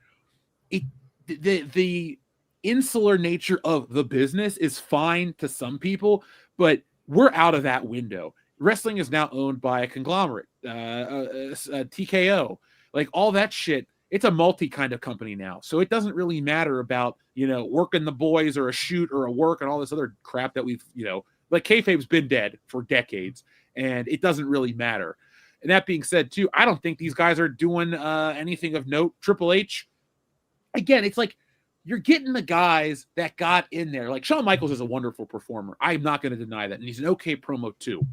the insular nature of the business is fine to some people, but we're out of that window. Wrestling is now owned by a conglomerate, TKO, like all that shit. It's a multi kind of company now. So it doesn't really matter about, working the boys or a shoot or a work and all this other crap that we've, like kayfabe's been dead for decades and it doesn't really matter. And that being said too, I don't think these guys are doing anything of note. Triple H, again, it's like you're getting the guys that got in there. Like Shawn Michaels is a wonderful performer. I'm not going to deny that. And he's an okay promo too.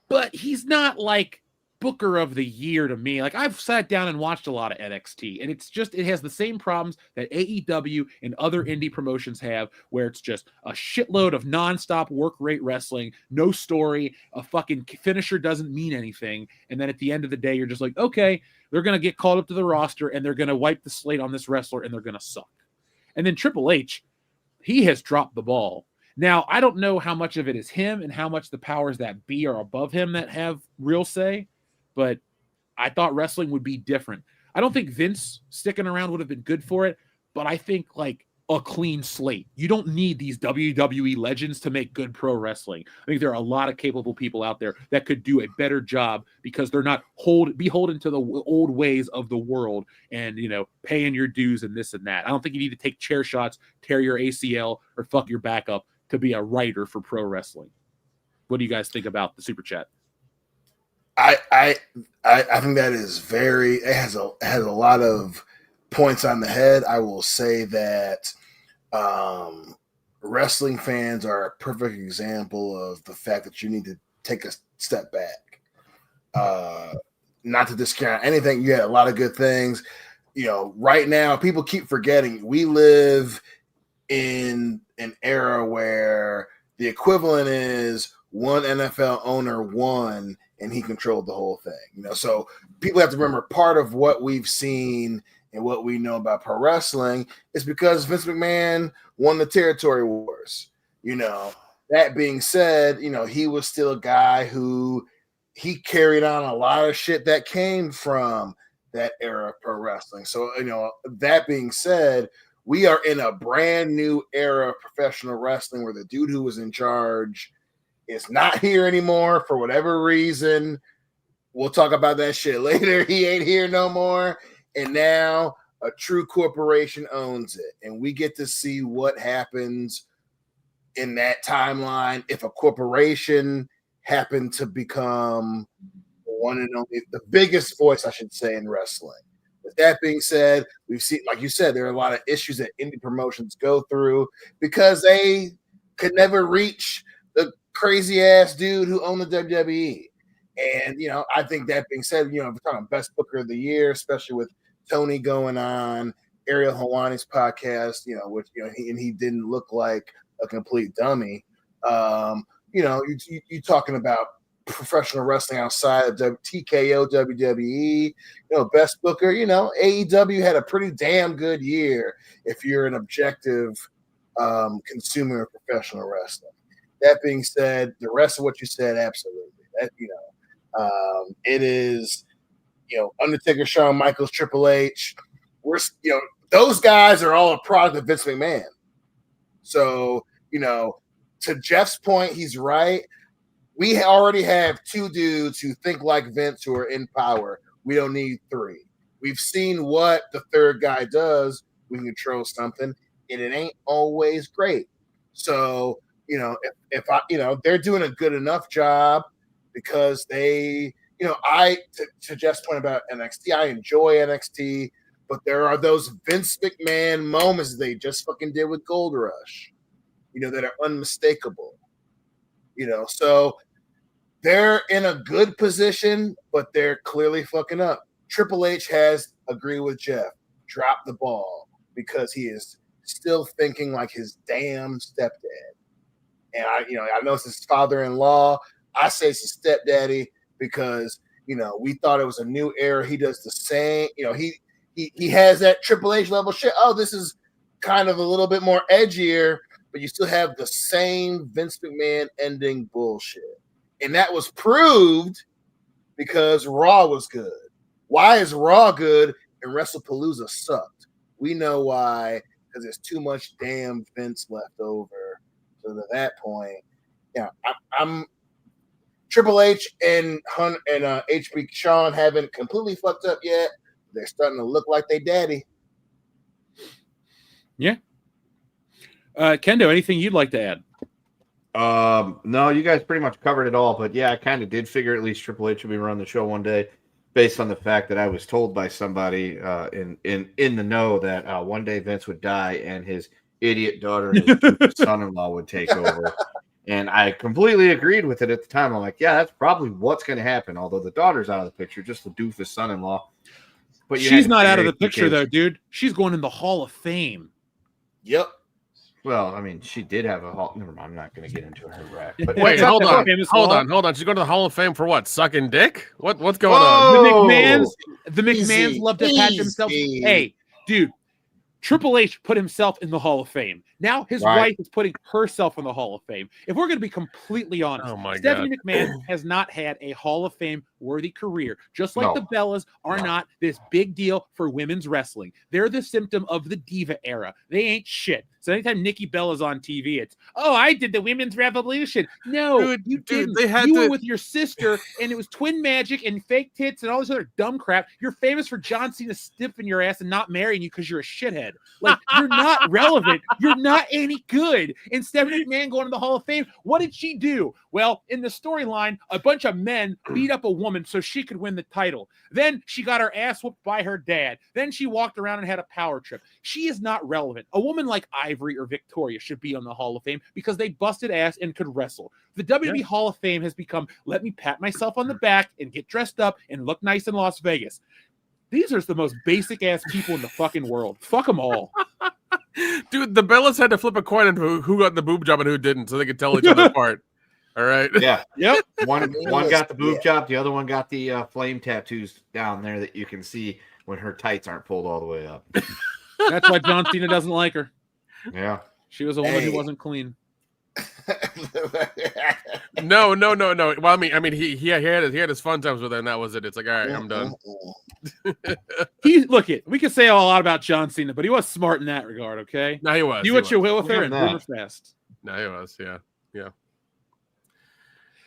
But he's not like Booker of the Year to me. Like, I've sat down and watched a lot of NXT, and it has the same problems that AEW and other indie promotions have, where it's just a shitload of nonstop work rate wrestling, no story, a fucking finisher doesn't mean anything. And then at the end of the day, you're just like, okay, they're going to get called up to the roster and they're going to wipe the slate on this wrestler and they're going to suck. And then Triple H, he has dropped the ball. Now, I don't know how much of it is him and how much the powers that be are above him that have real say, but I thought wrestling would be different. I don't think Vince sticking around would have been good for it, but I think like a clean slate. You don't need these WWE legends to make good pro wrestling. I think there are a lot of capable people out there that could do a better job because they're not beholden to the old ways of the world and, paying your dues and this and that. I don't think you need to take chair shots, tear your ACL, or fuck your back up to be a writer for pro wrestling. What do you guys think about the super chat? I think that is it has a lot of points on the head. I will say that wrestling fans are a perfect example of the fact that you need to take a step back. Not to discount anything. You had a lot of good things. Right now, people keep forgetting we live in an era where the equivalent is one NFL owner won and he controlled the whole thing. So people have to remember part of what we've seen and what we know about pro wrestling is because Vince McMahon won the territory wars. That being said, he was still a guy who he carried on a lot of shit that came from that era of pro wrestling. So, that being said, we are in a brand new era of professional wrestling where the dude who was in charge is not here anymore for whatever reason. We'll talk about that shit later. He ain't here no more. And now a true corporation owns it. And we get to see what happens in that timeline if a corporation happened to become one and only, the biggest voice, I should say, in wrestling. With that being said, we've seen, like you said, there are a lot of issues that indie promotions go through because they could never reach the crazy ass dude who owned the WWE. And, I think that being said, if we're talking best booker of the year, especially with Tony going on Ariel Helwani's podcast, which, he didn't look like a complete dummy. You talking about professional wrestling outside of TKO, WWE, best booker, AEW had a pretty damn good year if you're an objective consumer of professional wrestling. That being said, the rest of what you said, absolutely. That, it is, Undertaker, Shawn Michaels, Triple H. Those guys are all a product of Vince McMahon. So, to Jeff's point, he's right. We already have two dudes who think like Vince who are in power. We don't need three. We've seen what the third guy does. We can control something, and it ain't always great. So, if they're doing a good enough job because they, to Jeff's point about NXT, I enjoy NXT, but there are those Vince McMahon moments they just fucking did with Gold Rush, that are unmistakable. So they're in a good position, but they're clearly fucking up. Triple H has, agree with Jeff, dropped the ball because he is still thinking like his damn stepdad. And I know it's his father-in-law. I say it's his stepdaddy because, we thought it was a new era. He does the same, he has that Triple H level shit. Oh, this is kind of a little bit more edgier, but you still have the same Vince McMahon ending bullshit. And that was proved because Raw was good. Why is Raw good and WrestlePalooza sucked? We know why, because there's too much damn Vince left over. So to that point, I'm Triple H and HB Sean haven't completely fucked up yet. They're starting to look like they daddy. Yeah. Kendo, anything you'd like to add? No, you guys pretty much covered it all. But yeah, I kind of did figure at least Triple H would be running the show one day, based on the fact that I was told by somebody in the know that one day Vince would die and his idiot daughter and his son-in-law would take over. And I completely agreed with it at the time. I'm like, yeah, that's probably what's going to happen. Although the daughter's out of the picture, just the doofus son-in-law. But she's not out of the picture, though, dude. She's going in the Hall of Fame. Yep. Well, I mean, she did have a hall. Never mind. I'm not going to get into her rap. But wait, hold on. She's going to the Hall of Fame for what? Sucking dick? What's going on? The McMahons love to pat themselves. Hey, dude, Triple H put himself in the Hall of Fame. Now his Right. wife is putting herself in the Hall of Fame. If we're going to be completely honest, Oh my Stephanie God. McMahon has not had a Hall of Fame worthy career. Just like No. the Bellas are No. not this big deal for women's wrestling. They're the symptom of the diva era. They ain't shit. So anytime Nikki Bella's on TV, it's, oh, I did the women's revolution. No, you didn't. they had You to- were with your sister, and it was twin magic and fake tits and all this other dumb crap. You're famous for John Cena stiffing your ass and not marrying you because you're a shithead. Like, you're not relevant. You're not any good. And Stephanie McMahon going to the Hall of Fame, what did she do? Well, in the storyline, a bunch of men beat up a woman so she could win the title. Then she got her ass whooped by her dad. Then she walked around and had a power trip. She is not relevant. A woman like Ivory or Victoria should be on the Hall of Fame because they busted ass and could wrestle. The WWE Hall of Fame has become, let me pat myself on the back and get dressed up and look nice in Las Vegas. These are the most basic ass people in the fucking world. Fuck them all. Dude, the Bellas had to flip a coin on who got the boob job and who didn't, so they could tell each other apart. All right. Yeah. Yep. One got the boob job. The other one got the flame tattoos down there that you can see when her tights aren't pulled all the way up. That's why John Cena doesn't like her. Yeah. She was a woman who Hey. wasn't clean. No. Well, I mean, he had his fun times with her, and that was it. It's like, all right, I'm done. Look it. We can say a lot about John Cena, but he was smart in that regard. Okay. No, he was. Do he what your was. will with her and Give him boomer that. fast. No, he was. Yeah.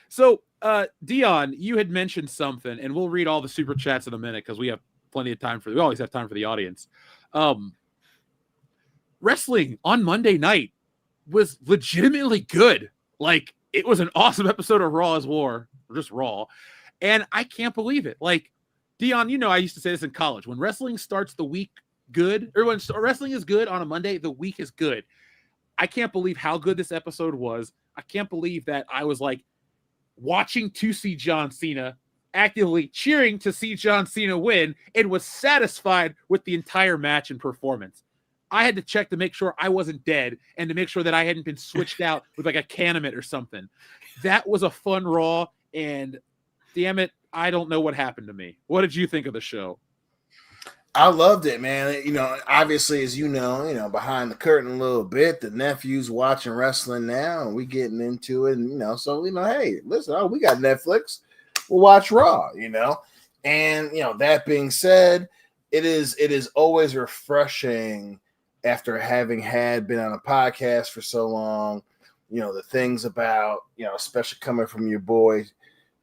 So, Dion, you had mentioned something, and we'll read all the super chats in a minute because we have plenty of time we always have time for the audience. Wrestling on Monday night was legitimately good. Like, it was an awesome episode of Raw as War, or just Raw. And I can't believe it. Like, Dion, you know, I used to say this in college. When wrestling starts the week good, or when wrestling is good on a Monday, the week is good. I can't believe how good this episode was. I can't believe that I was like watching to see John Cena, actively cheering to see John Cena win, and was satisfied with the entire match and performance. I had to check to make sure I wasn't dead and to make sure that I hadn't been switched out with like a Canamit or something. That was a fun Raw, and damn it, I don't know what happened to me. What did you think of the show? I loved it, man. You know, obviously, as you know, behind the curtain a little bit, the nephew's watching wrestling now, and we getting into it, and so hey, listen, we got Netflix, we'll watch Raw, and that being said, it is always refreshing after having been on a podcast for so long, the things about, especially coming from your boy,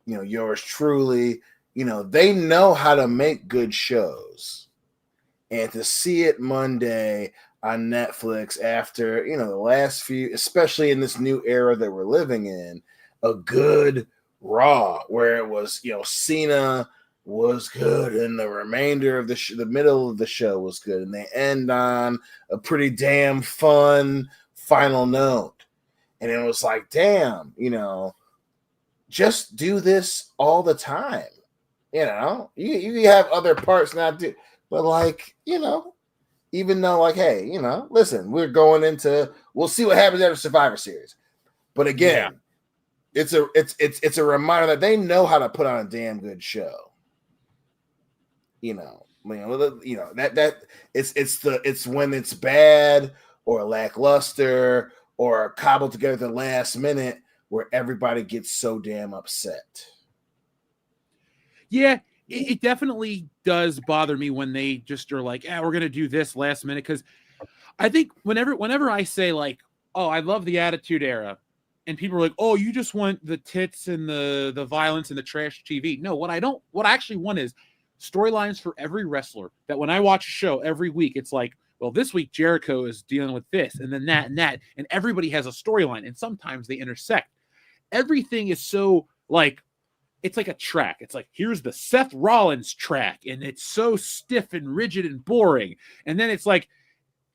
yours truly, they know how to make good shows. And to see it Monday on Netflix after, the last few, especially in this new era that we're living in, a good Raw where it was, Cena was good and the remainder of the middle of the show was good. And they end on a pretty damn fun final note. And it was like, damn, just do this all the time. You have other parts not do. But even though hey, listen, we'll see what happens after Survivor Series. But again, it's a reminder that they know how to put on a damn good show. That it's when it's bad or lackluster or cobbled together at the last minute where everybody gets so damn upset. Yeah. It definitely does bother me when they just are like, we're going to do this last minute. Because I think whenever I say like, oh, I love the Attitude Era, and people are like, oh, you just want the tits and the violence and the trash TV. No, what I actually want is storylines for every wrestler, that when I watch a show every week, it's like, well, this week Jericho is dealing with this and then that and that. And everybody has a storyline, and sometimes they intersect. Everything is so like, it's like a track. It's like, here's the Seth Rollins track, and it's so stiff and rigid and boring. And then it's like,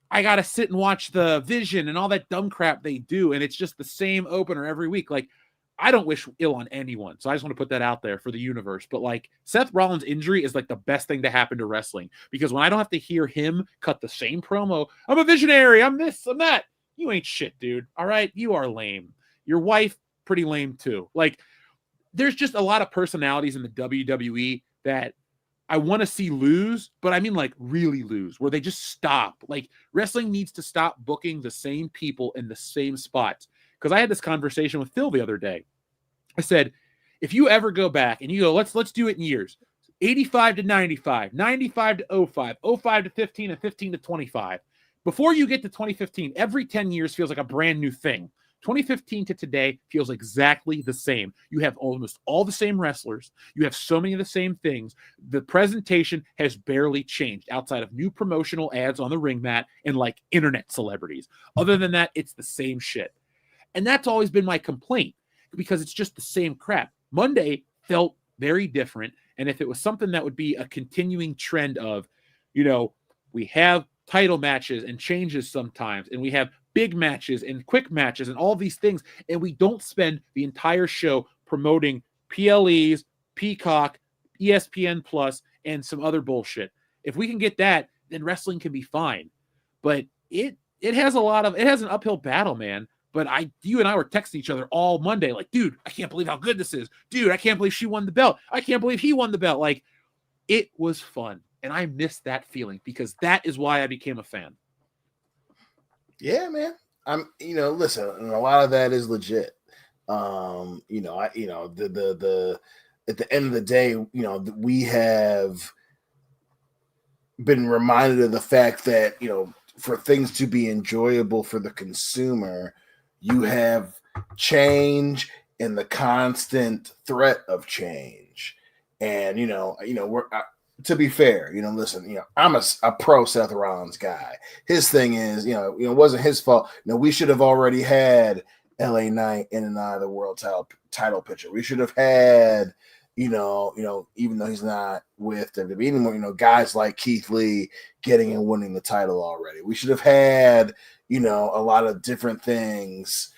I got to sit and watch the Vision and all that dumb crap they do, and it's just the same opener every week. Like, I don't wish ill on anyone, so I just want to put that out there for the universe. But like, Seth Rollins' injury is like the best thing to happen to wrestling, because when I don't have to hear him cut the same promo, I'm a visionary, I'm this, I'm that. You ain't shit, dude. All right, you are lame. Your wife, pretty lame too. Like, there's just a lot of personalities in the WWE that I want to see lose, but I mean like really lose, where they just stop. Like wrestling needs to stop booking the same people in the same spots. Because I had this conversation with Phil the other day. I said, if you ever go back and you go, let's do it in years. 85 to 95, 95 to 05, 05 to 15, and 15 to 25. Before you get to 2015, every 10 years feels like a brand new thing. 2015 to today feels exactly the same. You have almost all the same wrestlers. You have so many of the same things. The presentation has barely changed outside of new promotional ads on the ring mat and like internet celebrities. Other than that, it's the same shit. And that's always been my complaint because it's just the same crap. Monday felt very different. And if it was something that would be a continuing trend of, we have title matches and changes sometimes, and we have big matches and quick matches and all these things, and we don't spend the entire show promoting PLEs, Peacock, ESPN Plus, and some other bullshit. If we can get that, then wrestling can be fine. But it has an uphill battle, man. But you and I were texting each other all Monday, like, dude, I can't believe how good this is. Dude, I can't believe she won the belt. I can't believe he won the belt. Like, it was fun. And I miss that feeling because that is why I became a fan. Yeah, man. Listen, and a lot of that is legit. At the end of the day, we have been reminded of the fact that, for things to be enjoyable for the consumer, you have change and the constant threat of change. And, to be fair, listen, I'm a pro Seth Rollins guy. His thing is, it wasn't his fault. We should have already had LA Knight in and out of the world title picture. We should have had, even though he's not with WWE anymore, guys like Keith Lee getting and winning the title already. We should have had, a lot of different things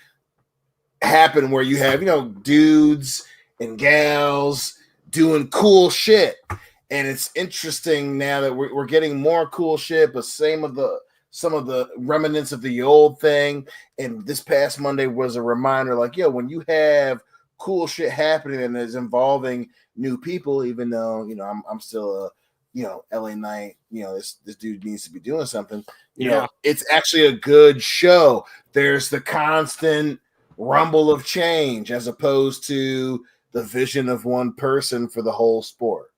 happen where you have, dudes and gals doing cool shit. And it's interesting now that we're getting more cool shit, but some of the remnants of the old thing. And this past Monday was a reminder, like, when you have cool shit happening and is involving new people, even though, I'm still LA Knight, this dude needs to be doing something. It's actually a good show. There's the constant rumble of change as opposed to the vision of one person for the whole sport.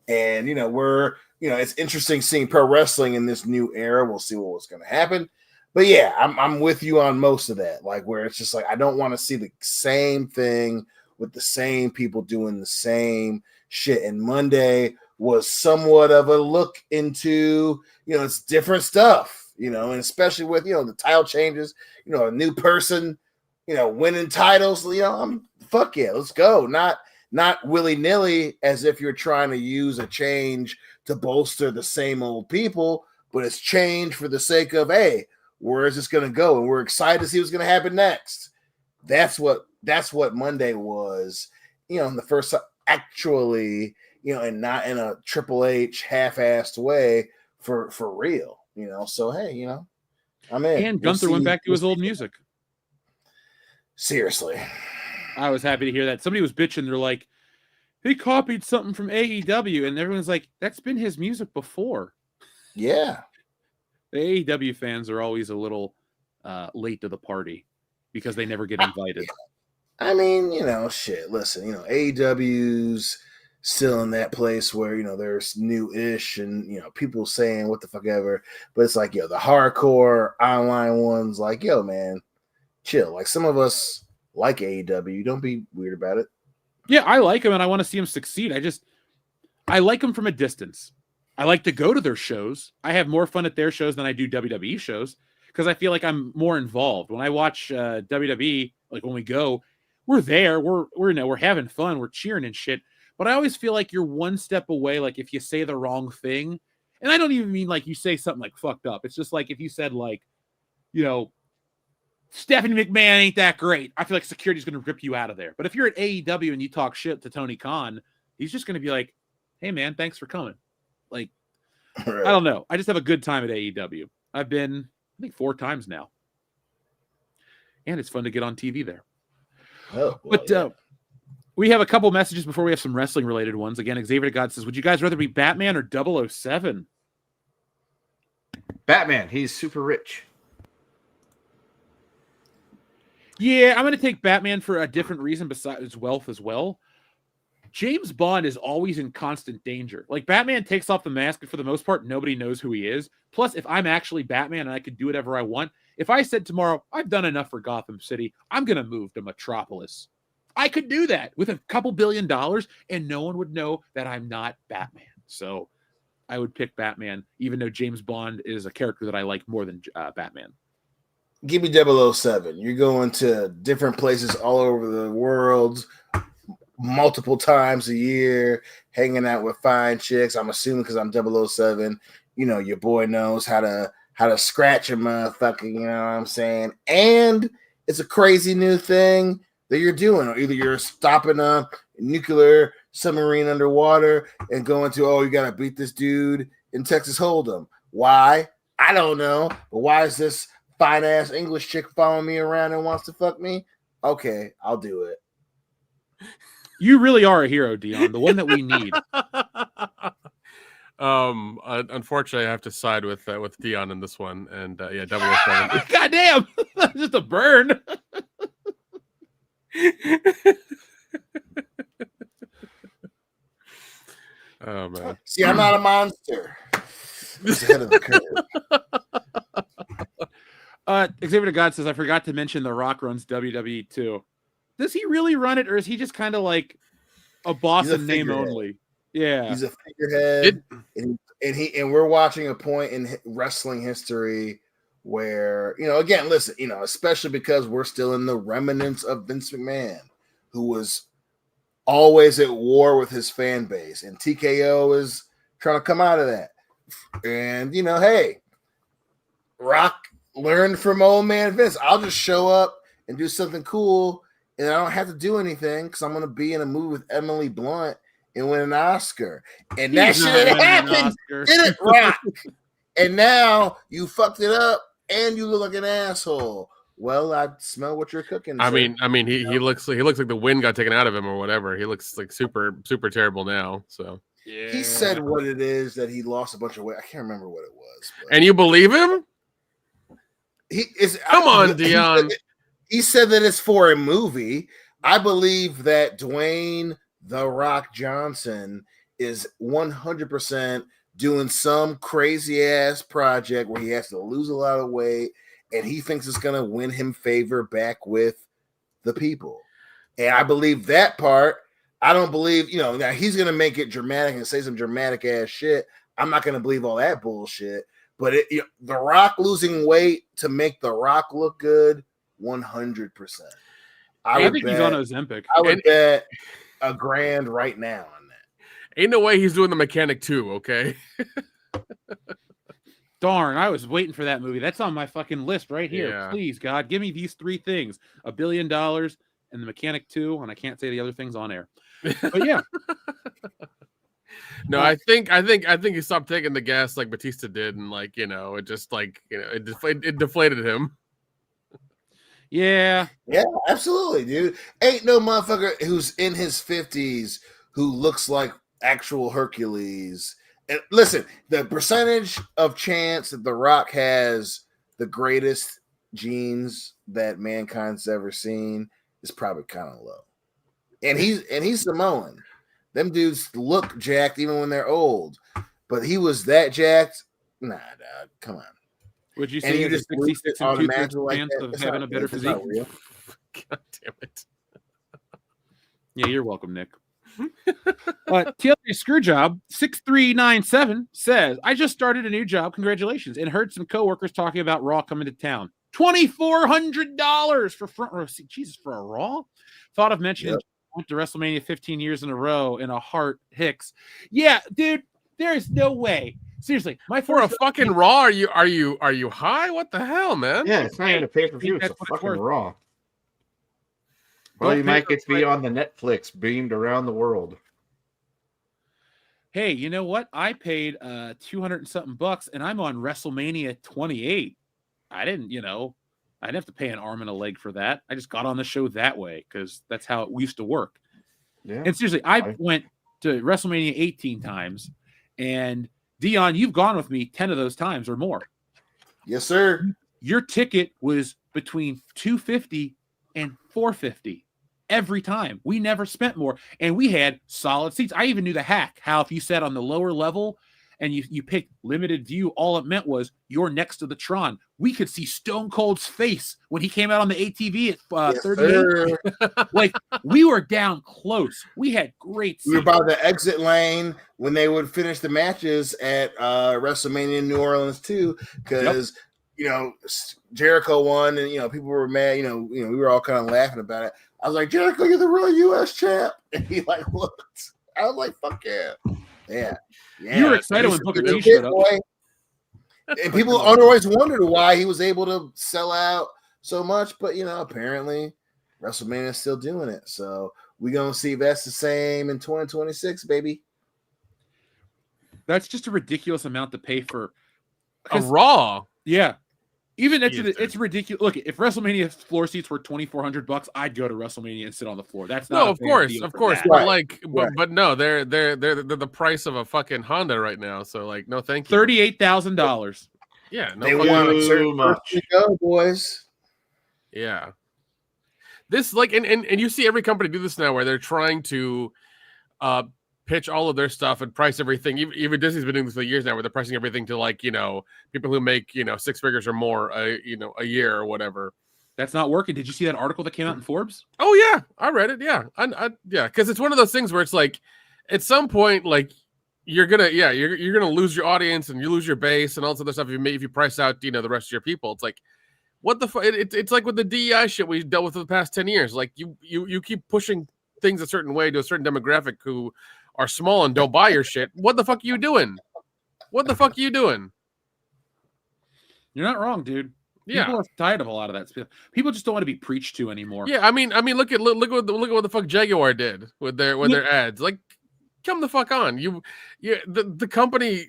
And, it's interesting seeing pro wrestling in this new era. We'll see what's going to happen. But yeah, I'm with you on most of that. Like where it's just like, I don't want to see the same thing with the same people doing the same shit. And Monday was somewhat of a look into, it's different stuff, and especially with, the title changes, a new person, winning titles, fuck yeah, let's go. Not willy-nilly as if you're trying to use a change to bolster the same old people, but it's change for the sake of, hey, where is this going to go? And we're excited to see what's going to happen next. That's what Monday was, in the first actually, and not in a Triple H half-assed way for real, So, hey, I'm in. And Gunther went back to his old music. Seriously. I was happy to hear that. Somebody was bitching. They're like, he copied something from AEW. And everyone's like, that's been his music before. Yeah. The AEW fans are always a little late to the party because they never get invited. I mean, shit. Listen, AEW's still in that place where, there's new-ish and, people saying what the fuck ever. But it's like, the hardcore online ones, like, man, chill. Like some of us like AEW. Don't be weird about it. Yeah, I like him and I want to see him succeed. I like him from a distance. I like to go to their shows. I have more fun at their shows than I do WWE shows because I feel like I'm more involved. When I watch WWE, like when we go, we're there, we're having fun, we're cheering and shit. But I always feel like you're one step away. Like if you say the wrong thing, and I don't even mean like you say something like fucked up. It's just like if you said like, Stephanie McMahon ain't that great, I feel like security's going to rip you out of there. But if you're at AEW and you talk shit to Tony Khan, he's just going to be like, hey, man, thanks for coming. Like, right. I don't know. I just have a good time at AEW. I've been, I think, 4 times now. And it's fun to get on TV there. Oh, well, We have a couple messages before we have some wrestling related ones. Again, Xavier God says, would you guys rather be Batman or 007? Batman. He's super rich. Yeah, I'm going to take Batman for a different reason besides wealth as well. James Bond is always in constant danger. Like, Batman takes off the mask, and for the most part, nobody knows who he is. Plus, if I'm actually Batman and I could do whatever I want, if I said tomorrow, I've done enough for Gotham City, I'm going to move to Metropolis. I could do that with a couple $1 billion, and no one would know that I'm not Batman. So I would pick Batman, even though James Bond is a character that I like more than Batman. Give me 007. You're going to different places all over the world multiple times a year, hanging out with fine chicks. I'm assuming because I'm 007, you know, your boy knows how to scratch a motherfucker, you know what I'm saying? And it's a crazy new thing that you're doing. Or either you're stopping a nuclear submarine underwater and going to, oh, you got to beat this dude in Texas Hold'em. Why? I don't know. But why is this fine-ass English chick following me around and wants to fuck me? Okay, I'll do it. You really are a hero, Dion, the one that we need. Unfortunately, I have to side with Dion in this one, and yeah, 007. Goddamn, just a burn. Oh man. See, I'm not a monster. It's ahead of the curve. Xavier God says, I forgot to mention The Rock runs WWE too. Does he really run it, or is he just kind of like a boss in name only? Yeah, he's a figurehead, and we're watching a point in wrestling history where, you know, again, listen, you know, especially because we're still in the remnants of Vince McMahon, who was always at war with his fan base, and TKO is trying to come out of that. And, you know, hey, Rock learned from old man Vince. I'll just show up and do something cool, and I don't have to do anything because I'm going to be in a movie with Emily Blunt and win an Oscar. And that shit happened. Did it, Rock? And now you fucked it up, and you look like an asshole. Well, I smell what you're cooking. I mean, he looks like the wind got taken out of him or whatever. He looks like super terrible now. So yeah. He said what it is that he lost a bunch of weight. I can't remember what it was. And you believe him? Come on, Dion. He said that it's for a movie. I believe that Dwayne The Rock Johnson is 100% doing some crazy ass project where he has to lose a lot of weight, and he thinks it's going to win him favor back with the people. And I believe that part. I don't believe, you know, now he's going to make it dramatic and say some dramatic ass shit. I'm not going to believe all that bullshit. But The Rock losing weight to make The Rock look good, 100%. I think he's on Ozempic. I would bet $1,000 right now on that. Ain't no way he's doing The Mechanic too, okay? Darn, I was waiting for that movie. That's on my fucking list right here. Yeah. Please, God, give me these three things: $1 billion and The Mechanic 2, and I can't say the other things on air. But yeah. No, I think he stopped taking the gas like Batista did, and like, you know, it just like, you know, it deflated him. Yeah, absolutely, dude. Ain't no motherfucker who's in his 50s who looks like actual Hercules. And listen, the percentage of chance that The Rock has the greatest genes that mankind's ever seen is probably kind of low. And he's Samoan. Them dudes look jacked even when they're old, but he was that jacked. Nah, dog, come on. Would you say you just 66 and 2/3 like chance that? of That's having not a better real. That's physique? not real. God damn it. Yeah, you're welcome, Nick. TLA Screwjob 6397 says, I just started a new job. Congratulations. And heard some coworkers talking about Raw coming to town. $2,400 for front row seat. Jesus, for a Raw? Thought of mentioning went to WrestleMania 15 years in a row in a heart Hicks. Yeah, dude, there is no way. Seriously, for a fucking Raw, are you high? What the hell, man? Yeah, it's not even a pay-per-view, it's a fucking Raw. Well, you might get to be on the Netflix beamed around the world. Hey, you know what? I paid $200 and something bucks, and I'm on WrestleMania 28. I didn't have to pay an arm and a leg for that. I just got on the show that way because that's how it used to work. Yeah. And seriously, I went to WrestleMania 18 times, and Dion, you've gone with me 10 of those times or more. Yes, sir. Your ticket was between $250 and $450 every time. We never spent more, and we had solid seats. I even knew the hack, how if you sat on the lower level and you picked limited view, all it meant was you're next to the Tron. We could see Stone Cold's face when he came out on the ATV at 38. Like, we were down close. We had great seats. We were by the exit lane when they would finish the matches at WrestleMania in New Orleans too, because Jericho won, and people were mad. We were all kind of laughing about it. I was like, Jericho, you're the real U.S. champ, and he like looked. I was like, fuck yeah, yeah. You were excited when Booker T showed up. And people always wondered why he was able to sell out so much, but apparently WrestleMania is still doing it. So we're gonna see if that's the same in 2026, baby. That's just a ridiculous amount to pay for a Raw. Yeah. Even it's ridiculous. Look, if WrestleMania floor seats were $2,400, I'd go to WrestleMania and sit on the floor. That's not of course. Right. But no, they're the price of a fucking Honda right now. So like, no, thank you. $38,000. Yeah, no, they want a certain much. Go, boys. Yeah, this and you see every company do this now, where they're trying to pitch all of their stuff and price everything. Even Disney's been doing this for years now, where they're pricing everything to people who make 6 figures or more a year or whatever. That's not working. Did you see that article that came out in Forbes? Oh yeah, I read it. Yeah, yeah, because it's one of those things where it's like at some point you're gonna lose your audience and you lose your base and all this other stuff if you price out the rest of your people. It's like, what the fuck? It's like with the DEI shit we dealt with for the past 10 years. Like you keep pushing things a certain way to a certain demographic who are small and don't buy your shit. What the fuck are you doing? You're not wrong, dude. Yeah. People are tired of a lot of that stuff. People just don't want to be preached to anymore. Yeah, I mean, look at what the fuck Jaguar did with their ads. Like, come the fuck on. The company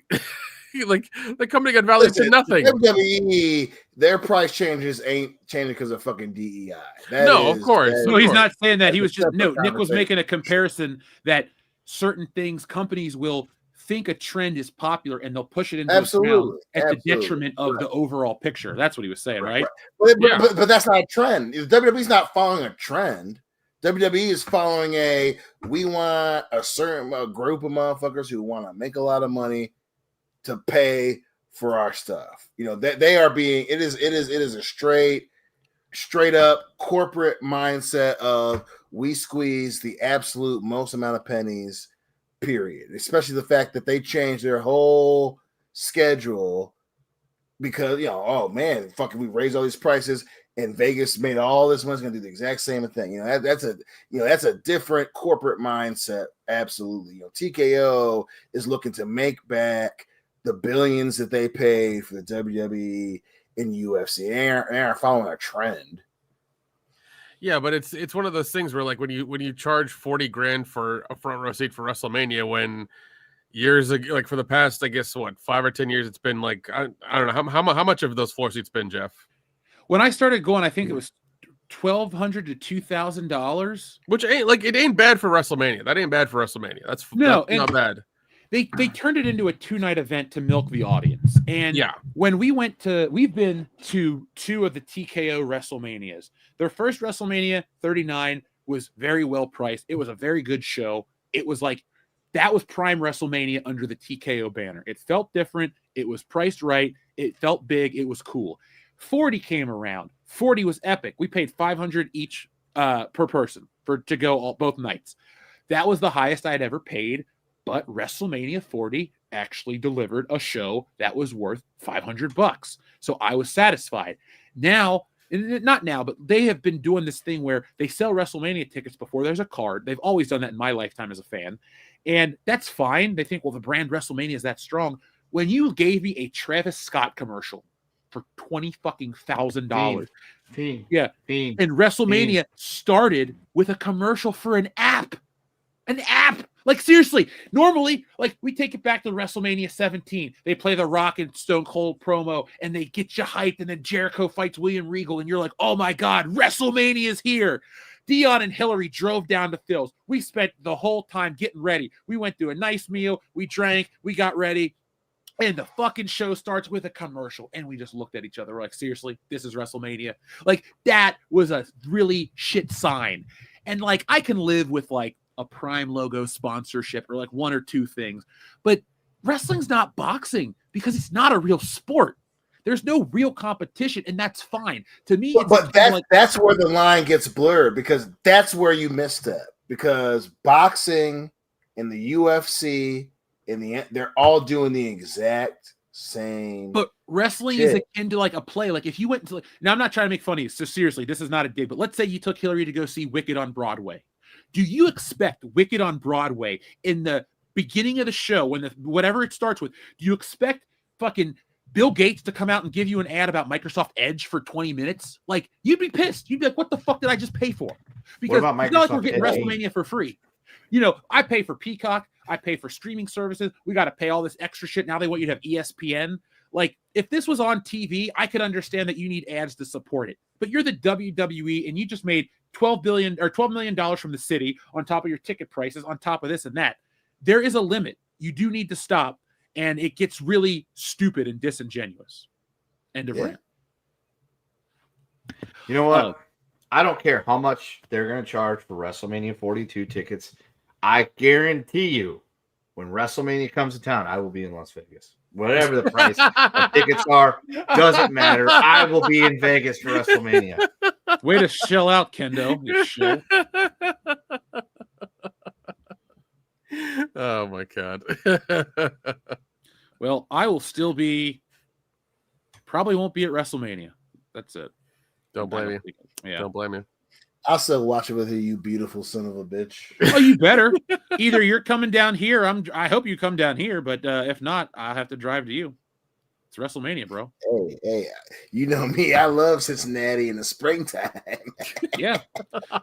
the company got valued to nothing. WWE, their price changes ain't changing because of fucking DEI. Of course. No, he's not saying that. He was just Nick was making a comparison that certain things companies will think a trend is popular and they'll push it into the detriment of the overall picture. That's what he was saying, right? But that's not a trend. WWE's not following a trend. WWE is following we want a certain group of motherfuckers who want to make a lot of money to pay for our stuff. They are being it is a straight up corporate mindset of we squeeze the absolute most amount of pennies, period. Especially the fact that they changed their whole schedule because oh man, fucking we raised all these prices and Vegas made all this money. It's gonna do the exact same thing. That's a different corporate mindset. Absolutely. TKO is looking to make back the billions that they paid for the WWE and UFC. They aren't following a trend. Yeah, but it's one of those things where when you charge $40,000 for a front row seat for WrestleMania, when years ago, for the past 5 or 10 years, it's been I don't know how much of those floor seats been, Jeff. When I started going, I think it was $1,200 to $2,000, which it ain't bad for WrestleMania. That ain't bad for WrestleMania. That's not bad. They turned it into a 2-night event to milk the audience. And when we've been to 2 of the TKO WrestleManias. Their first WrestleMania 39 was very well priced. It was a very good show. It was that was prime WrestleMania under the TKO banner. It felt different. It was priced right. It felt big. It was cool. 40 came around. 40 was epic. We paid $500 each per person to go both nights. That was the highest I'd ever paid. But WrestleMania 40 actually delivered a show that was worth $500. So I was satisfied. Now, not now, but they have been doing this thing where they sell WrestleMania tickets before there's a card. They've always done that in my lifetime as a fan. And that's fine. They think, well, the brand WrestleMania is that strong. When you gave me a Travis Scott commercial for $20,000. Yeah. And WrestleMania started with a commercial for an app. An app. Seriously, normally, we take it back to WrestleMania 17. They play the Rock and Stone Cold promo, and they get you hyped, and then Jericho fights William Regal, and you're like, oh my God, WrestleMania is here. Dion and Hillary drove down to Phil's. We spent the whole time getting ready. We went through a nice meal. We drank. We got ready. And the fucking show starts with a commercial. And we just looked at each other. We're like, seriously, this is WrestleMania. Like, that was a really shit sign. And like, I can live with like a Prime logo sponsorship or like one or two things. But wrestling's not boxing because it's not a real sport. There's no real competition, and that's fine. To me, but that's where the line gets blurred, because that's where you missed it. Because boxing and the UFC they're all doing the exact same. But wrestling is akin to like a play. Like if you went to now, I'm not trying to make fun of you. So seriously, this is not a dig. But let's say you took Hillary to go see Wicked on Broadway. Do you expect Wicked on Broadway in the beginning of the show, when whatever it starts with, do you expect fucking Bill Gates to come out and give you an ad about Microsoft Edge for 20 minutes? Like, you'd be pissed. You'd be like, what the fuck did I just pay for? Because it's not like we're getting WrestleMania for free. You know, I pay for Peacock. I pay for streaming services. We got to pay all this extra shit. Now they want you to have ESPN. Like, if this was on TV, I could understand that you need ads to support it. But you're the WWE, and you just made $12 million from the city on top of your ticket prices, on top of this and that. There is a limit. You do need to stop, and it gets really stupid and disingenuous. End of rant. You know what? I don't care how much they're going to charge for WrestleMania 42 tickets. I guarantee you, when WrestleMania comes to town, I will be in Las Vegas. Whatever the price of tickets are, doesn't matter. I will be in Vegas for WrestleMania. Way to shell out, Kendo. You shill. Oh my God. Well, I will still be, probably won't be at WrestleMania. That's it. Don't blame you. Yeah. Don't blame you. I'll still watch it with you, you beautiful son of a bitch. Oh, you better. Either you're coming down here. I hope you come down here, but if not, I'll have to drive to you. It's WrestleMania, bro. Hey, you know me. I love Cincinnati in the springtime. Yeah.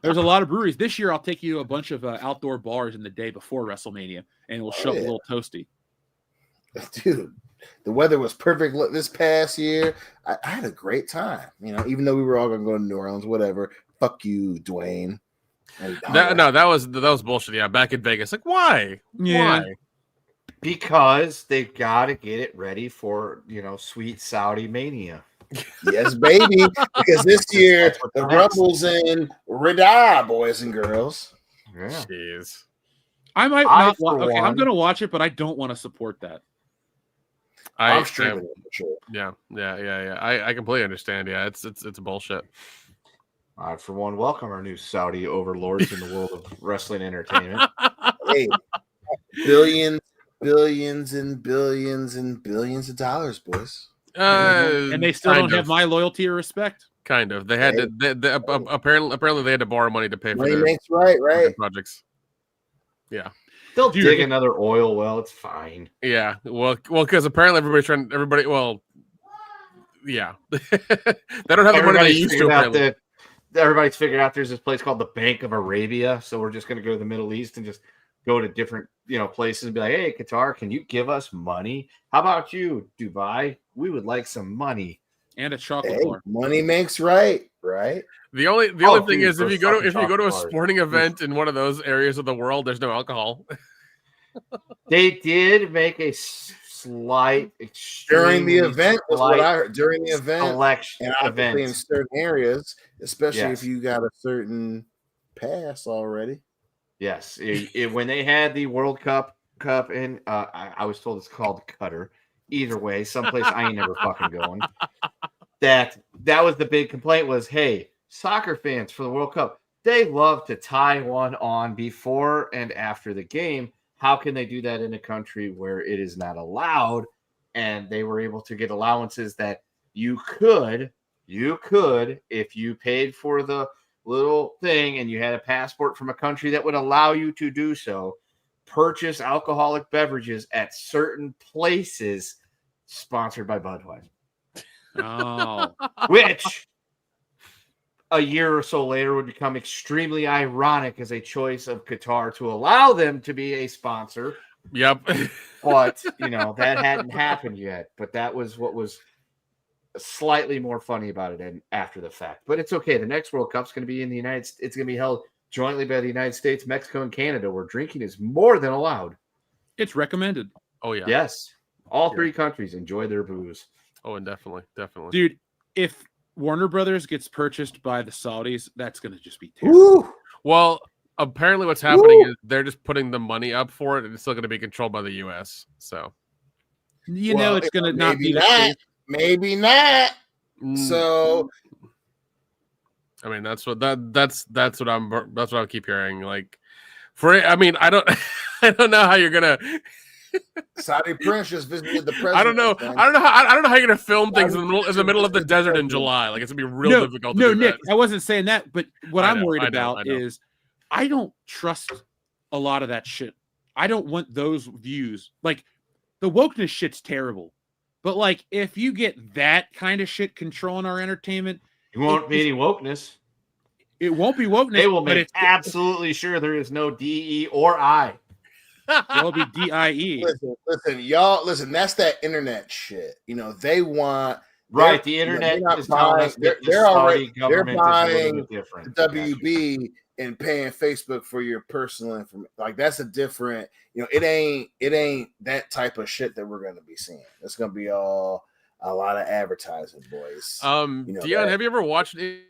There's a lot of breweries. This year, I'll take you to a bunch of outdoor bars in the day before WrestleMania, and we'll show up a little toasty. Dude, the weather was perfect this past year. I had a great time. You know, even though we were all going to go to New Orleans, whatever. Fuck you, Dwayne. That was bullshit. Yeah, back in Vegas. Like, why? Yeah. Why? Because they've got to get it ready for, sweet Saudi mania. Yes, baby. Because this year, the Rumble's in Riyadh, boys and girls. Yeah. Jeez. I might not. Okay, I'm going to watch it, but I don't want to support that. I'm streaming it for sure. Yeah. I completely understand. Yeah, it's bullshit. I, for one, welcome our new Saudi overlords in the world of wrestling entertainment. Hey, billions and billions and billions of dollars, boys. And they still don't have my loyalty or respect. Kind of. They had to. Apparently, they had to borrow money to pay for their right projects. Yeah. They'll dig another oil well. It's fine. Yeah. Well, because apparently everybody. Well, yeah. They don't have the money they used to. Everybody's figured out there's this place called the Bank of Arabia, so we're just going to go to the Middle East and just go to different, places and be like, "Hey, Qatar, can you give us money? How about you, Dubai? We would like some money and a chocolate bar. Money makes right. The only thing is if you go to a sporting event in one of those areas of the world, there's no alcohol. They did make a slight during the event was what I heard. During the event, selection and obviously in certain areas, especially if you got a certain pass already. Yes, when they had the World Cup, and I was told it's called Qatar. Either way, someplace I ain't never fucking going. That was the big complaint was, hey, soccer fans for the World Cup, they love to tie one on before and after the game. How can they do that in a country where it is not allowed? And they were able to get allowances that you could, if you paid for the little thing and you had a passport from a country that would allow you to do so, purchase alcoholic beverages at certain places sponsored by Budweiser. Oh. Which a year or so later would become extremely ironic as a choice of Qatar to allow them to be a sponsor. Yep. But, that hadn't happened yet. But that was what was slightly more funny about it and after the fact. But it's okay. The next World Cup's going to be in the United States. It's going to be held jointly by the United States, Mexico, and Canada, where drinking is more than allowed. It's recommended. Oh yeah. Yes. All three countries enjoy their booze. Oh, and definitely. Dude, if Warner Brothers gets purchased by the Saudis, that's going to just be terrible. Woo! Well, apparently what's happening is they're just putting the money up for it, and it's still going to be controlled by the U.S. So, It's going to not be the case. Maybe not. So, I mean, that's what I keep hearing. Like, I don't know how you're gonna. Saudi Prince just visited the president. I don't know how you're gonna film things in the middle of the desert in July. Like, it's gonna be real difficult. No, Nick, I wasn't saying that. But what I'm worried about is I don't trust a lot of that shit. I don't want those views. Like, the wokeness shit's terrible. But like, if you get that kind of shit controlling our entertainment, it won't be any wokeness. It won't be wokeness. They will make absolutely sure there is no DE or I. It'll be DIE. Listen, y'all. Listen, that's that internet shit. They want the internet is telling us that they're buying WB and paying Facebook for your personal information. Like, that's a different. It ain't that type of shit that we're gonna be seeing. It's gonna be all a lot of advertising, boys. Dion, have you ever watched it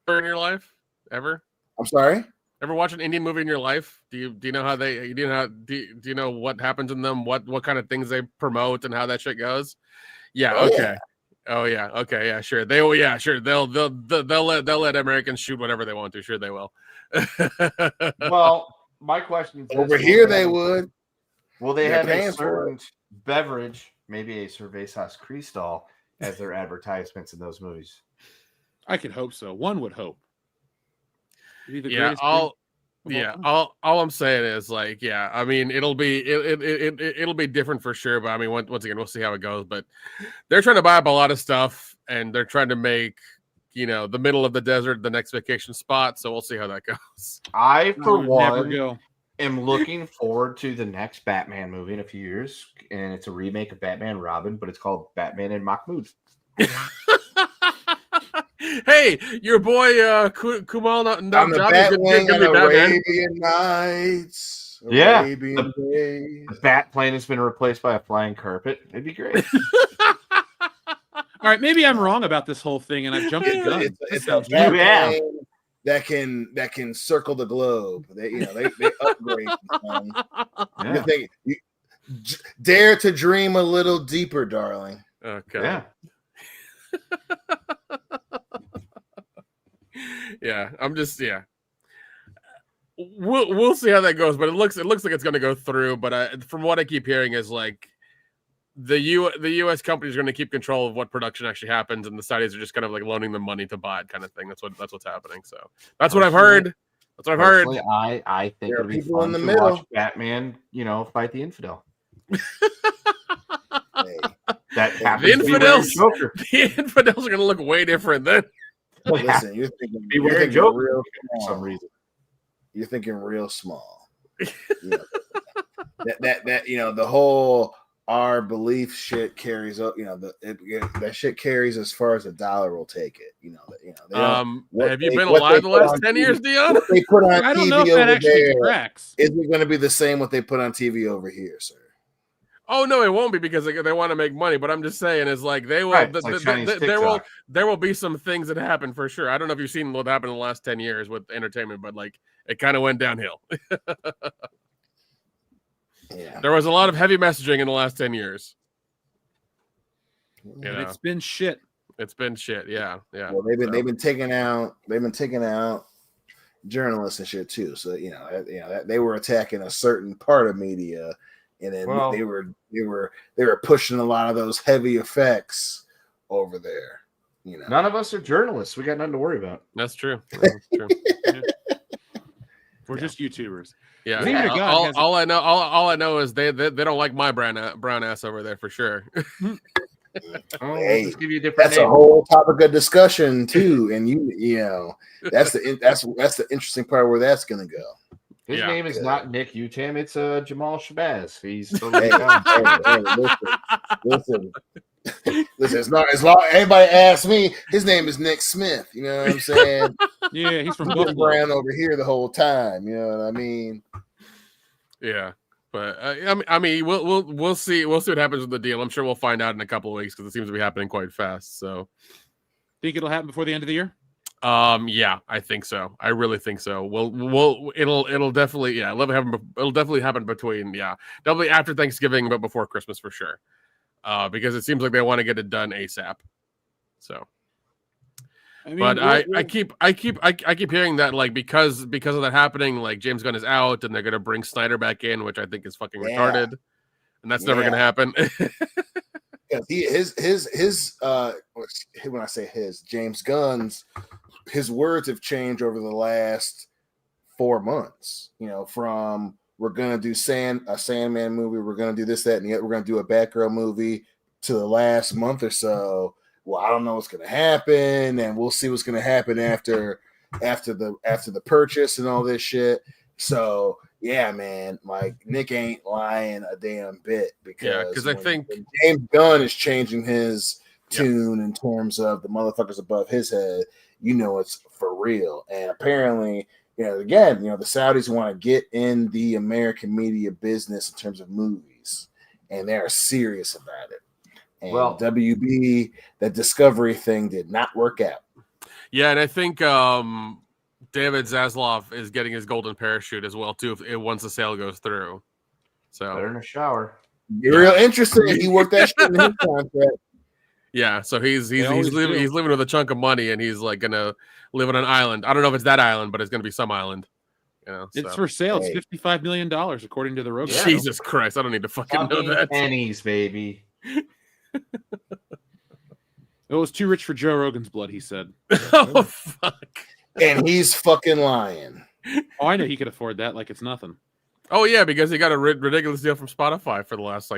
in your life? Ever? I'm sorry. Ever watch an Indian movie in your life? Do you know how do you know what happens in them? What kind of things they promote and how that shit goes? Yeah. Okay. Yeah. Oh yeah. Okay. Yeah. Sure. They will. Yeah. Sure. They'll let Americans shoot whatever they want to. Sure they will. Well, my question is over here they would. Will they have a certain beverage, maybe a Cervezas Cristal, as their advertisements in those movies? I could hope so. One would hope. All I'm saying is, like, yeah, I mean, it'll be different for sure, but I mean, once again, we'll see how it goes. But they're trying to buy up a lot of stuff, and they're trying to make the middle of the desert the next vacation spot. So we'll see how that goes. I, for one, am looking forward to the next Batman movie in a few years, and it's a remake of Batman Robin, but it's called Batman and Mahmoud. Hey, your boy Kumal Nanjiani is going to be Arabian Nights. Arabian Days. The Bat plane has been replaced by a flying carpet. It'd be great. All right, maybe I'm wrong about this whole thing, and I've jumped the gun. It's a Bat plane that can circle the globe. They upgrade. Dare to dream a little deeper, darling. Okay. Yeah. Yeah, we'll see how that goes, but it looks like it's going to go through. But from what I keep hearing is, like, the U.S. company is going to keep control of what production actually happens, and the Saudis are just kind of like loaning them money to buy it, kind of thing. That's what's happening. So that's what I've heard. That's what I've heard. I think it'll be people fun in the to middle. watch Batman, fight the infidel. That the infidels are going to look way different then. Listen, you're thinking Joker real for some reason. You're thinking real small. The whole our belief shit carries up. That shit carries as far as the dollar will take it. Have you been alive the last 10 years, Dion? What they put on I don't TV know if that over actually there, tracks. is it going to be the same what they put on TV over here, sir? Oh no, it won't be, because they want to make money. But I'm just saying, is like they will. There will be some things that happen for sure. I don't know if you've seen what happened in the last 10 years with entertainment, but like it kind of went downhill. Yeah. There was a lot of heavy messaging in the last 10 years. It's been shit. It's been shit. Yeah. Well, they've been taking out journalists and shit too. So they were attacking a certain part of media. And then they were pushing a lot of those heavy effects over there. None of us are journalists. We got nothing to worry about. That's true. Yeah. We're just YouTubers. Yeah. All I know is they don't like my brown ass over there for sure. Hey, just give you a different that's name. a whole topic of discussion too. And that's the interesting part where that's gonna go. His name is not Nick Utam. It's Jamal Shabazz. He's listen. Listen, as long anybody asks me, his name is Nick Smith. You know what I'm saying? Yeah, he's from He's been Buffalo. around over here the whole time. You know what I mean? Yeah, but I mean, we'll see what happens with the deal. I'm sure we'll find out in a couple of weeks because it seems to be happening quite fast. So, Think it'll happen before the end of the year? Yeah, I think so. I really think so. It'll definitely, yeah, it'll definitely happen between, yeah, definitely after Thanksgiving, but before Christmas for sure. Because it seems like they want to get it done ASAP. So, I mean, but I keep hearing that, like, because of that happening, like James Gunn is out and they're gonna bring Snyder back in, which I think is fucking retarded, and that's never gonna happen. When I say James Gunn's, his words have changed over the last 4 months. You know, from we're gonna do a Sandman movie, we're gonna do this, that, and the other, we're gonna do a Batgirl movie, to the last month or so. Well, I don't know what's gonna happen, and we'll see what's gonna happen after the purchase and all this shit. So yeah, man, like Nick ain't lying a damn bit, because I think when James Gunn is changing his tune in terms of the motherfuckers above his head, you know it's for real. And apparently, you know, again, you know, the Saudis want to get in the American media business in terms of movies, and they are serious about it. And WB, that Discovery thing did not work out. Yeah, and I think David Zaslav is getting his golden parachute as well too, once the sale goes through. So better in a shower. Real interesting. He worked that shit in his contract. Yeah, so he's living with a chunk of money, and he's like gonna live on an island. I don't know if it's that island, but it's gonna be some island. You know, it's for sale. It's $55 million according to the Rogan. Jesus Christ, I don't need to fucking know that. Pennies, baby. It was too rich for Joe Rogan's blood, he said. Oh fuck! And he's fucking lying. Oh, I know he could afford that like it's nothing. Oh yeah, because he got a ridiculous deal from Spotify for the last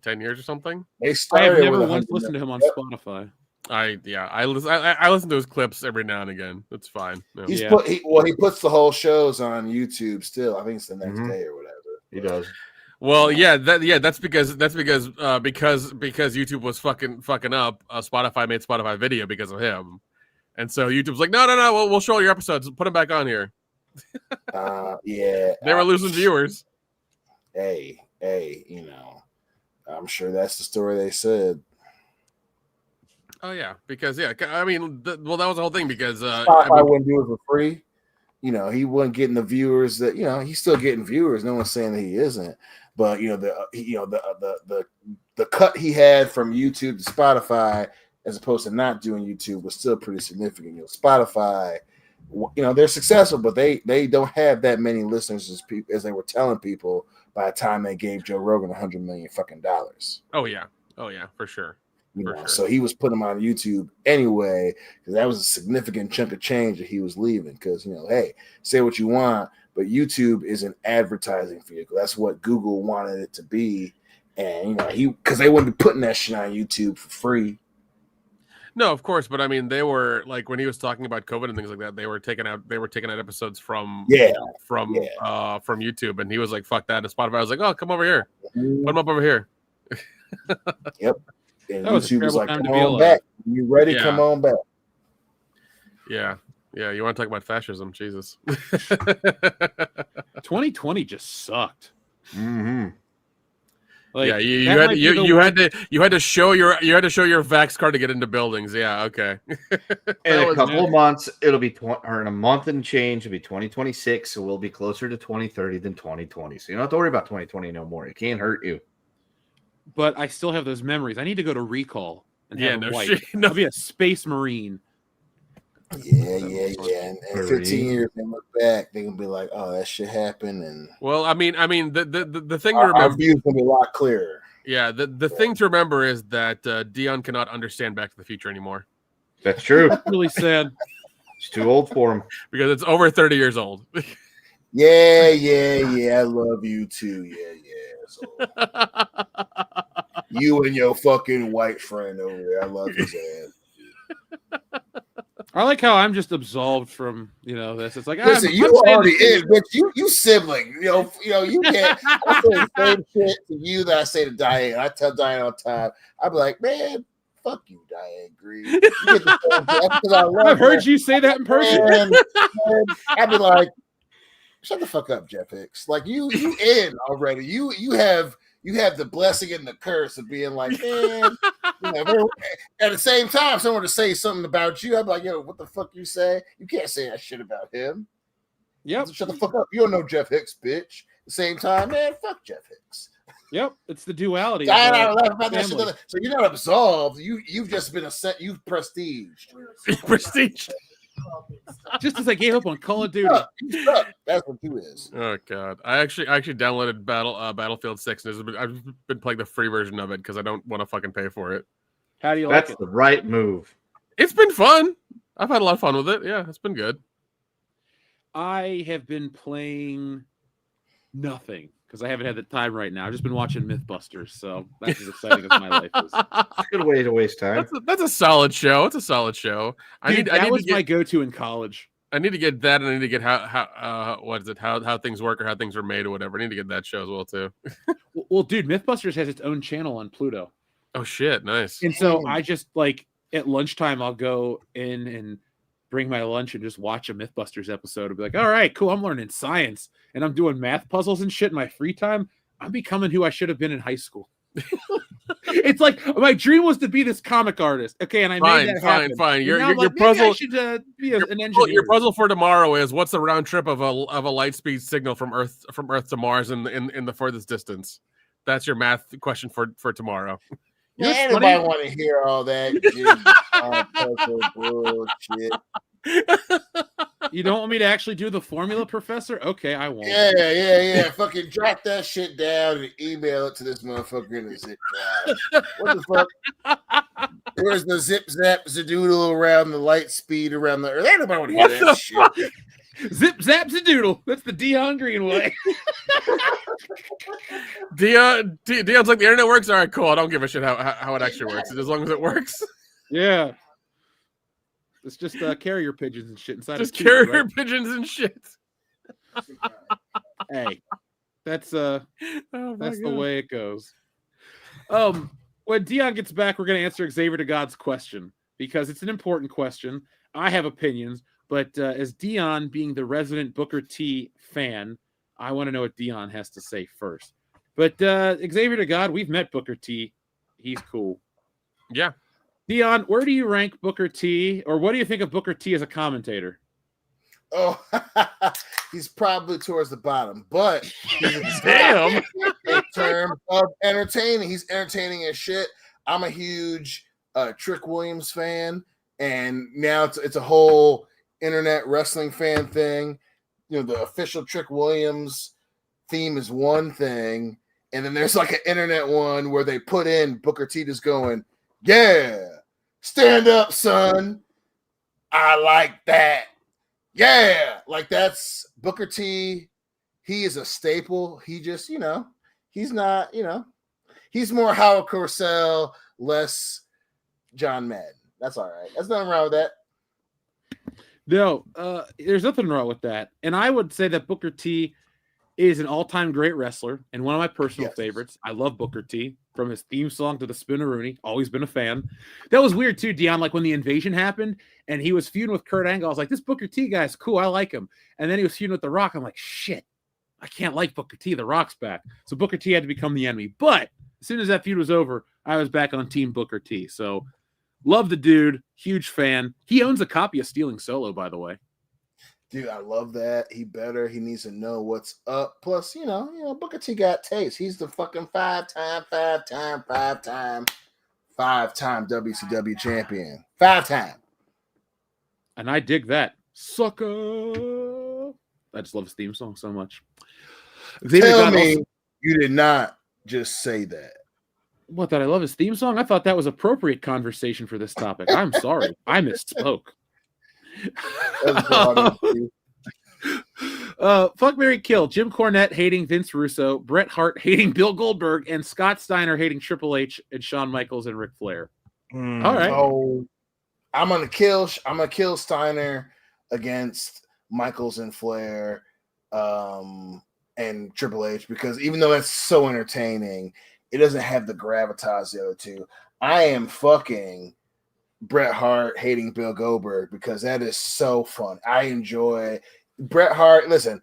10 years or something. I have never once listened to him on Spotify. I listen to his clips every now and again. It's fine. No. He puts the whole shows on YouTube still. I think it's the next day or whatever. He does. Well, that's because YouTube was fucking up. Spotify made Spotify Video because of him, and so YouTube's like, no, we'll show all your episodes. Put them back on here. They were losing viewers. Hey, you know, I'm sure that's the story they said. Oh yeah, because I mean, that was the whole thing because Spotify wouldn't do it for free. You know, he wasn't getting the viewers that, you know, he's still getting viewers. No one's saying that he isn't, but the cut he had from YouTube to Spotify as opposed to not doing YouTube was still pretty significant. You know, Spotify, you know, they're successful, but they don't have that many listeners as they were telling people by the time they gave Joe Rogan $100 million fucking dollars. Oh yeah, for sure. So he was putting them on YouTube anyway, because that was a significant chunk of change that he was leaving. Because, you know, hey, say what you want, but YouTube is an advertising vehicle. That's what Google wanted it to be, and you know, because they wouldn't be putting that shit on YouTube for free. No, of course, but I mean, they were like when he was talking about COVID and things like that, they were taking out episodes from YouTube, and he was like, "Fuck that!" And Spotify was like, "Oh, come over here, put them up over here." Yep. And that was YouTube was like, "Come on back, you ready? Come on back." Yeah. You want to talk about fascism? Jesus. 2020 just sucked. Mm-hmm. You had to show your vax card to get into buildings. Yeah, okay. In a couple of months, it'll be or in a month and change, it'll be 2026. So we'll be closer to 2030 than 2020. So you don't have to worry about 2020 no more. It can't hurt you. But I still have those memories. I need to go to Recall and have no white. shit. No, be a space marine. Yeah. And 15 years, they look back, they gonna be like, "Oh, that shit happened." And well, I mean, the thing to our remember, view's gonna be a lot clearer. Yeah, the thing to remember is that Dion cannot understand Back to the Future anymore. That's true. That's really sad. It's too old for him because it's over 30 years old. Yeah. I love you too. Yeah. So, you and your fucking white friend over there, I love his ass. I like how I'm just absolved from this. It's like Listen, I'm you saying already the in, bitch. You sibling. You can't. I say the same shit to you that I say to Diane. I tell Diane all the time. I be like, man, fuck you, Diane Green. You get the same thing. That's because I love I've heard her. you say that in person. And I'd be like, shut the fuck up, Jeff Hicks. Like you in already. You have the blessing and the curse of being like, man, at the same time, someone to say something about you, I'd be like, yo, what the fuck you say? You can't say that shit about him. Yep. So shut the fuck up. You don't know Jeff Hicks, bitch. At the same time, man, fuck Jeff Hicks. Yep. It's the duality. I laugh about that shit. So you're not absolved. You've just been you've prestiged. Prestige. Just as I gave up on Call of Duty. That's what you is. Oh god, I actually downloaded Battlefield 6, and I've been playing the free version of it because I don't want to fucking pay for it. How do you like it? That's the right move. It's been fun. I've had a lot of fun with it. Yeah, it's been good. I have been playing nothing because I haven't had the time right now. I've just been watching Mythbusters, so that's as exciting as my life is. Good way to waste time. That's a solid show. It's a solid show. That was my go-to in college. I need to get that, and I need to get how things work or how things are made or whatever. I need to get that show as well too. Well, dude, Mythbusters has its own channel on Pluto. Oh shit, nice. And so I just at lunchtime I'll go in and bring my lunch and just watch a Mythbusters episode and be like, all right, cool, I'm learning science and I'm doing math puzzles and shit in my free time. I'm becoming who I should have been in high school. It's like my dream was to be this comic artist. Okay, and I made that happen. Fine. Your puzzle. I should be an engineer. Your puzzle for tomorrow is what's the round trip of a light speed signal from Earth to Mars in the furthest distance. That's your math question for tomorrow. Anybody want to hear all that bullshit? You don't want me to actually do the formula, Professor? Okay, I won't. Yeah. Fucking jot that shit down and email it to this motherfucker in a zip drive. What the fuck? Where's the zip zap zadoodle around the light speed around the earth? Anybody want to hear that shit? Zip zap zadoodle. That's the Dion Green way. Dion's like, the internet works. All right, cool. I don't give a shit how it actually works, as long as it works. Yeah. It's just carrier pigeons and shit inside. Just carrier pigeons and shit. Hey, that's the way it goes. When Dion gets back, we're going to answer Xavier to God's question because it's an important question. I have opinions, but as Dion being the resident Booker T fan, I want to know what Dion has to say first. But Xavier to God, we've met Booker T. He's cool. Yeah. Dion, where do you rank Booker T, or what do you think of Booker T as a commentator? Oh, he's probably towards the bottom, but damn. In terms of entertaining, he's entertaining as shit. I'm a huge Trick Williams fan, and now it's a whole internet wrestling fan thing. The official Trick Williams theme is one thing, and then there's like an internet one where they put in Booker T just going, yeah, stand up, son. I like that. Yeah, like that's Booker T. He is a staple. He just, he's not, he's more Howard Cosell, less John Madden. That's all right. There's nothing wrong with that. No, there's nothing wrong with that. And I would say that Booker T is an all-time great wrestler and one of my personal favorites. I love Booker T. From his theme song to the Spinneroonie. Always been a fan. That was weird too, Dion. Like when the invasion happened and he was feuding with Kurt Angle, I was like, this Booker T guy's cool. I like him. And then he was feuding with The Rock. I'm like, shit, I can't like Booker T. The Rock's back. So Booker T had to become the enemy. But as soon as that feud was over, I was back on Team Booker T. So love the dude. Huge fan. He owns a copy of Stealing Solo, by the way. Dude, I love that. He needs to know what's up. Plus, Booker T got taste. He's the fucking five-time WCW champion. 5-time. And I dig that. Sucker. I just love his theme song so much. Tell me you did not just say that. What, that I love his theme song? I thought that was appropriate conversation for this topic. I'm sorry. I misspoke. Fuck, Marry, Kill. Jim Cornette hating Vince Russo, Bret Hart hating Bill Goldberg, and Scott Steiner hating Triple H and Shawn Michaels and Ric Flair. All right. Oh, I'm gonna kill Steiner against Michaels and Flair and Triple H, because even though it's so entertaining, it doesn't have the gravitas the other two. I am fucking Bret Hart hating Bill Goldberg because that is so fun. I enjoy Bret Hart. Listen,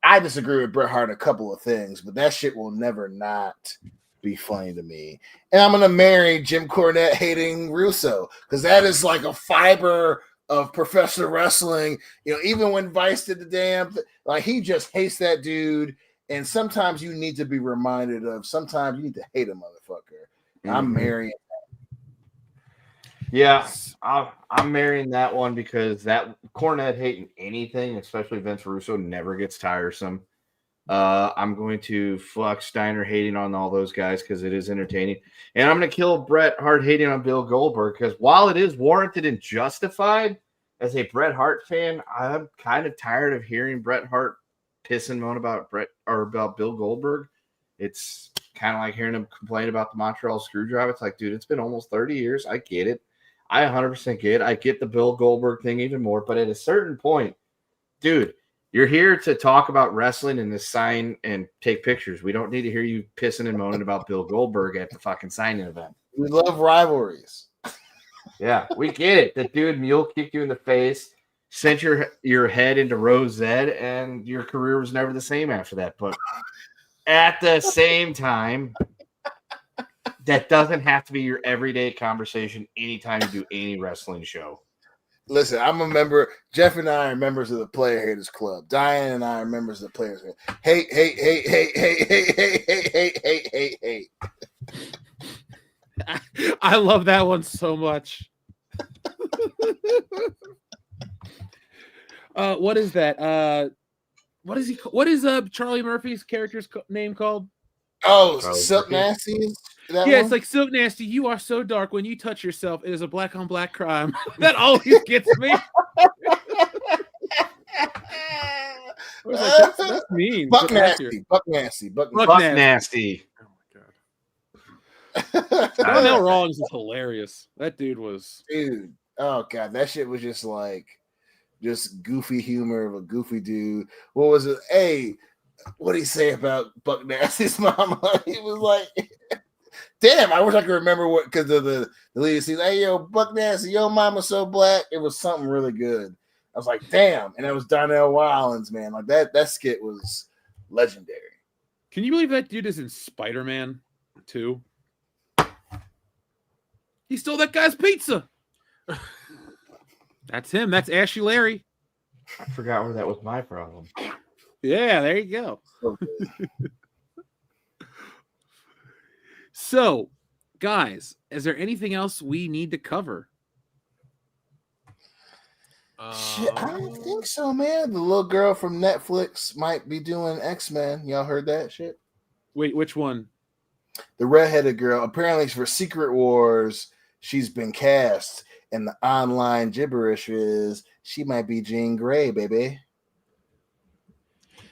I disagree with Bret Hart a couple of things, but that shit will never not be funny to me. And I'm gonna marry Jim Cornette hating Russo because that is like a fiber of professional wrestling. You know, even when Vice did the damn like he just hates that dude. And sometimes you need to be reminded of. Sometimes you need to hate a motherfucker. I'm marrying. Yeah, I'm marrying that one because that Cornette hating anything, especially Vince Russo, never gets tiresome. I'm going to fuck Steiner hating on all those guys because it is entertaining. And I'm going to kill Bret Hart hating on Bill Goldberg because while it is warranted and justified, as a Bret Hart fan, I'm kind of tired of hearing Bret Hart piss and moan about Bill Goldberg. It's kind of like hearing him complain about the Montreal Screwdriver. It's like, dude, it's been almost 30 years. I get it. I 100% get it. I get the Bill Goldberg thing even more. But at a certain point, dude, you're here to talk about wrestling and to sign and take pictures. We don't need to hear you pissing and moaning about Bill Goldberg at the fucking signing event. We love rivalries. Yeah, we get it. The dude mule kicked you in the face, sent your head into Rosette, and your career was never the same after that. But at the same time, that doesn't have to be your everyday conversation anytime you do any wrestling show. Listen, I'm a member. Jeff and I are members of the Player Haters Club. Diane and I are members of the Players. Hate. I love that one so much. What is that? What is he? What is Charlie Murphy's character's name called? Oh, Silk Nasty. Yeah, it's like Silk Nasty. You are so dark when you touch yourself. It is a black on black crime. That always gets me. Like, that's mean. Buck Nasty. Darnell Rawlings is hilarious. That dude was. Dude, oh god, that shit was just like, just goofy humor of a goofy dude. What was it? Hey, what did he say about Buck Nasty's mama? He was like, damn, I wish I could remember what, because of the lead scene. Hey, yo, Buck Nasty, your mama's so black. It was something really good. I was like, damn. And that was Darnell Rawlings, man. Like that skit was legendary. Can you believe that dude is in Spider-Man 2? He stole that guy's pizza. That's him. That's Ashy Larry. I forgot where that was my problem. Yeah, there you go. So, guys, is there anything else we need to cover? Shit, I don't think so, man. The little girl from Netflix might be doing X-Men. Y'all heard that shit? Wait, which one? The redheaded girl. Apparently, for Secret Wars, she's been cast, and the online gibberish is she might be Jean Grey, baby.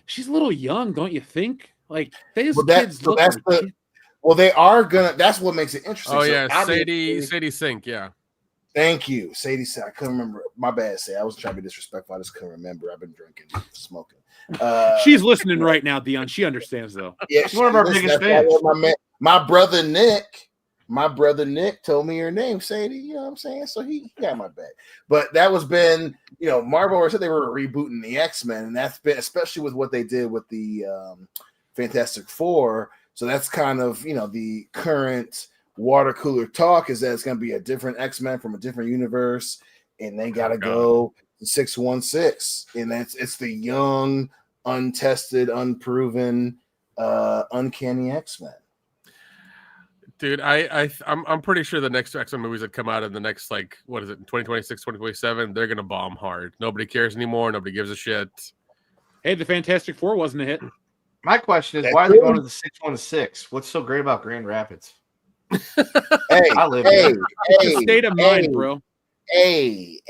She's a little young, don't you think? Like, these Well, kids look like well, they are gonna. That's what makes it interesting. Oh yeah, Sadie Sink. Yeah. Thank you, Sadie. I couldn't remember. My bad, Sadie. I was trying to be disrespectful. I just couldn't remember. I've been drinking, smoking. She's listening right now, Dion. She understands though. Yeah, she's one of our biggest fans. My brother Nick told me your name, Sadie. You know what I'm saying? So he got my back. But that was been, Marvel said they were rebooting the X-Men, and that's been, especially with what they did with the Fantastic Four. So that's kind of, the current water cooler talk is that it's going to be a different X-Men from a different universe, and they got to go to 616, and it's the young, untested, unproven, uncanny X-Men. Dude, I'm pretty sure the next X-Men movies that come out in the next, 2026, 2027, they're gonna bomb hard. Nobody cares anymore. Nobody gives a shit. Hey, the Fantastic Four wasn't a hit. My question is, why are they going to the 616? What's so great about Grand Rapids? I live here. It's a state of mind, bro. Hey,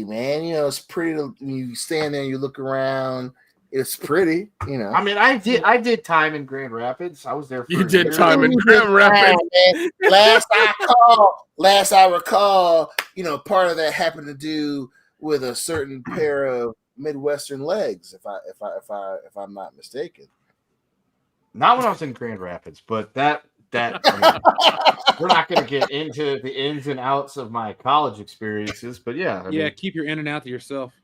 man, it's pretty. You stand there and you look around. It's pretty, you know. I mean, I did time in Grand Rapids. I was there for You a did year. time in Grand Rapids. Last I recall, you know, part of that happened to do with a certain pair of Midwestern legs, if I'm not mistaken. Not when I was in Grand Rapids, but that I mean, we're not going to get into the ins and outs of my college experiences. But yeah, I mean, keep your in and out to yourself.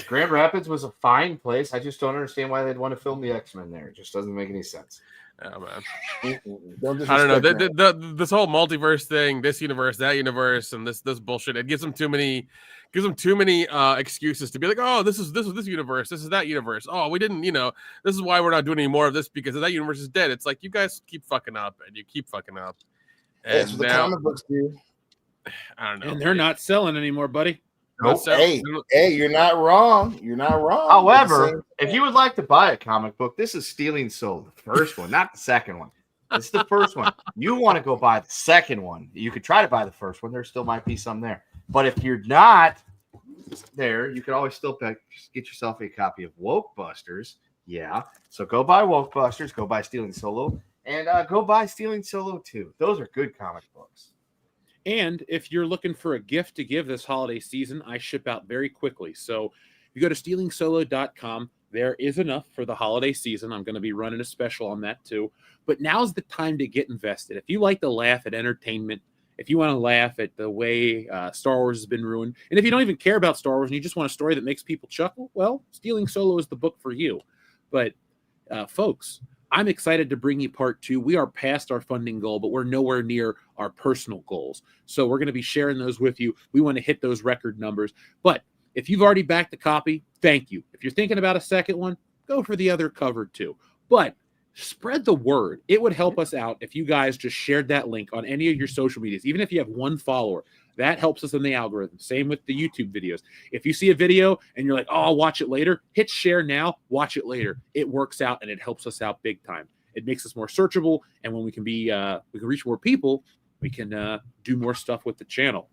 Grand Rapids was a fine place. I just don't understand why they'd want to film the X-Men there. It just doesn't make any sense. Oh, man. I I don't know. This whole multiverse thing, this universe, that universe, and this bullshit, it gives them too many excuses to be like, oh, this is this universe, this is that universe. Oh, we didn't, this is why we're not doing any more of this because that universe is dead. It's like you guys keep fucking up and you keep fucking up. And that's what the comic books do. I don't know. And they're not selling anymore, buddy. Nope. Hey, you're not wrong. You're not wrong. However, if you would like to buy a comic book, this is Stealing Soul, the first one, not the second one. It's the first one. You want to go buy the second one. You could try to buy the first one. There still might be some there. But if you're not there, you can always still get yourself a copy of Woke Busters. Yeah. So go buy Woke Busters, go buy Stealing Solo, and go buy Stealing Solo 2. Those are good comic books. And if you're looking for a gift to give this holiday season, I ship out very quickly. So if you go to stealingsolo.com, there is enough for the holiday season. I'm going to be running a special on that too. But now's the time to get invested. If you like to laugh at entertainment, if you want to laugh at the way Star Wars has been ruined, and if you don't even care about Star Wars and you just want a story that makes people chuckle, well, Stealing Solo is the book for you. But folks, I'm excited to bring you part 2. We are past our funding goal, but we're nowhere near our personal goals. So we're going to be sharing those with you. We want to hit those record numbers. But if you've already backed a copy, thank you. If you're thinking about a second one, go for the other cover too. But spread the word. It would help us out if you guys just shared that link on any of your social medias, even if you have one follower. That helps us in the algorithm. Same with the YouTube videos. If you see a video and you're like, oh, I'll watch it later, hit share now, watch it later. It works out and it helps us out big time. It makes us more searchable. And when we can reach more people, we can do more stuff with the channel.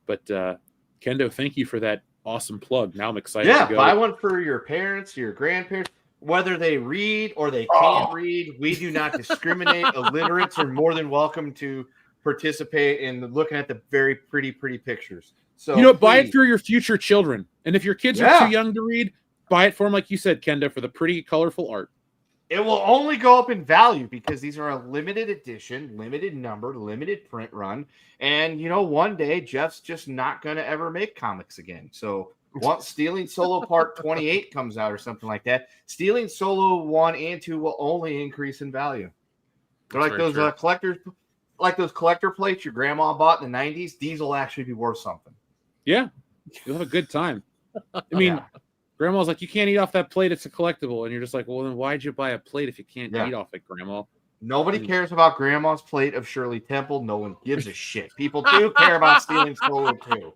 But Kendo, thank you for that awesome plug. Now I'm excited to go. Buy one for your parents, your grandparents, whether they read or they can't read. We do not discriminate. Illiterates are more than welcome to participate in looking at the very pretty pictures. So buy it for your future children. And if your kids are too young to read, buy it for them, like you said, Kendo, for the pretty, colorful art. It will only go up in value because these are a limited edition, limited number, limited print run. And, one day Jeff's just not going to ever make comics again. So once Stealing Solo Part 28 comes out or something like that, Stealing Solo 1 and 2 will only increase in value. They're like those collectors. Like those collector plates your grandma bought in the 90s, these will actually be worth something. Yeah. You'll have a good time. I mean, Grandma's like, you can't eat off that plate. It's a collectible. And you're just like, well, then why'd you buy a plate if you can't eat off it, Grandma? Nobody cares about Grandma's plate of Shirley Temple. No one gives a shit. People do care about Stealing Solo too.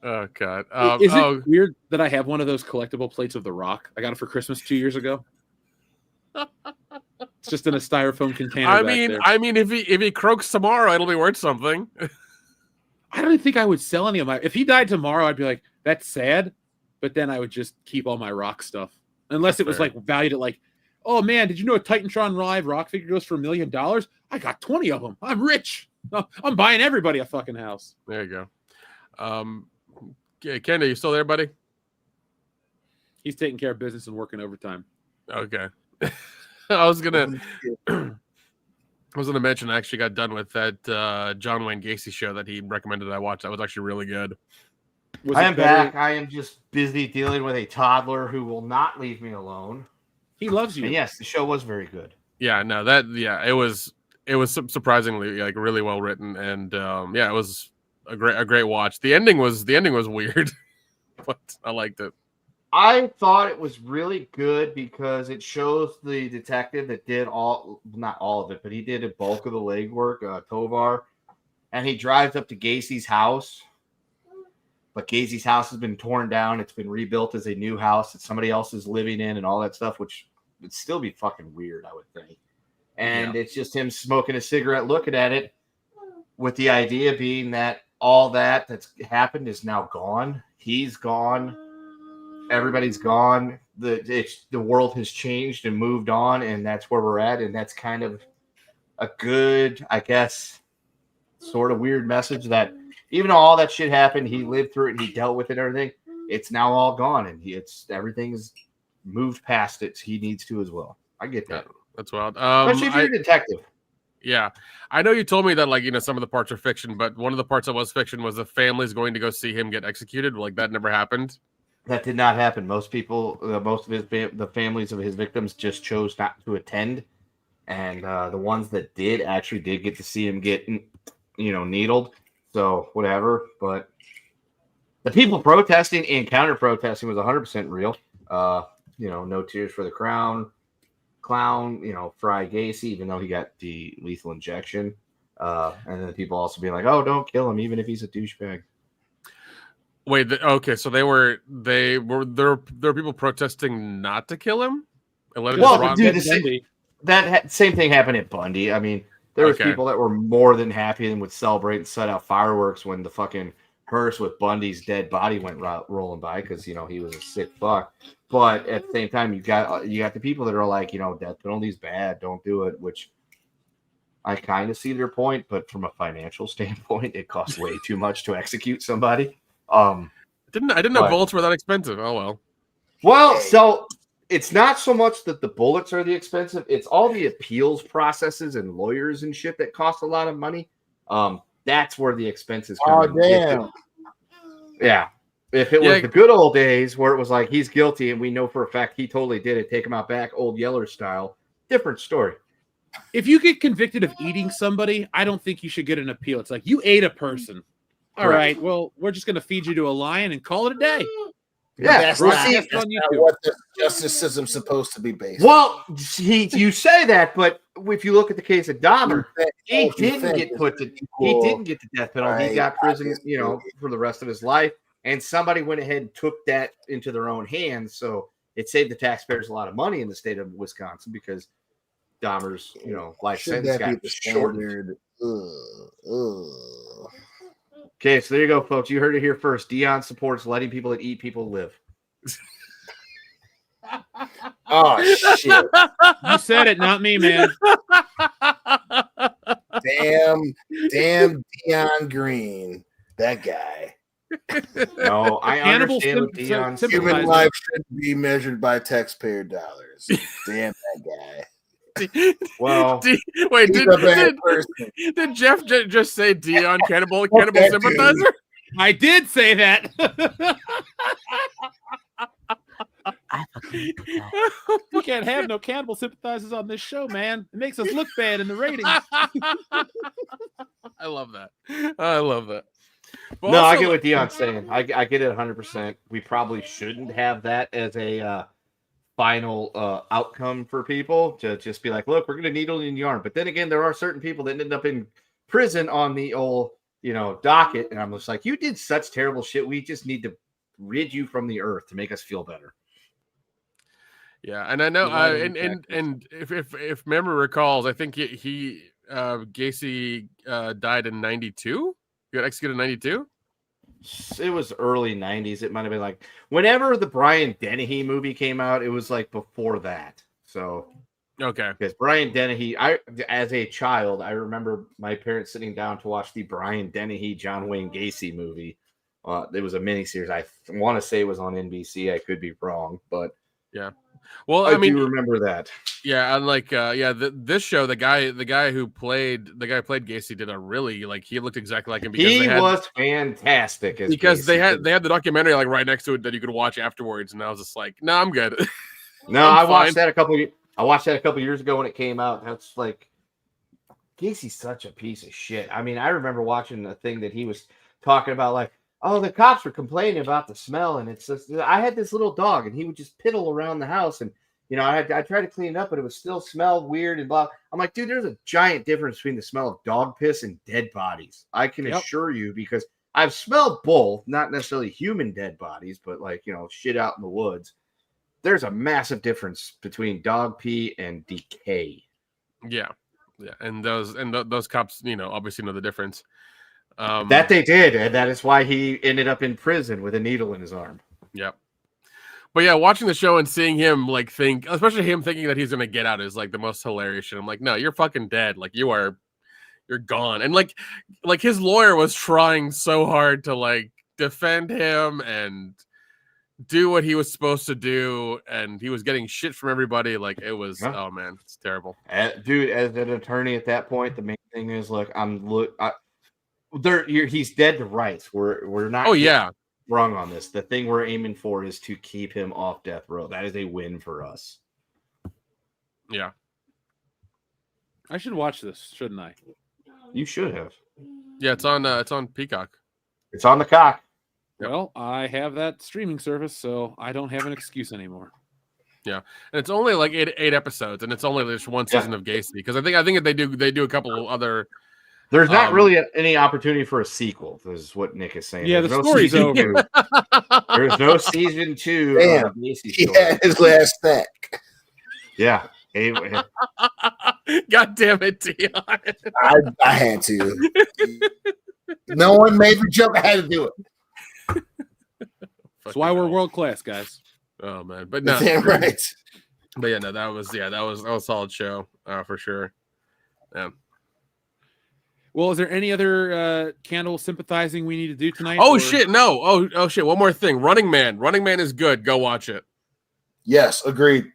Oh, God. Is it weird that I have one of those collectible plates of The Rock? I got it for Christmas 2 years ago. It's just in a styrofoam container. I mean, if he croaks tomorrow, it'll be worth something. I don't think I would sell any of my. If he died tomorrow, I'd be like, that's sad. But then I would just keep all my Rock stuff, unless it was like valued at like, oh man, did you know a Titantron Live Rock figure goes for $1 million? I got 20 of them. I'm rich. I'm buying everybody a fucking house. There you go. Ken, are you still there, buddy? He's taking care of business and working overtime. Okay. I was gonna mention I actually got done with that John Wayne Gacy show that he recommended I watch. That was actually really good. I am back. I am just busy dealing with a toddler who will not leave me alone. He loves you. And yes, the show was very good. Yeah, no, it was surprisingly like really well written, and it was a great watch. The ending was weird, but I liked it. I thought it was really good because it shows the detective that did not all of it, but he did a bulk of the legwork, Tovar, and he drives up to Gacy's house. But Gacy's house has been torn down. It's been rebuilt as a new house that somebody else is living in and all that stuff, which would still be fucking weird, I would think. And it's just him smoking a cigarette, looking at it, with the idea being that all that's happened is now gone. He's gone. Everybody's gone. the world has changed and moved on, and that's where we're at, and that's kind of a good, I guess, sort of weird message that even though all that shit happened, he lived through it, he dealt with it, and everything. It's now all gone, and everything's moved past it. So he needs to as well. I get that. That's wild. Especially if you're a detective. Yeah, I know you told me that like some of the parts are fiction, but one of the parts that was fiction was the family's going to go see him get executed. Like that never happened. That did not happen. Most people, most of the families of his victims just chose not to attend, and the ones that did actually did get to see him get, needled. So whatever. But the people protesting and counter protesting was 100% real. No tears for the clown, Fry Gacy, even though he got the lethal injection. And then the people also being like, "Oh, don't kill him, even if he's a douchebag." Wait, okay, so there were people protesting not to kill him. Well, dude, same thing happened at Bundy. I mean, there was people that were more than happy and would celebrate and set out fireworks when the fucking hearse with Bundy's dead body went rolling by because he was a sick fuck. But at the same time, you got the people that are like, death penalty's bad, don't do it. Which I kind of see their point, but from a financial standpoint, it costs way too much to execute somebody. I didn't know bullets were that expensive. Oh well. Well, so it's not so much that the bullets are the expensive; it's all the appeals processes and lawyers and shit that cost a lot of money. That's where the expenses come. Oh damn! Yeah, if it was the good old days where it was like he's guilty and we know for a fact he totally did it, take him out back, old Yeller style, different story. If you get convicted of eating somebody, I don't think you should get an appeal. It's like you ate a person. All right, well, we're just going to feed you to a lion and call it a day. Yeah, that's not what the justice system's supposed to be based. Well, you say that, but if you look at the case of Dahmer, he didn't get the death penalty. Right. He got prison, for the rest of his life, and somebody went ahead and took that into their own hands. So it saved the taxpayers a lot of money in the state of Wisconsin because Dahmer's, life sentence got shortened. Okay, so there you go, folks. You heard it here first. Dion supports letting people that eat people live. Oh, shit. You said it, not me, man. Damn Dion Green. That guy. No, I understand what Dion's human life should be measured by taxpayer dollars. Damn that guy. Well, did Jeff just say Dion cannibal sympathizer? I did say that. We can't have no cannibal sympathizers on this show, man. It makes us look bad in the ratings. I love that. But no, I get what Dion's saying. I get it 100%. We probably shouldn't have that as a final outcome for people to just be like, look, we're going to needle in the arm. But then again, there are certain people that end up in prison on the old, docket. And I'm just like, you did such terrible shit. We just need to rid you from the earth to make us feel better. Yeah. And I know, and if memory recalls, I think he Gacy died in 92. He got executed in 92. It was early 90s. It might have been like whenever the Brian Dennehy movie came out, it was like before that. So, okay. Because Brian Dennehy, as a child, I remember my parents sitting down to watch the Brian Dennehy, John Wayne Gacy movie. It was a miniseries. I want to say it was on NBC. I could be wrong, but yeah. Well, I do remember that. Yeah, and like this show, the guy who played Gacy did a really he looked exactly like him because he was fantastic because Gacy. they had the documentary right next to it that you could watch afterwards, and I was just like, no, I'm good. No, I watched that a couple years ago when it came out. That's like Gacy's such a piece of shit. I mean, I remember watching a thing that he was talking about oh, the cops were complaining about the smell, and it's just, I had this little dog, and he would just piddle around the house, and I tried to clean it up, but it would still smell weird and blah. I'm like, dude, there's a giant difference between the smell of dog piss and dead bodies. I can assure you, because I've smelled both, not necessarily human dead bodies, but shit out in the woods. There's a massive difference between dog pee and decay. Yeah, and those cops, obviously know the difference. That they did, and that is why he ended up in prison with a needle in his arm. Yep. But yeah, watching the show and seeing him like think, especially him thinking that he's gonna get out, is like the most hilarious shit. I'm like, no, you're fucking dead. Like you're gone. And like his lawyer was trying so hard to like defend him and do what he was supposed to do, and he was getting shit from everybody. Like it was, oh man, it's terrible. Dude, as an attorney at that point, the main thing is, look, he's dead to rights. We're not. Oh yeah. Wrong on this. The thing we're aiming for is to keep him off death row. That is a win for us. Yeah. I should watch this, shouldn't I? You should have. Yeah, it's on Peacock. It's on the cock. Well, I have that streaming service, so I don't have an excuse anymore. Yeah, and it's only like eight episodes, and it's only just one season of Gacy, because I think they do a couple of other. There's not really any opportunity for a sequel. This is what Nick is saying. Yeah, There's the story's over. There's no season 2. Damn, he had his last snack. Yeah. God damn it, Dion. I had to. No one made the jump. I had to do it. That's why we're world class, guys. Oh man, but no, damn right. But yeah, no, that was a solid show for sure. Yeah. Well, is there any other candle sympathizing we need to do tonight? Oh shit, no. Oh shit. One more thing. Running Man. Running Man is good. Go watch it. Yes, agreed.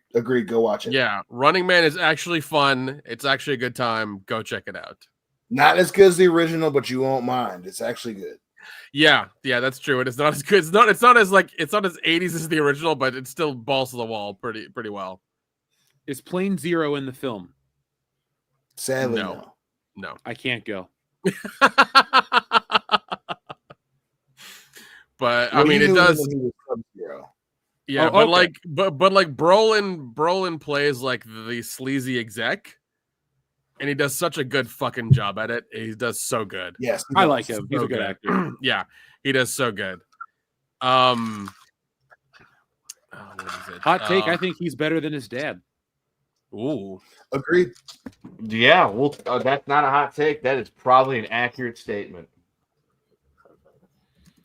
Go watch it. Yeah, Running Man is actually fun. It's actually a good time. Go check it out. Not as good as the original, but you won't mind. It's actually good. Yeah, that's true. And it's not as good. It's not as 80s as the original, but it's still balls to the wall pretty well. Is Plane Zero in the film? Sadly, no. No. I can't go. But I mean, it does. Yeah, but okay. like Brolin plays like the sleazy exec, and he does such a good fucking job at it. He does so good. Yes, I like him. He's a good actor. Yeah, he does so good. What is it? Hot take: I think he's better than his dad. Ooh, agreed. Yeah, well, that's not a hot take. That is probably an accurate statement.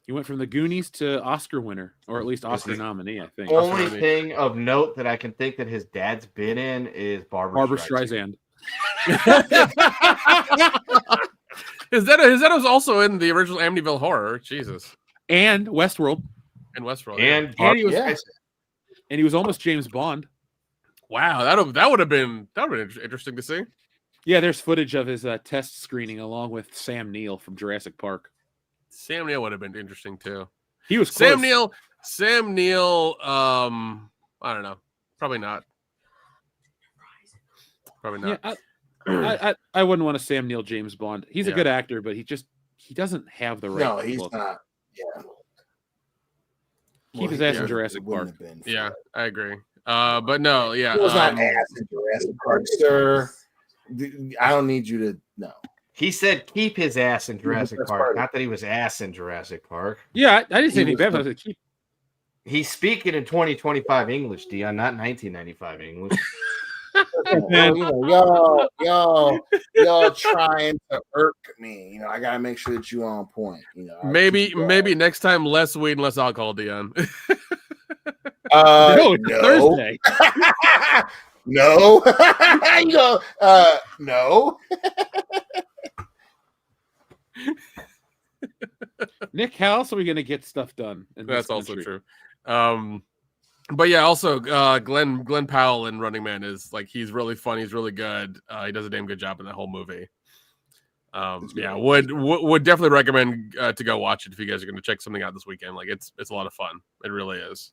He went from the Goonies to Oscar winner, or at least Oscar nominee, I think. Only thing of note that I can think that his dad's been in is Barbra Streisand. His dad was also in the original Amityville Horror. Jesus. And Westworld. And he was almost James Bond. Wow, that would have been interesting to see. Yeah, there's footage of his test screening along with Sam Neill from Jurassic Park. Sam Neill would have been interesting too. He was close. Sam Neill. I don't know. Probably not. Yeah, I wouldn't want to Sam Neill James Bond. He's a good actor, but he doesn't have the right. No, he's look. not. Yeah. Keep his ass in Jurassic Park. Yeah, I agree. But no, yeah. He was not ass in Jurassic Park, sir. I don't need you to know. He said keep his ass in Jurassic Park, not that he was ass in Jurassic Park. Yeah, I didn't say anything bad. I said keep. He's speaking in 2025 English, Dion, not 1995 English. Y'all trying to irk me. I gotta make sure that you on point. Maybe next time less weed and less alcohol, Dion. No, Thursday. No. No. Nick, how else are we gonna get stuff done? That's also true. But yeah, also Glenn Powell in Running Man is like, he's really fun. He's really good. He does a damn good job in that whole movie. Yeah, would definitely recommend to go watch it if you guys are going to check something out this weekend. Like it's a lot of fun. It really is.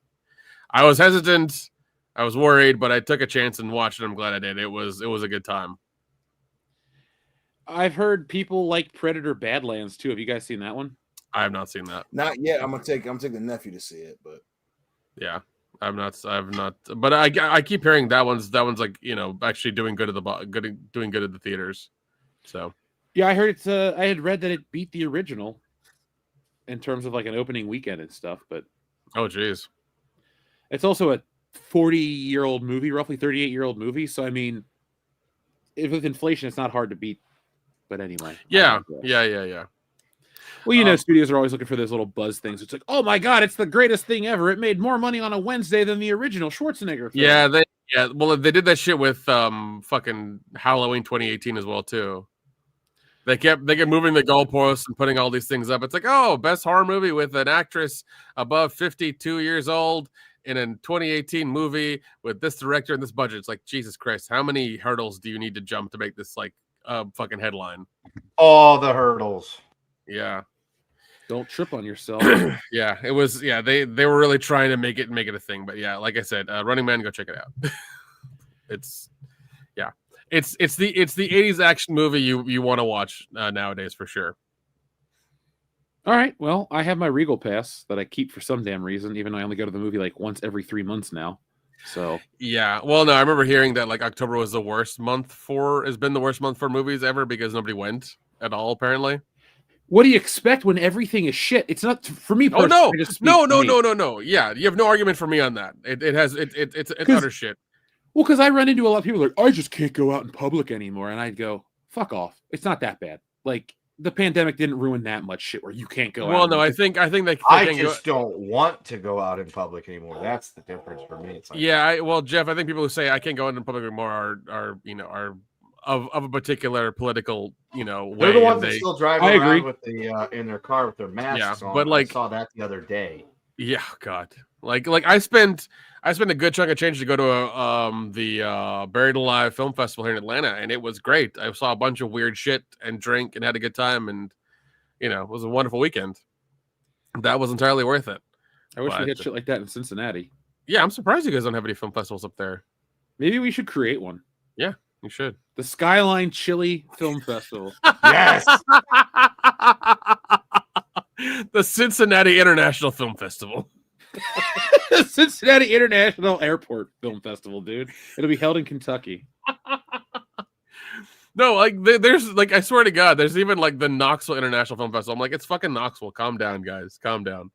I was hesitant. I was worried, but I took a chance and watched it. I'm glad I did. It was a good time. I've heard people like Predator Badlands too. Have you guys seen that one? I have not seen that. Not yet. I'm gonna take the nephew to see it, but yeah, I've not. But I keep hearing that one's like, actually doing good at the theaters. So yeah, I heard I had read that it beat the original in terms of like an opening weekend and stuff. But oh geez, it's also a 40-year-old movie, roughly 38-year-old movie. So I mean, with inflation, it's not hard to beat. But anyway, yeah. Well, you know, studios are always looking for those little buzz things. It's like, oh my god, it's the greatest thing ever. It made more money on a Wednesday than the original Schwarzenegger film. Well, they did that shit with fucking Halloween 2018 as well too. They kept moving the goalposts and putting all these things up. It's like, oh, best horror movie with an actress above 52 years old in a 2018 movie with this director and this budget. It's like, Jesus Christ, how many hurdles do you need to jump to make this like fucking headline? All the hurdles. Yeah. Don't trip on yourself. Yeah, it was. Yeah, they were really trying to make it a thing. But yeah, like I said, Running Man, go check it out. It's the 80s action movie you want to watch nowadays for sure. All right. Well, I have my Regal pass that I keep for some damn reason, even though I only go to the movie like once every 3 months now. So yeah. Well, no, I remember hearing that like October was the worst month has been the worst month for movies ever because nobody went at all apparently. What do you expect when everything is shit? It's not for me. Oh no. No. Yeah, you have no argument for me on that. It's utter shit. Well, because I run into a lot of people like, I just can't go out in public anymore, and I'd go, fuck off. It's not that bad. Like the pandemic didn't ruin that much shit where you can't go out. Well, no, I think they I just don't want to go out in public anymore. That's the difference for me. It's like, yeah, Jeff, I think people who say I can't go out in public anymore are of a particular political, way. They're the ones that still drive around with the in their car with their masks on. But like, I saw that the other day. Yeah, God. Like I spent a good chunk of change to go to the Buried Alive Film Festival here in Atlanta, and it was great. I saw a bunch of weird shit and drank and had a good time, and it was a wonderful weekend. That was entirely worth it. I wish we had shit like that in Cincinnati. Yeah, I'm surprised you guys don't have any film festivals up there. Maybe we should create one. Yeah, you should. The Skyline Chili Film Festival. Yes. The Cincinnati International Film Festival. Cincinnati International Airport Film Festival, dude. It'll be held in Kentucky. No, like there's like I swear to God, there's even like the Knoxville International Film Festival. I'm like, it's fucking Knoxville. Calm down, guys. Calm down.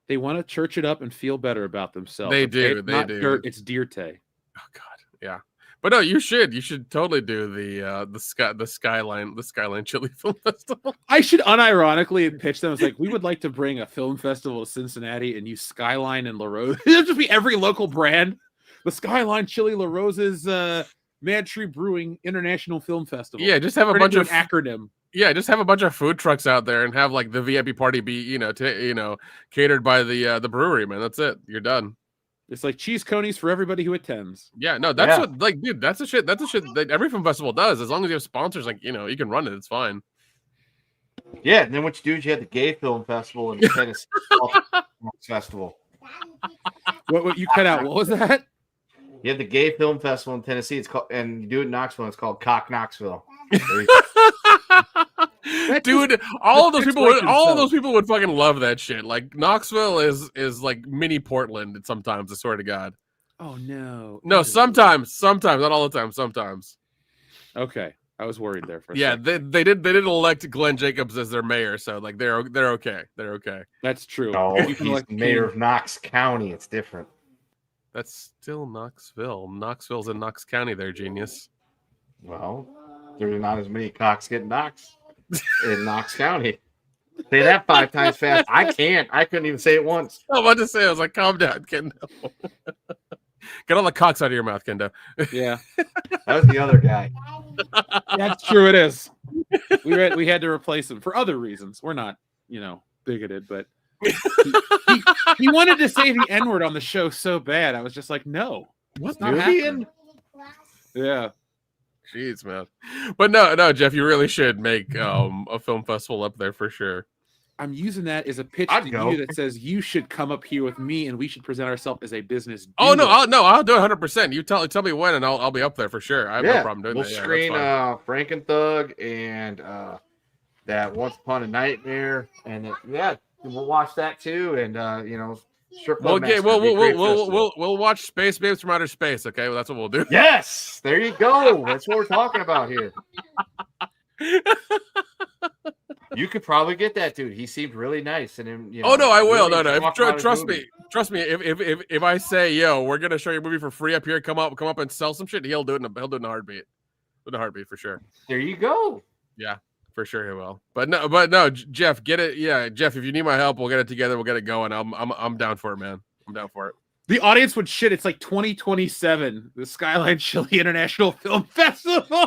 They want to church it up and feel better about themselves. They do. It's they not do. Dirt, it's Deerte. Oh God, yeah. But no, you should totally do the Skyline Chili Film Festival. I should unironically pitch them. It's like we would like to bring a film festival to Cincinnati and use Skyline and La Rose. It'll just be every local brand. The Skyline Chili La Rose's Mad Tree Brewing International Film Festival. Yeah, just have a bunch of acronym. Yeah, just have a bunch of food trucks out there and have like the VIP party be catered by the brewery, man. That's it. You're done. It's like cheese conies for everybody who attends. Yeah, no, that's what, like, dude, that's the shit that every film festival does. As long as you have sponsors, like, you can run it. It's fine. Yeah, and then what you do is you have the Gay Film Festival in Tennessee Festival. What you cut out? What was that? You have the Gay Film Festival in Tennessee. It's called, and you do it in Knoxville. And it's called Cock Knoxville. Dude, all of those people would fucking love that shit. Like Knoxville is like mini Portland sometimes, I swear to God. Oh no. No, sometimes, not all the time, sometimes. Okay. I was worried there for a second. They did elect Glenn Jacobs as their mayor, so like they're okay. They're okay. That's true. No, he's mayor of Knox County. It's different. That's still Knoxville. Knoxville's in Knox County there, genius. Well, there's not as many cocks getting Knox in Knox County. Say that 5 times fast. I can't. I couldn't even say it once. I was about to say, I was like, calm down, Kendo. Get all the cocks out of your mouth, Kendo. Yeah. That was the other guy. That's true, it is. We had to replace him for other reasons. We're not, bigoted, but he wanted to say the N-word on the show so bad. I was just like, no. What's not happening? Yeah. Jeez, man. But no, Jeff, you really should make a film festival up there for sure. I'm using that as a pitch to you that says you should come up here with me and we should present ourselves as a business. Oh no, I'll do it 100%. You tell me when and I'll be up there for sure. I have no problem doing we'll that. We'll screen Frankenthug and that Once Upon a Nightmare, and we'll watch that too. And we'll watch Space Babes from Outer Space. Okay, well, that's what we'll do. Yes, there you go. That's what we're talking about here. You could probably get that dude. He seemed really nice, and oh no, I will. Really trust me. If I say, yo, we're gonna show you a movie for free up here, come up and sell some shit, he'll do it in a heartbeat. With a heartbeat for sure. There you go. Yeah, For sure he will. But no, Jeff, get it. Yeah, Jeff, if you need my help, we'll get it together. We'll get it going. I'm down for it, man. I'm down for it. The audience would shit. It's like 2027, the Skyline Chili International Film Festival.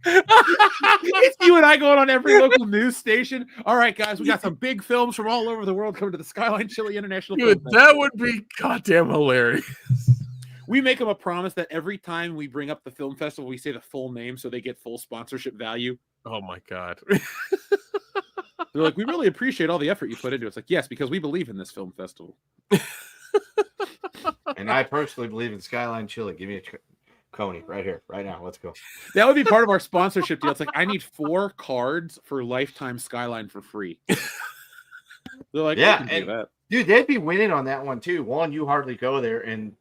It's you and I going on every local news station. All right, guys, we got some big films from all over the world coming to the Skyline Chili International Film Festival. That would be goddamn hilarious. We make them a promise that every time we bring up the film festival, we say the full name so they get full sponsorship value. Oh my God. They're like, we really appreciate all the effort you put into it. It's like, yes, because we believe in this film festival. And I personally believe in Skyline Chili. Give me a Coney right here, right now. Let's go. That would be part of our sponsorship deal. It's like, I need 4 cards for lifetime Skyline for free. They're like, yeah, do that. Dude, they'd be winning on that one too. 1, you hardly go there, and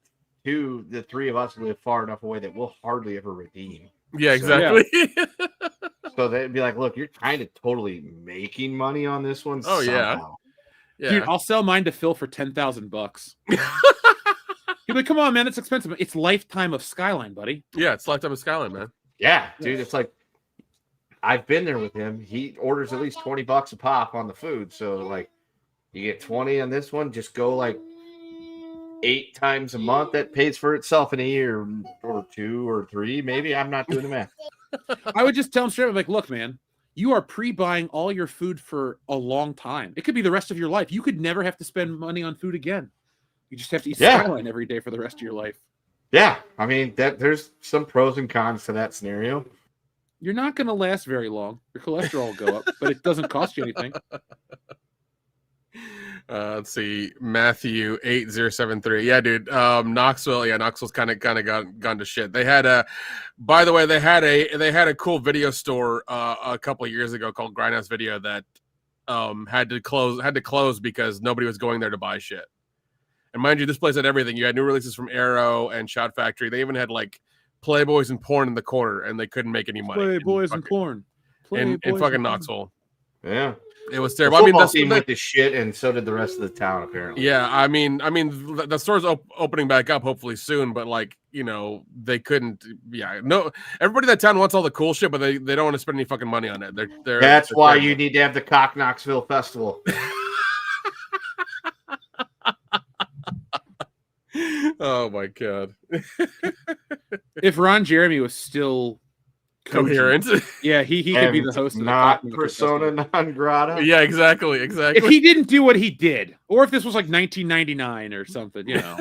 2, the 3 of us live far enough away that we'll hardly ever redeem. Yeah, exactly. So they'd be like, look, you're kind of totally making money on this one. Oh, somehow. Yeah. Dude, I'll sell mine to Phil for $10,000. He'd be like, come on, man, it's expensive. It's lifetime of Skyline, buddy. Yeah, it's lifetime of Skyline, man. Yeah, dude, it's like I've been there with him. He orders at least $20 a pop on the food. So like you get 20 on this one, just go like 8 times a month. That pays for itself in a year or 2 or 3, maybe. I'm not doing the math. I would just tell him straight up, like, look, man, you are pre-buying all your food for a long time. It could be the rest of your life. You could never have to spend money on food again. You just have to eat Skyline every day for the rest of your life. Yeah, I mean, there's some pros and cons to that scenario. You're not going to last very long. Your cholesterol will go up, but it doesn't cost you anything. Let's see, Matthew 8073. Yeah, dude. Knoxville. Yeah, Knoxville's kind of gone to shit. They had by the way, they had a cool video store a couple of years ago called Grindhouse Video that had to close because nobody was going there to buy shit. And mind you, this place had everything. You had new releases from Arrow and Shot Factory. They even had like Playboys and porn in the corner, and they couldn't make any money. Playboys and porn. In fucking Knoxville. Yeah. It was terrible. The football team went to shit, and so did the rest of the town, apparently. Yeah, I mean, the store's opening back up hopefully soon, but like, you know, they couldn't. Yeah, no, everybody in that town wants all the cool shit, but they don't want to spend any fucking money on it. That's why you need to have the Cock Knoxville Festival. Oh my God. If Ron Jeremy was still coherent, yeah, he could be the host of not persona non grata. Yeah, exactly. If he didn't do what he did, or if this was like 1999 or something, you know.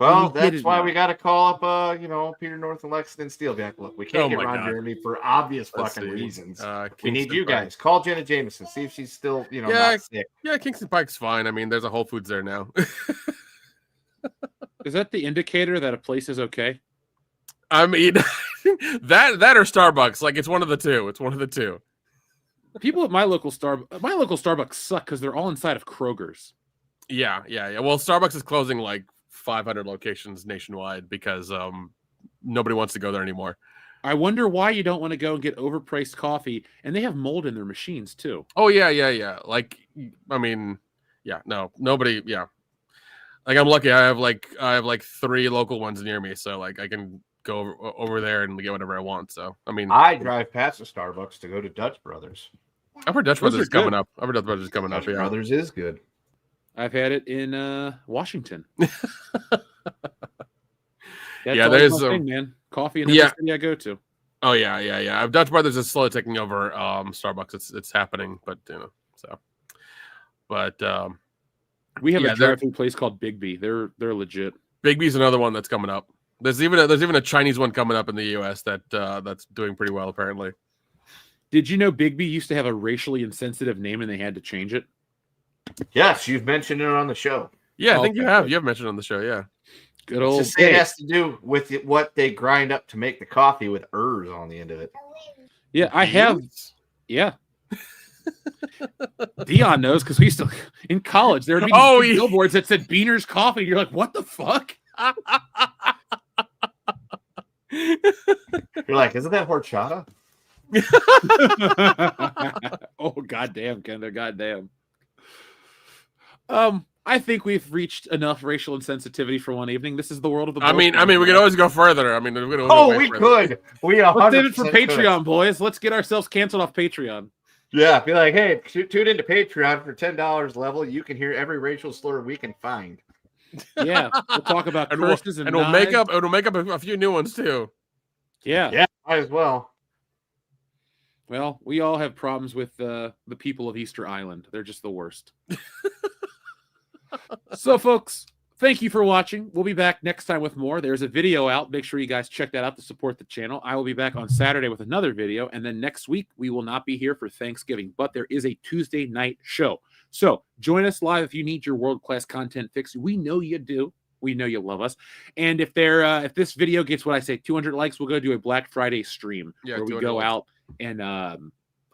Well, that's why we got to call up, Peter North and Lexington Steelback. Look, we can't get Ron Jeremy for obvious fucking reasons. We need you guys. Call Jenna Jameson. See if she's still, not sick. Yeah, Kingston Pike's fine. I mean, there's a Whole Foods there now. Is that the indicator that a place is okay? I mean, that or Starbucks. Like, it's one of the two. It's one of the two. People at my local Starbucks suck because they're all inside of Kroger's. Yeah. Well, Starbucks is closing like 500 locations nationwide because nobody wants to go there anymore. I wonder why you don't want to go and get overpriced coffee, and they have mold in their machines too. Oh yeah. Like, I mean, yeah, no, nobody, yeah. Like, I'm lucky. I have like 3 local ones near me, so like I can go over there and get whatever I want. So I mean, I drive past the Starbucks to go to Dutch Brothers. I've heard Dutch Brothers is coming up. Dutch Brothers is good. I've had it in Washington. Yeah, there's thing, man. Coffee in every city I go to. Oh yeah. Dutch Brothers is slowly taking over Starbucks. It's happening, but we have a drive-through place called Big-B. They're legit. Big-B's another one that's coming up. There's even a Chinese one coming up in the U.S. that's doing pretty well apparently. Did you know Big-B used to have a racially insensitive name and they had to change it? Yes, you've mentioned it on the show. Yeah, I think you have. You have mentioned it on the show. Yeah. Good old. It has to do with what they grind up to make the coffee with ers on the end of it. Yeah, I have. Yeah. Dion knows because we still in college. There would be billboards that said Beaner's Coffee. You're like, what the fuck? You're like, isn't that horchata? Oh, goddamn, Kendra, goddamn. I think we've reached enough racial insensitivity for one evening. This is the world of the. I mean, we could always go further. I mean, we could. We let's save it for 100% Patreon, could. boys. Let's get ourselves canceled off Patreon. Yeah, be like, hey, tune into Patreon for $10 level. You can hear every racial slur we can find. Yeah, we'll talk about curses and we'll make up a few new ones too. Yeah, might as well. Well, we all have problems with the people of Easter Island. They're just the worst. So, folks, thank you for watching. We'll be back next time with more. There's a video out. Make sure you guys check that out to support the channel. I will be back on Saturday with another video. And then next week, we will not be here for Thanksgiving, but there is a Tuesday night show. So join us live if you need your world-class content fix. We know you do. We know you love us. And if this video gets what I say, 200 likes, we'll go do a Black Friday stream where we go out and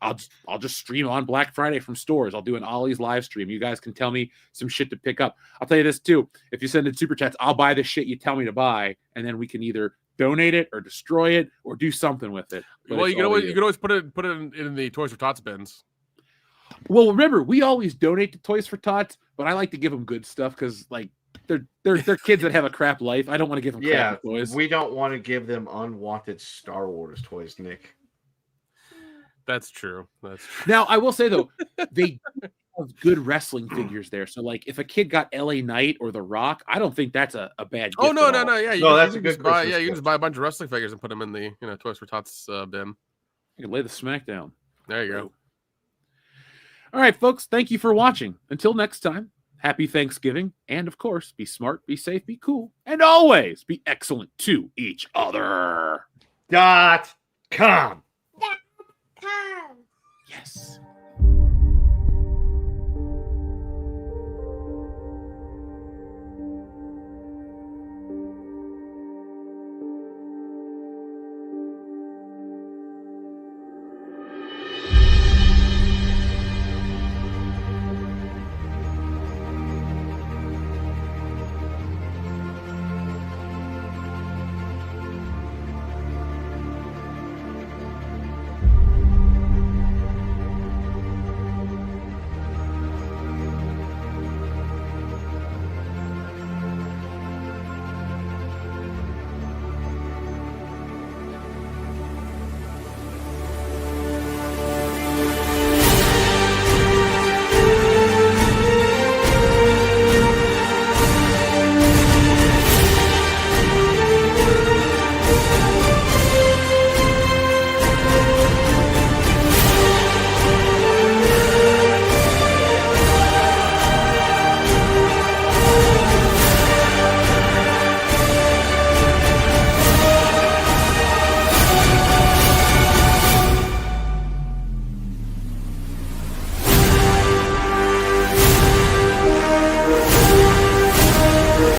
I'll just stream on Black Friday from stores. I'll do an Ollie's live stream. You guys can tell me some shit to pick up. I'll tell you this too. If you send in super chats, I'll buy the shit you tell me to buy, and then we can either donate it or destroy it or do something with it. But well, you can always put it in the Toys for Tots bins. Well, remember, we always donate to Toys for Tots, but I like to give them good stuff because like they're kids that have a crap life. I don't want to give them crap toys. We don't want to give them unwanted Star Wars toys, Nick. That's true. Now, I will say, though, they have good wrestling figures there. So, like, if a kid got LA Knight or The Rock, I don't think that's a bad gift. Oh, no. Yeah, that's a good buy. Yeah, you can just buy a bunch of wrestling figures and put them in the Toys for Tots bin. You can lay the smack down. There you go. All right, folks. Thank you for watching. Until next time, happy Thanksgiving. And, of course, be smart, be safe, be cool, and always be excellent to each other. .com. Yes.